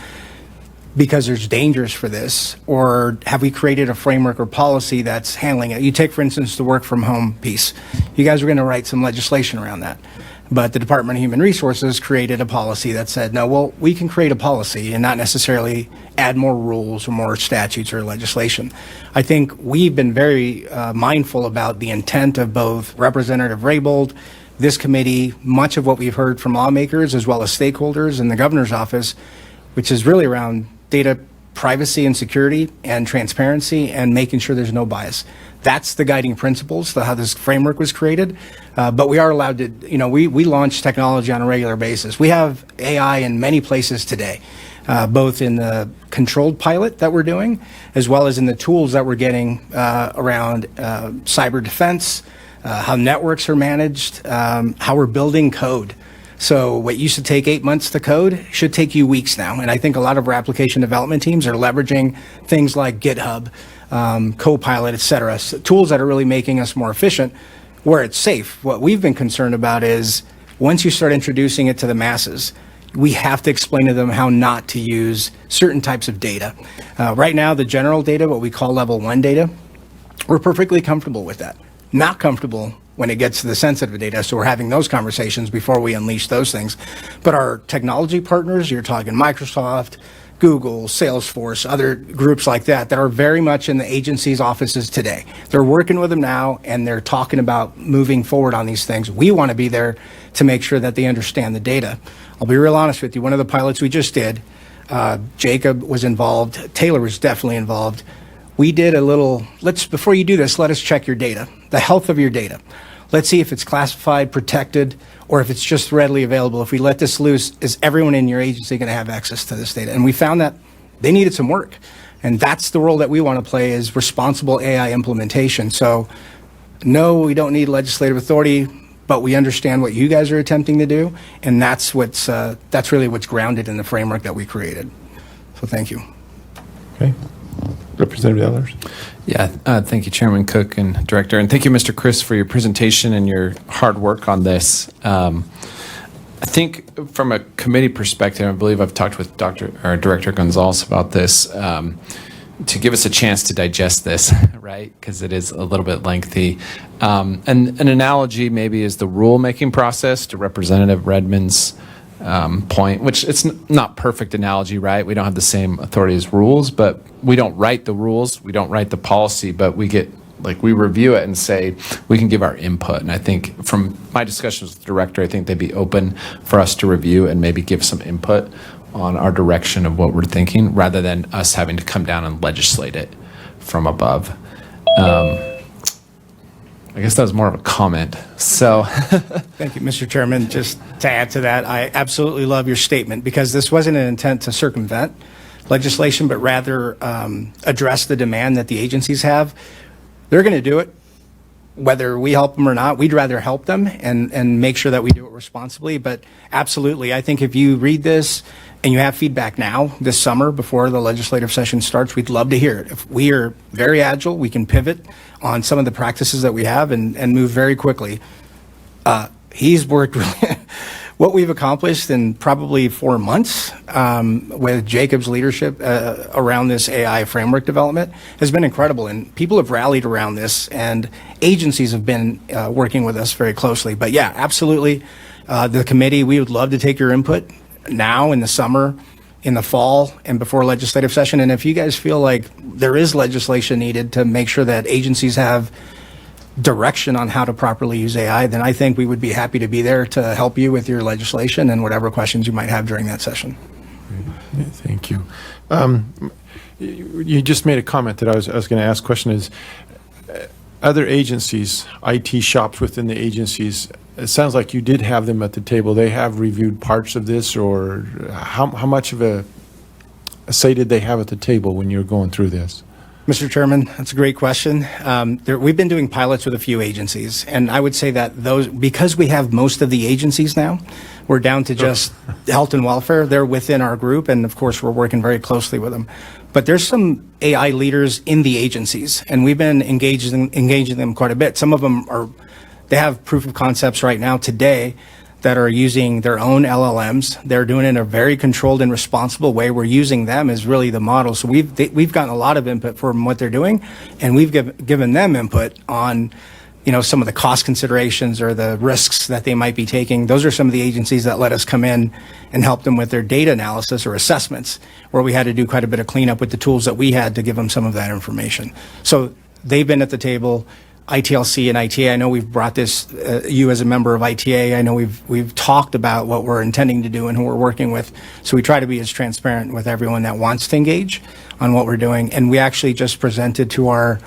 because there's dangers for this, or have we created a framework or policy that's handling it? You take, for instance, the work from home piece. You guys are going to write some legislation around that. But the Department of Human Resources created a policy that said, no, well, we can create a policy and not necessarily add more rules or more statutes or legislation. I think we've been very mindful about the intent of both Representative Raybold, this committee, much of what we've heard from lawmakers as well as stakeholders in the governor's office, which is really around data privacy and security and transparency and making sure there's no bias. That's the guiding principles for how this framework was created. But we are allowed to, we launch technology on a regular basis. We have AI in many places today, both in the controlled pilot that we're doing, as well as in the tools that we're getting around cyber defense, how networks are managed, how we're building code. So what used to take 8 months to code should take you weeks now. And I think a lot of our application development teams are leveraging things like GitHub, Copilot, et cetera, so tools that are really making us more efficient where it's safe. What we've been concerned about is once you start introducing it to the masses, we have to explain to them how not to use certain types of data. Right now, the general data, what we call level 1 data, we're perfectly comfortable with that. Not comfortable when it gets to the sensitive data, so we're having those conversations before we unleash those things. But our technology partners, you're talking Microsoft, Google, Salesforce, other groups like that are very much in the agency's offices today. They're working with them now, and they're talking about moving forward on these things. We want to be there to make sure that they understand the data. I'll be real honest with you. One of the pilots we just did, Jacob was involved. Taylor was definitely involved. We did a little, before you do this, let us check your data, the health of your data. Let's see if it's classified, protected, or if it's just readily available. If we let this loose, is everyone in your agency going to have access to this data? And we found that they needed some work. And that's the role that we want to play, is responsible AI implementation. So no, we don't need legislative authority, but we understand what you guys are attempting to do. And that's really what's grounded in the framework that we created. So thank you. Okay. Representative Ellers. Yeah, thank you, Chairman Cook and Director, and thank you, Mr. Chris, for your presentation and your hard work on this. I think from a committee perspective, I believe I've talked with Director Gonzalez about this, to give us a chance to digest this, right? Because it is a little bit lengthy. And an analogy maybe is the rulemaking process, to Representative Redmond's point, which it's not perfect analogy, right? We don't have the same authority as rules, but we don't write the rules, we don't write the policy, but we review it and say we can give our input. And I think from my discussions with the director, I think they'd be open for us to review and maybe give some input on our direction of what we're thinking, rather than us having to come down and legislate it from above. I guess that was more of a comment. So, Thank you, Mr. Chairman. Just to add to that, I absolutely love your statement, because this wasn't an intent to circumvent legislation, but rather address the demand that the agencies have. They're going to do it, whether we help them or not. We'd rather help them and make sure that we do it responsibly. But absolutely, I think if you read this and you have feedback now, this summer, before the legislative session starts, we'd love to hear it. If we are very agile, we can pivot on some of the practices that we have and move very quickly. He's worked really what we've accomplished in probably 4 months with Jacob's leadership around this AI framework development has been incredible. And people have rallied around this, and agencies have been working with us very closely. But yeah, absolutely. The committee, we would love to take your input now, in the summer, in the fall, and before legislative session. And if you guys feel like there is legislation needed to make sure that agencies have direction on how to properly use AI, then I think we would be happy to be there to help you with your legislation and whatever questions you might have during that session. Yeah, thank you. You just made a comment that I was going to ask. Question is, other agencies, IT shops within the agencies, it sounds like you did have them at the table. They have reviewed parts of this, or how much of a say did they have at the table when you were going through this? Mr. Chairman, that's a great question. We've been doing pilots with a few agencies, and I would say that because we have most of the agencies now, we're down to just health and welfare. They're within our group, and of course, we're working very closely with them. But there's some AI leaders in the agencies, and we've been engaging them quite a bit. Some of them they have proof of concepts right now today that are using their own LLMs. They're doing it in a very controlled and responsible way. We're using them as really the model. So we've gotten a lot of input from what they're doing, and we've given them input on, some of the cost considerations or the risks that they might be taking. Those are some of the agencies that let us come in and help them with their data analysis or assessments, where we had to do quite a bit of cleanup with the tools that we had to give them some of that information. So they've been at the table. ITLC and ITA, I know we've brought this, you as a member of ITA, I know we've talked about what we're intending to do and who we're working with. So we try to be as transparent with everyone that wants to engage on what we're doing. And we actually just presented to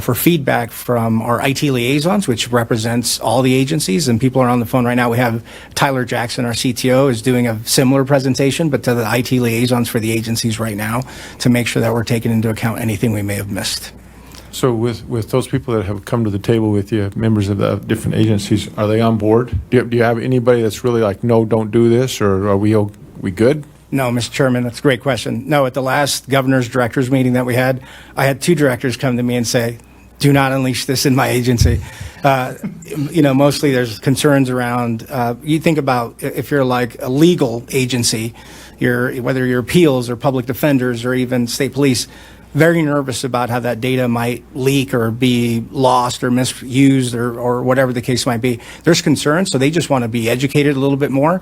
for feedback from our IT liaisons, which represents all the agencies, and people are on the phone right now. We have Tyler Jackson, our CTO, is doing a similar presentation, but to the IT liaisons for the agencies right now, to make sure that we're taking into account anything we may have missed. So with those people that have come to the table with you, members of the different agencies, are they on board? Do you have anybody that's really like, no, don't do this, or are we good? No, Mr. Chairman, that's a great question. No, at the last governor's directors meeting that we had, I had 2 directors come to me and say, do not unleash this in my agency. Mostly there's concerns around, you think about if you're like a legal agency, whether you're appeals or public defenders or even state police, very nervous about how that data might leak or be lost or misused or whatever the case might be. There's concerns, so they just want to be educated a little bit more.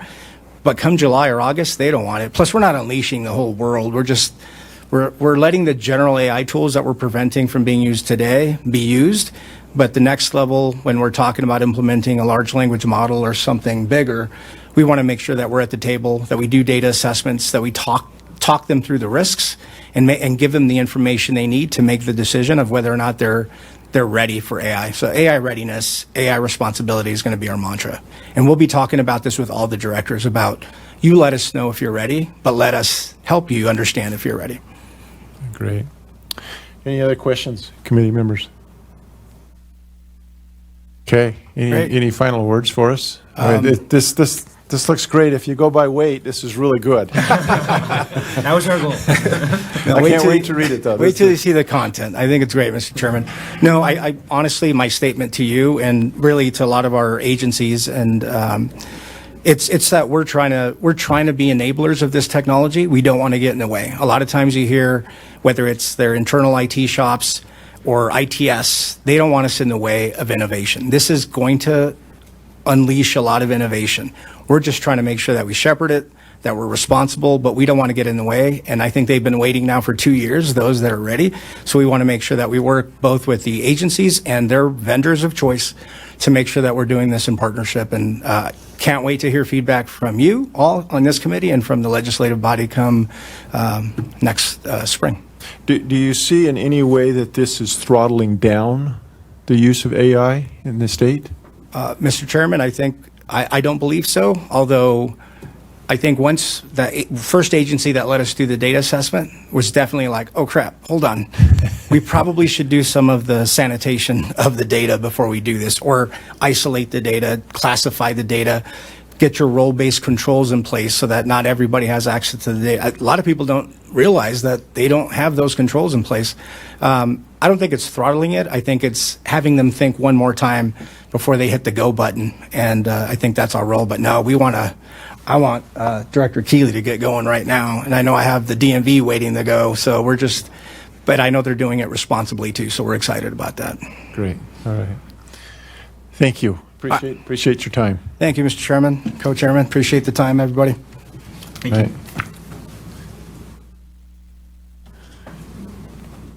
But come July or August, they don't want it. Plus, we're not unleashing the whole world. We're letting the general AI tools that we're preventing from being used today be used. But the next level, when we're talking about implementing a large language model or something bigger, we want to make sure that we're at the table, that we do data assessments, that we talk them through the risks and give them the information they need to make the decision of whether or not they're ready for AI. So AI readiness, AI responsibility is going to be our mantra. And we'll be talking about this with all the directors about, you let us know if you're ready, but let us help you understand if you're ready. Great. Any other questions, committee members? Okay. Any final words for us? This looks great. If you go by weight, this is really good. That was our goal. No, I can't wait to read it, though. Wait till you see the content. I think it's great, Mr. Chairman. No, I honestly, my statement to you and really to a lot of our agencies, and it's that we're trying to be enablers of this technology. We don't want to get in the way. A lot of times you hear, whether it's their internal IT shops or ITS, they don't want us in the way of innovation. This is going to unleash a lot of innovation. We're just trying to make sure that we shepherd it, that we're responsible, but we don't want to get in the way. And I think they've been waiting now for 2 years, those that are ready. So we want to make sure that we work both with the agencies and their vendors of choice to make sure that we're doing this in partnership. And can't wait to hear feedback from you all on this committee and from the legislative body come next spring. Do you see in any way that this is throttling down the use of AI in the state? Mr. Chairman, I don't believe so, although I think once the first agency that let us do the data assessment was definitely like, oh crap, hold on. We probably should do some of the sanitation of the data before we do this, or isolate the data, classify the data, get your role-based controls in place so that not everybody has access to the data. A lot of people don't realize that they don't have those controls in place. I don't think it's throttling it. I think it's having them think one more time before they hit the go button. And I think that's our role. But no, I want Director Keeley to get going right now. And I know I have the DMV waiting to go. So but I know they're doing it responsibly too. So we're excited about that. Great. All right. Thank you. Appreciate your time. Thank you, Mr. Chairman, Co-Chairman. Appreciate the time, everybody. Thank you.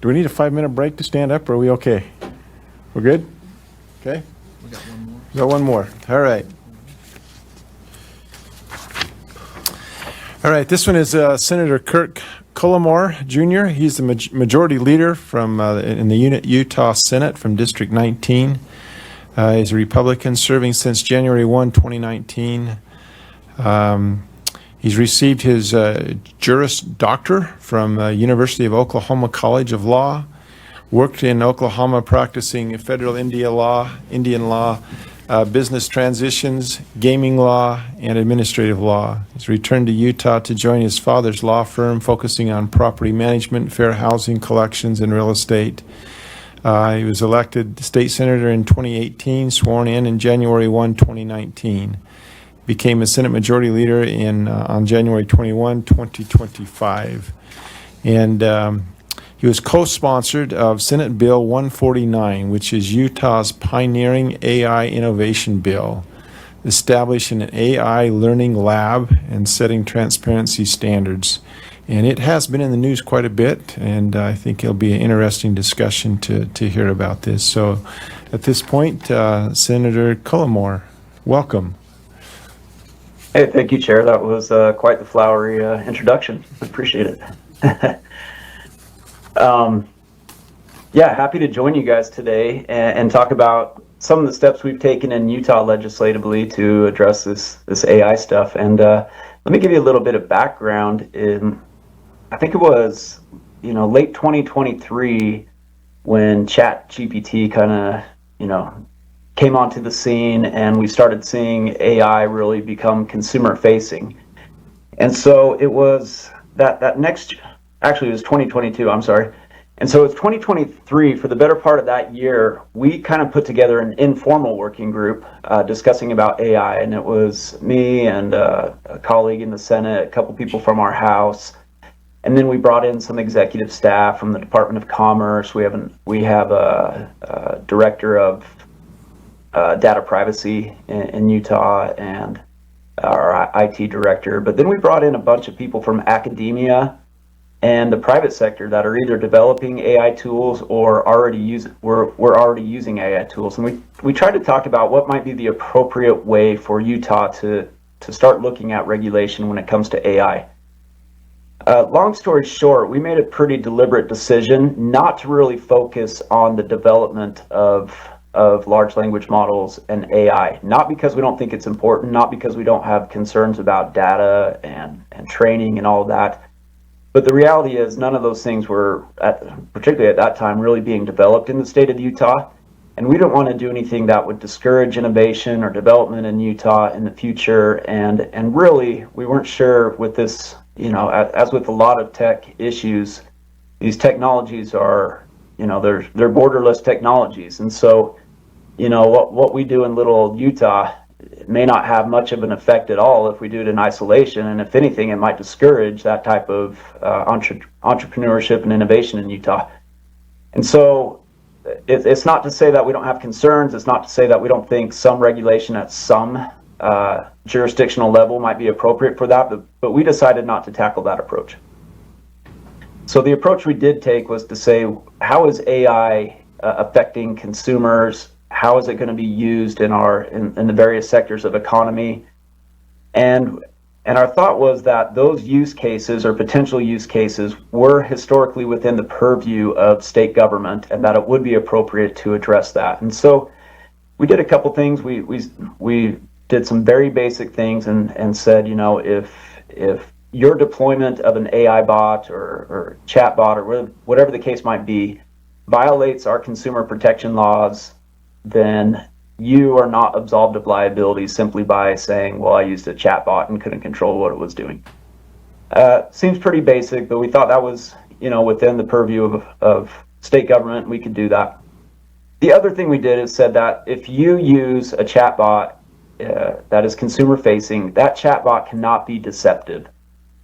Do we need a 5-minute break to stand up, or are we okay? We're good? Okay? We got one more. Got one more. All right. All right, this one is Senator Kirk Cullimore, Jr. He's the majority leader in the Utah Senate from District 19. He's a Republican serving since January 1, 2019. He's received his Juris Doctor from University of Oklahoma College of Law, worked in Oklahoma practicing federal Indian law, business transitions, gaming law, and administrative law. He's returned to Utah to join his father's law firm, focusing on property management, fair housing, collections, and real estate. He was elected state senator in 2018, sworn in January 1, 2019. Became a Senate Majority Leader on January 21, 2025. And he was co-sponsored of Senate Bill 149, which is Utah's pioneering AI innovation bill, establishing an AI learning lab and setting transparency standards. And it has been in the news quite a bit, and I think it'll be an interesting discussion to hear about this. So at this point, Senator Cullimore, welcome. Hey, thank you, Chair. That was quite the flowery introduction. Appreciate it. Yeah, happy to join you guys today and talk about some of the steps we've taken in Utah legislatively to address this AI stuff. And let me give you a little bit of background. I think it was late 2023 when ChatGPT kind of came onto the scene, and we started seeing AI really become consumer facing. And so it was that next, actually it was 2022, I'm sorry. And so it's 2023, for the better part of that year, we kind of put together an informal working group discussing about AI. And it was me and a colleague in the Senate, a couple people from our House. And then we brought in some executive staff from the Department of Commerce. We have a director of data privacy in Utah and our IT director. But then we brought in a bunch of people from academia and the private sector that are either developing AI tools or we're already using AI tools. And we tried to talk about what might be the appropriate way for Utah to start looking at regulation when it comes to AI. Long story short, we made a pretty deliberate decision not to really focus on the development of large language models and AI. Not because we don't think it's important, not because we don't have concerns about data and training and all of that. But the reality is none of those things were, particularly at that time, really being developed in the state of Utah. And we didn't want to do anything that would discourage innovation or development in Utah in the future. And really, we weren't sure with this, as with a lot of tech issues, these technologies are, they're borderless technologies. And so, what we do in little old Utah may not have much of an effect at all if we do it in isolation. And if anything, it might discourage that type of entrepreneurship and innovation in Utah. And so it's not to say that we don't have concerns. It's not to say that we don't think some regulation at some jurisdictional level might be appropriate for that, but we decided not to tackle that approach. So the approach we did take was to say, how is AI affecting consumers? How is it going to be used in the various sectors of economy? And our thought was that those use cases or potential use cases were historically within the purview of state government, and that it would be appropriate to address that. And so we did a couple things. We did some very basic things and said, if your deployment of an AI bot or chat bot or whatever the case might be violates our consumer protection laws, then you are not absolved of liability simply by saying, well, I used a chat bot and couldn't control what it was doing. Seems pretty basic, but we thought that was, within the purview of state government, we could do that. The other thing we did is said that if you use a chat bot that is consumer facing, that chat bot cannot be deceptive.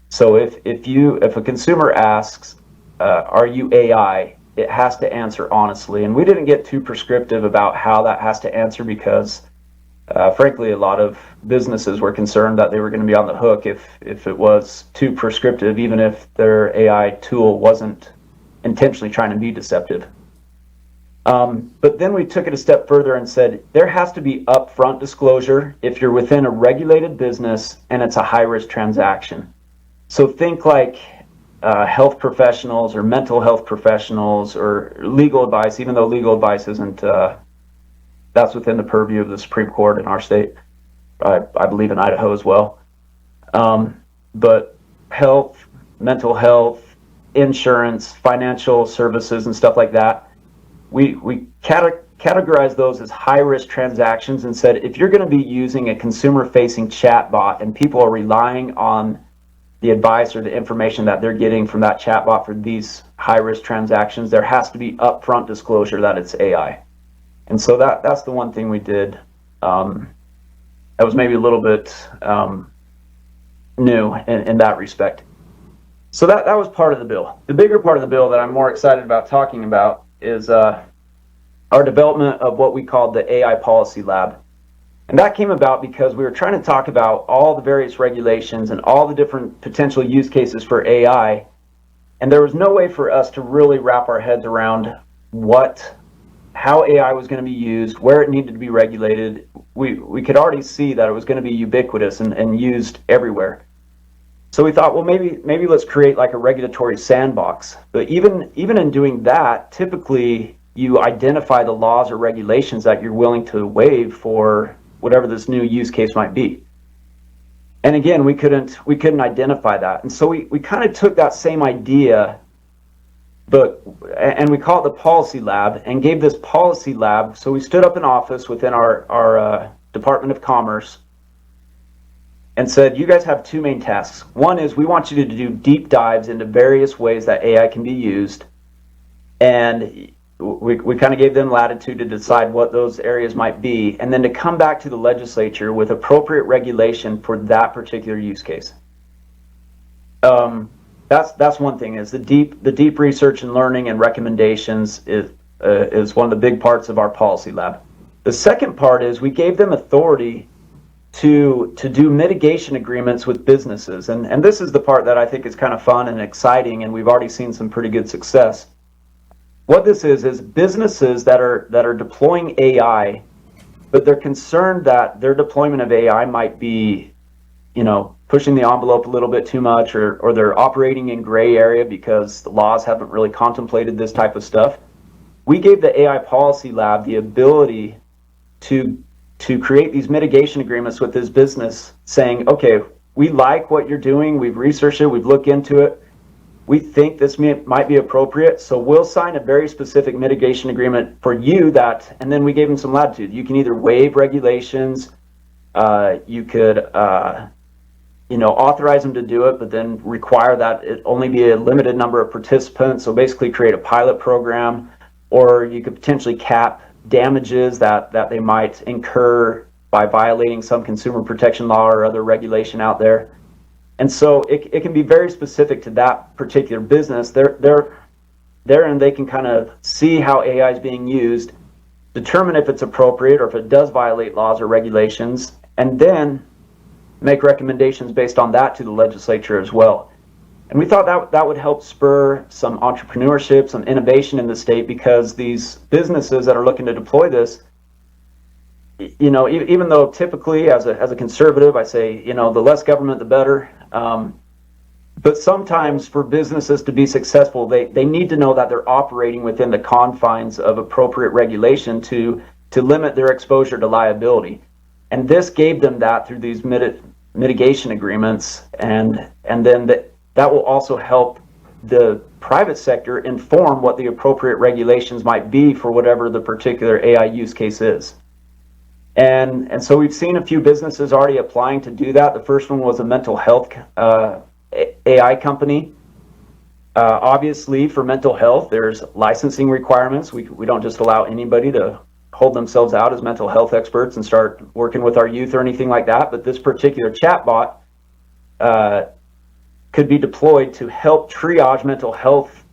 So if a consumer asks, are you AI? It has to answer honestly. And we didn't get too prescriptive about how that has to answer because, frankly, a lot of businesses were concerned that they were going to be on the hook if it was too prescriptive, even if their AI tool wasn't intentionally trying to be deceptive. But then we took it a step further and said, there has to be upfront disclosure if you're within a regulated business and it's a high-risk transaction. So think like health professionals or mental health professionals or legal advice, even though legal advice isn't, that's within the purview of the Supreme Court in our state, I believe in Idaho as well. But health, mental health, insurance, financial services and stuff like that, we categorize those as high-risk transactions and said, if you're going to be using a consumer-facing chat bot and people are relying on the advice or the information that they're getting from that chatbot for these high-risk transactions, there has to be upfront disclosure that it's AI. And so that's the one thing we did. That was maybe a little bit new in that respect. So that was part of the bill. The bigger part of the bill that I'm more excited about talking about is our development of what we called the AI Policy Lab. And that came about because we were trying to talk about all the various regulations and all the different potential use cases for AI. And there was no way for us to really wrap our heads around how AI was going to be used, where it needed to be regulated. We could already see that it was going to be ubiquitous and used everywhere. So we thought, well, maybe let's create like a regulatory sandbox. But even in doing that, typically you identify the laws or regulations that you're willing to waive for whatever this new use case might be. And again, we couldn't identify that. And so we kind of took that same idea, and we call it the Policy Lab, and gave this Policy Lab. So we stood up an office within our Department of Commerce and said, you guys have two main tasks. One is we want you to do deep dives into various ways that AI can be used. And we kind of gave them latitude to decide what those areas might be, and then to come back to the legislature with appropriate regulation for that particular use case. That's one thing, is the deep research and learning and recommendations is one of the big parts of our policy lab. The second part is we gave them authority to do mitigation agreements with businesses, and this is the part that I think is kind of fun and exciting, and we've already seen some pretty good success. What this is businesses that are deploying AI, but they're concerned that their deployment of AI might be, pushing the envelope a little bit too much, or they're operating in gray area because the laws haven't really contemplated this type of stuff. We gave the AI Policy Lab the ability to create these mitigation agreements with this business, saying, okay, we like what you're doing, we've researched it, we've looked into it, we think this might be appropriate, so we'll sign a very specific mitigation agreement for you that, and then we gave them some latitude. You can either waive regulations, you could authorize them to do it, but then require that it only be a limited number of participants, so basically create a pilot program, or you could potentially cap damages that they might incur by violating some consumer protection law or other regulation out there. And so it can be very specific to that particular business. And they can kind of see how AI is being used, determine if it's appropriate or if it does violate laws or regulations, and then make recommendations based on that to the legislature as well. And we thought that would help spur some entrepreneurship, some innovation in the state, because these businesses that are looking to deploy this, even though typically as a conservative, I say, the less government, the better. But sometimes for businesses to be successful, they need to know that they're operating within the confines of appropriate regulation to limit their exposure to liability. And this gave them that through these mitigation agreements, and then that will also help the private sector inform what the appropriate regulations might be for whatever the particular AI use case is. And so we've seen a few businesses already applying to do that. The first one was a mental health AI company. Obviously, for mental health, there's licensing requirements. We don't just allow anybody to hold themselves out as mental health experts and start working with our youth or anything like that. But this particular chatbot could be deployed to help triage mental health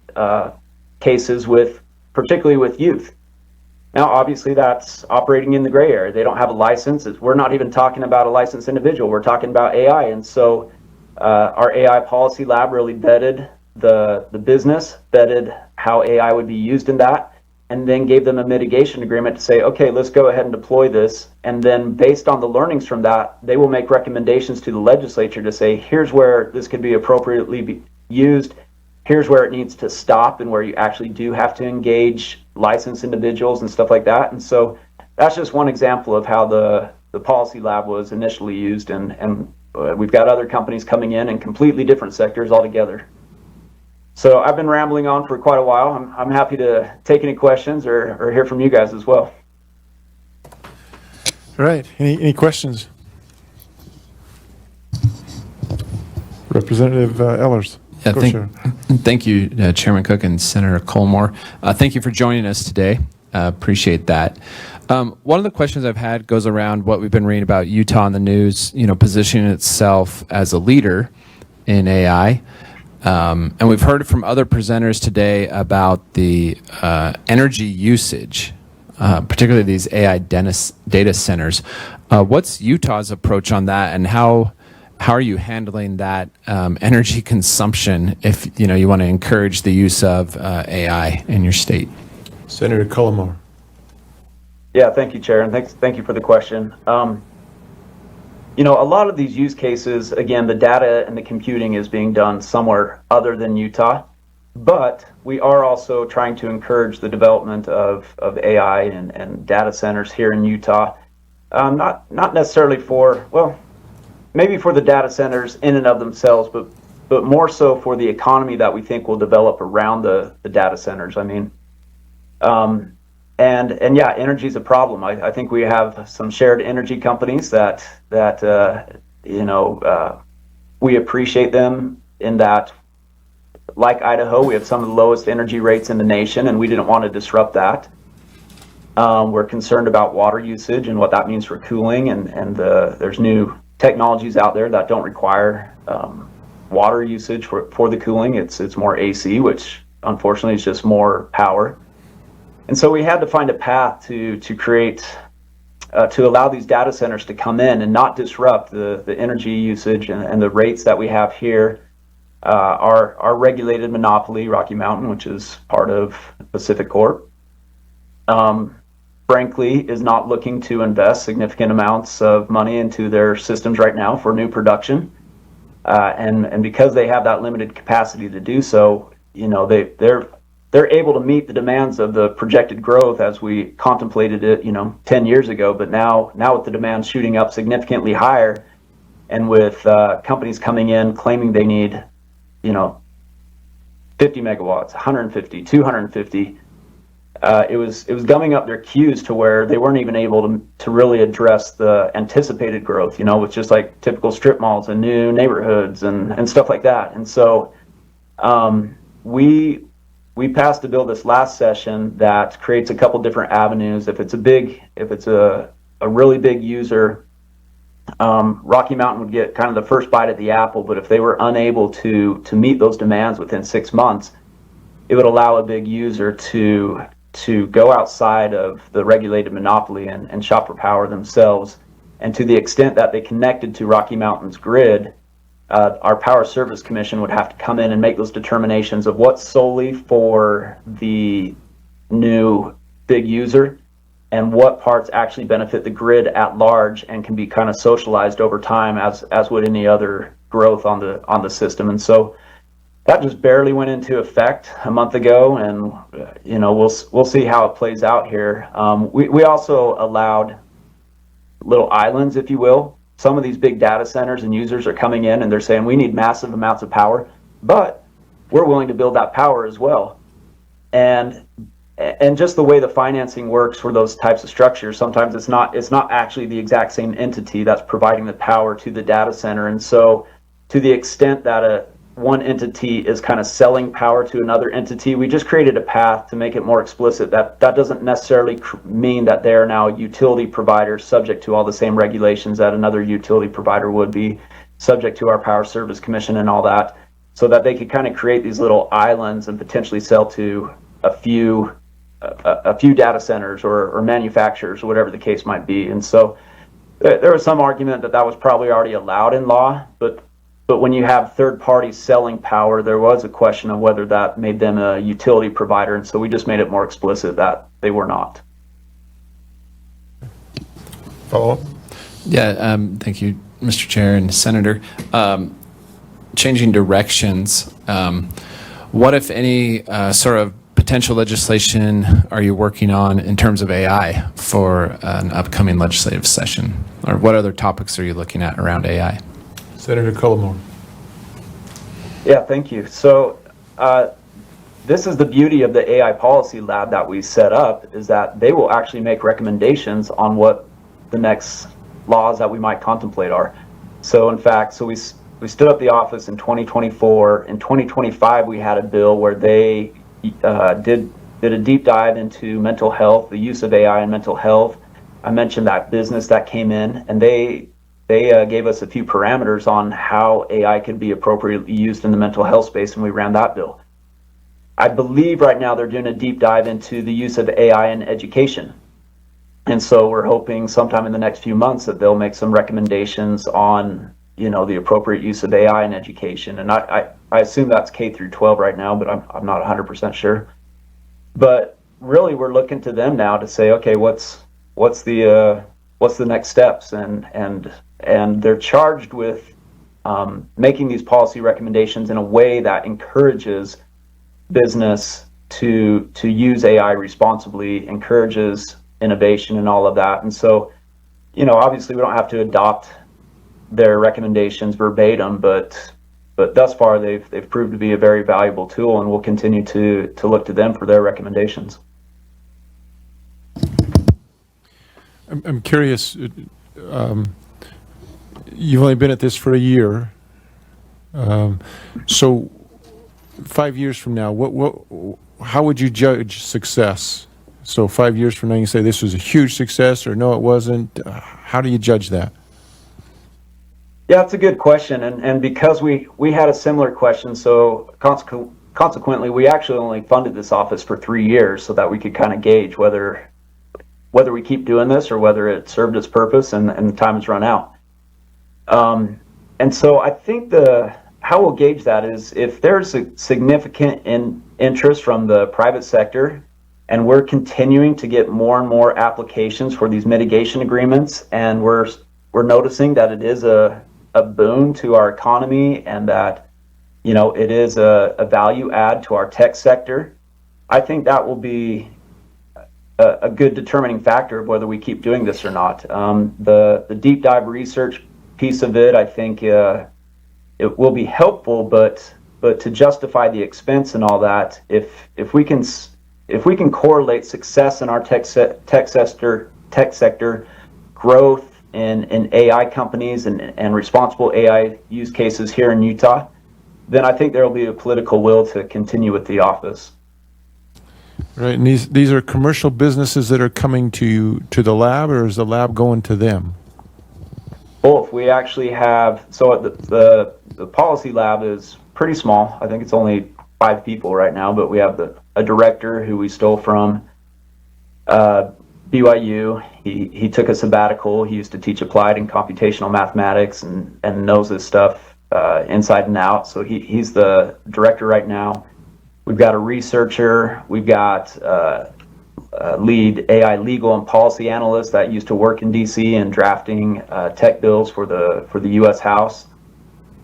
cases particularly with youth. Now, obviously, that's operating in the gray area. They don't have a license. We're not even talking about a licensed individual. We're talking about AI. And so our AI Policy Lab really vetted the business, vetted how AI would be used in that, and then gave them a mitigation agreement to say, okay, let's go ahead and deploy this. And then based on the learnings from that, they will make recommendations to the legislature to say, here's where this could be appropriately used. Here's where it needs to stop and where you actually do have to engage licensed individuals and stuff like that. And so that's just one example of how the Policy Lab was initially used, and we've got other companies coming in completely different sectors altogether. So I've been rambling on for quite a while. I'm happy to take any questions or hear from you guys as well. All right. Any questions? Representative Ellers. Yeah, Co-chair. thank you, Chairman Cook and Senator Colmore. Thank you for joining us today. Appreciate that. One of the questions I've had goes around what we've been reading about Utah in the news, positioning itself as a leader in AI. And we've heard from other presenters today about the energy usage, particularly these AI data centers. What's Utah's approach on that, and how are you handling that energy consumption if you want to encourage the use of AI in your state? Senator Colmore. Yeah, thank you, Chair, and thank you for the question. A lot of these use cases, again, the data and the computing is being done somewhere other than Utah, but we are also trying to encourage the development of AI and data centers here in Utah. Not necessarily maybe for the data centers in and of themselves, but more so for the economy that we think will develop around the data centers. I mean, and yeah, energy is a problem. I think we have some shared energy companies that we appreciate them in that like Idaho, we have some of the lowest energy rates in the nation, and we didn't want to disrupt that. We're concerned about water usage and what that means for cooling, and there's new technologies out there that don't require water usage for the cooling. It's more AC, which unfortunately is just more power. And so we had to find a path to create, to allow these data centers to come in and not disrupt the energy usage and the rates that we have here. Our regulated monopoly, Rocky Mountain, which is part of Pacific Corp, frankly, is not looking to invest significant amounts of money into their systems right now for new production. And because they have that limited capacity to do so, you know, they're able to meet the demands of the projected growth as we contemplated it, you know, 10 years ago. But now with the demand shooting up significantly higher, and with companies coming in claiming they need, you know, 50 megawatts, 150, 250, it was gumming up their queues to where they weren't even able to really address the anticipated growth, you know, with just like typical strip malls and new neighborhoods and stuff like that. And so we passed a bill this last session that creates a couple different avenues. If it's a really big user, Rocky Mountain would get kind of the first bite at the apple, but if they were unable to meet those demands within 6 months, it would allow a big user to go outside of the regulated monopoly and shop for power themselves. And to the extent that they connected to Rocky Mountain's grid, our Power Service Commission would have to come in and make those determinations of what's solely for the new big user and what parts actually benefit the grid at large and can be kind of socialized over time as would any other growth on the system. And so that just barely went into effect a month ago, and you know, we'll see how it plays out here. We also allowed little islands, if you will. Some of these big data centers and users are coming in and they're saying we need massive amounts of power, but we're willing to build that power as well. And just the way the financing works for those types of structures, sometimes it's not actually the exact same entity that's providing the power to the data center. And so to the extent that one entity is kind of selling power to another entity, we just created a path to make it more explicit that doesn't necessarily mean that they're now a utility provider subject to all the same regulations that another utility provider would be, subject to our Power Service Commission and all that, so that they could kind of create these little islands and potentially sell to a few data centers or manufacturers or whatever the case might be. And so there was some argument that was probably already allowed in law, but when you have third parties selling power, there was a question of whether that made them a utility provider, and so we just made it more explicit that they were not. Follow up? Yeah, thank you, Mr. Chair and Senator. Changing directions, what, if any, sort of potential legislation are you working on in terms of AI for an upcoming legislative session? Or what other topics are you looking at around AI? Senator Cullimore. Yeah, thank you. So this is the beauty of the AI Policy Lab that we set up, is that they will actually make recommendations on what the next laws that we might contemplate are. So in fact, we stood up the office in 2024. In 2025, we had a bill where they did a deep dive into mental health, the use of AI in mental health. I mentioned that business that came in, and they gave us a few parameters on how AI could be appropriately used in the mental health space, and we ran that bill. I believe right now they're doing a deep dive into the use of AI in education. And so we're hoping sometime in the next few months that they'll make some recommendations on, you know, the appropriate use of AI in education. And I assume that's K through 12 right now, but I'm not 100% sure. But really we're looking to them now to say, okay, what's the next steps, and they're charged with making these policy recommendations in a way that encourages business to use AI responsibly, encourages innovation and all of that. And so, you know, obviously we don't have to adopt their recommendations verbatim, but thus far they've proved to be a very valuable tool, and we'll continue to look to them for their recommendations. I'm curious, you've only been at this for a year, so 5 years from now, how would you judge success? So 5 years from now, you say this was a huge success, or no, it wasn't. How do you judge that? Yeah, it's a good question, and because we had a similar question, so consequently, we actually only funded this office for 3 years so that we could kind of gauge whether we keep doing this or whether it served its purpose and the time has run out. And so I think how we'll gauge that is if there's a significant interest from the private sector, and we're continuing to get more and more applications for these mitigation agreements, and we're noticing that it is a boon to our economy and that it is a value add to our tech sector. I think that will be a good determining factor of whether we keep doing this or not. The deep dive research piece of it, I think it will be helpful, but to justify the expense and all that, if we can correlate success in our tech sector growth in AI companies and responsible AI use cases here in Utah, then I think there will be a political will to continue with the office. Right, and these are commercial businesses that are coming to the lab, or is the lab going to them? Both. We actually have, so the policy lab is pretty small. I think it's only 5 people right now, but we have a director who we stole from BYU. He took a sabbatical. He used to teach applied and computational mathematics and knows this stuff inside and out. So he's the director right now. We've got a researcher. We've got a lead AI legal and policy analyst that used to work in DC and drafting tech bills for the U.S. House.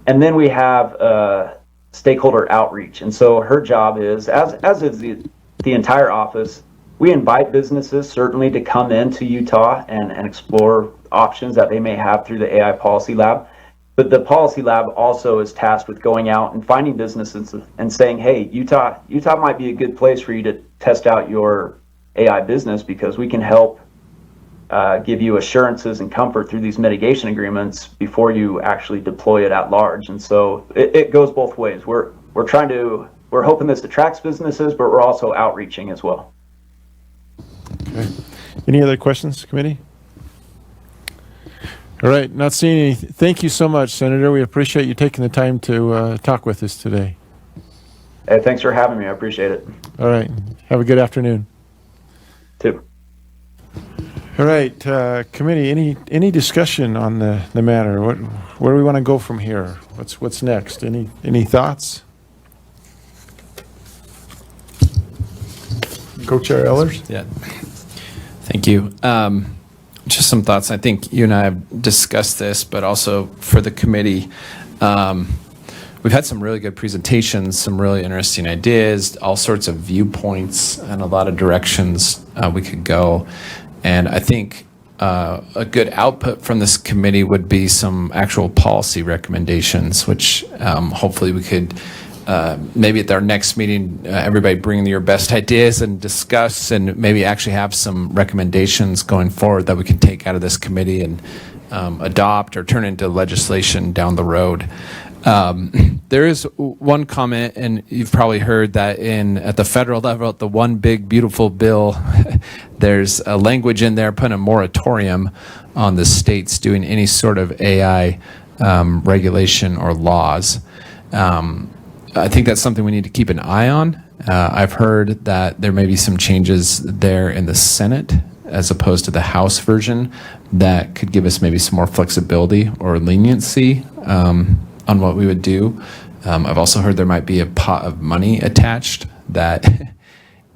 And then we have stakeholder outreach. And so her job is, as is the entire office, we invite businesses certainly to come into Utah and explore options that they may have through the AI Policy Lab. But the Policy Lab also is tasked with going out and finding businesses and saying, hey, Utah might be a good place for you to test out your AI business because we can help give you assurances and comfort through these mitigation agreements before you actually deploy it at large. And so it goes both ways. We're hoping this attracts businesses, but we're also outreaching as well. Okay. Any other questions, committee? All right, not seeing any. Thank you so much, Senator. We appreciate you taking the time to talk with us today. Hey, thanks for having me. I appreciate it. All right. Have a good afternoon. Too. All right, committee. Any discussion on the matter? Where do we want to go from here? What's next? Any thoughts? Co-Chair Ellers? Yeah. Thank you. Just some thoughts. I think you and I have discussed this, but also for the committee, we've had some really good presentations, some really interesting ideas, all sorts of viewpoints, and a lot of directions we could go. And I think a good output from this committee would be some actual policy recommendations, which hopefully we could maybe at our next meeting, everybody bring your best ideas and discuss and maybe actually have some recommendations going forward that we can take out of this committee and adopt or turn into legislation down the road. There is one comment, and you've probably heard that at the federal level, at the one big beautiful bill, there's a language in there putting a moratorium on the states doing any sort of AI regulation or laws. I think that's something we need to keep an eye on. I've heard that there may be some changes there in the Senate as opposed to the House version that could give us maybe some more flexibility or leniency on what we would do. I've also heard there might be a pot of money attached that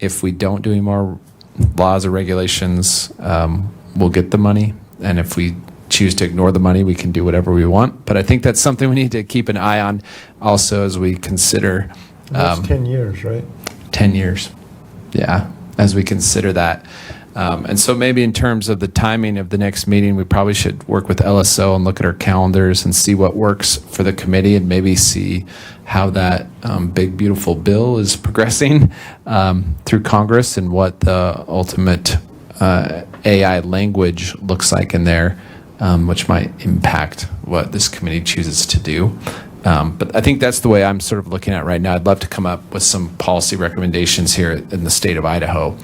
if we don't do any more laws or regulations, we'll get the money. And if we choose to ignore the money, we can do whatever we want. But I think that's something we need to keep an eye on also as we consider. That's 10 years, right? 10 years. Yeah, as we consider that. And so maybe in terms of the timing of the next meeting, we probably should work with LSO and look at our calendars and see what works for the committee and maybe see how that big, beautiful bill is progressing through Congress and what the ultimate AI language looks like in there, which might impact what this committee chooses to do. But I think that's the way I'm sort of looking at it right now. I'd love to come up with some policy recommendations here in the state of Idaho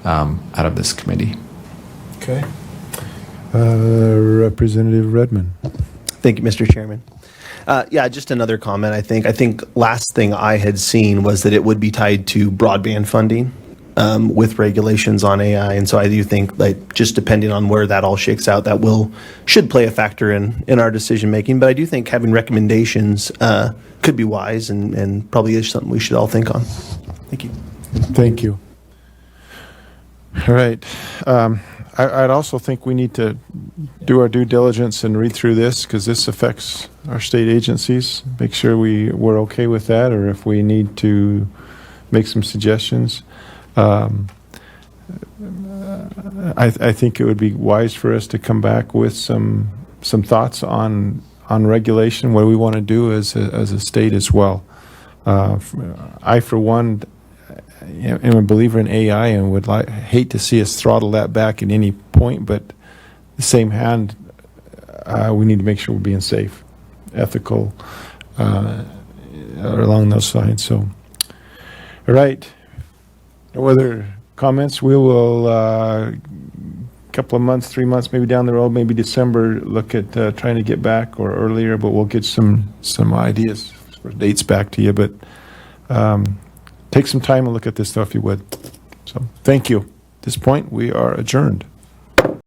out of this committee. Okay. Representative Redmond. Thank you, Mr. Chairman. Yeah, just another comment. I think last thing I had seen was that it would be tied to broadband funding with regulations on AI, and so I do think like just depending on where that all shakes out, that should play a factor in our decision making. But I do think having recommendations could be wise and probably is something we should all think on. Thank you. Thank you. All right. I'd also think we need to do our due diligence and read through this because this affects our state agencies. Make sure we're okay with that, or if we need to make some suggestions. I think it would be wise for us to come back with some thoughts on regulation, what we want to do as a state as well. I, for one, am a believer in AI and would hate to see us throttle that back at any point, but the same hand, we need to make sure we're being safe, ethical, along those lines. So, all right. No other comments? We will, couple of months, 3 months, maybe down the road, maybe December, look at trying to get back or earlier, but we'll get some ideas for dates back to you. But take some time and look at this stuff if you would. So thank you. At this point, we are adjourned.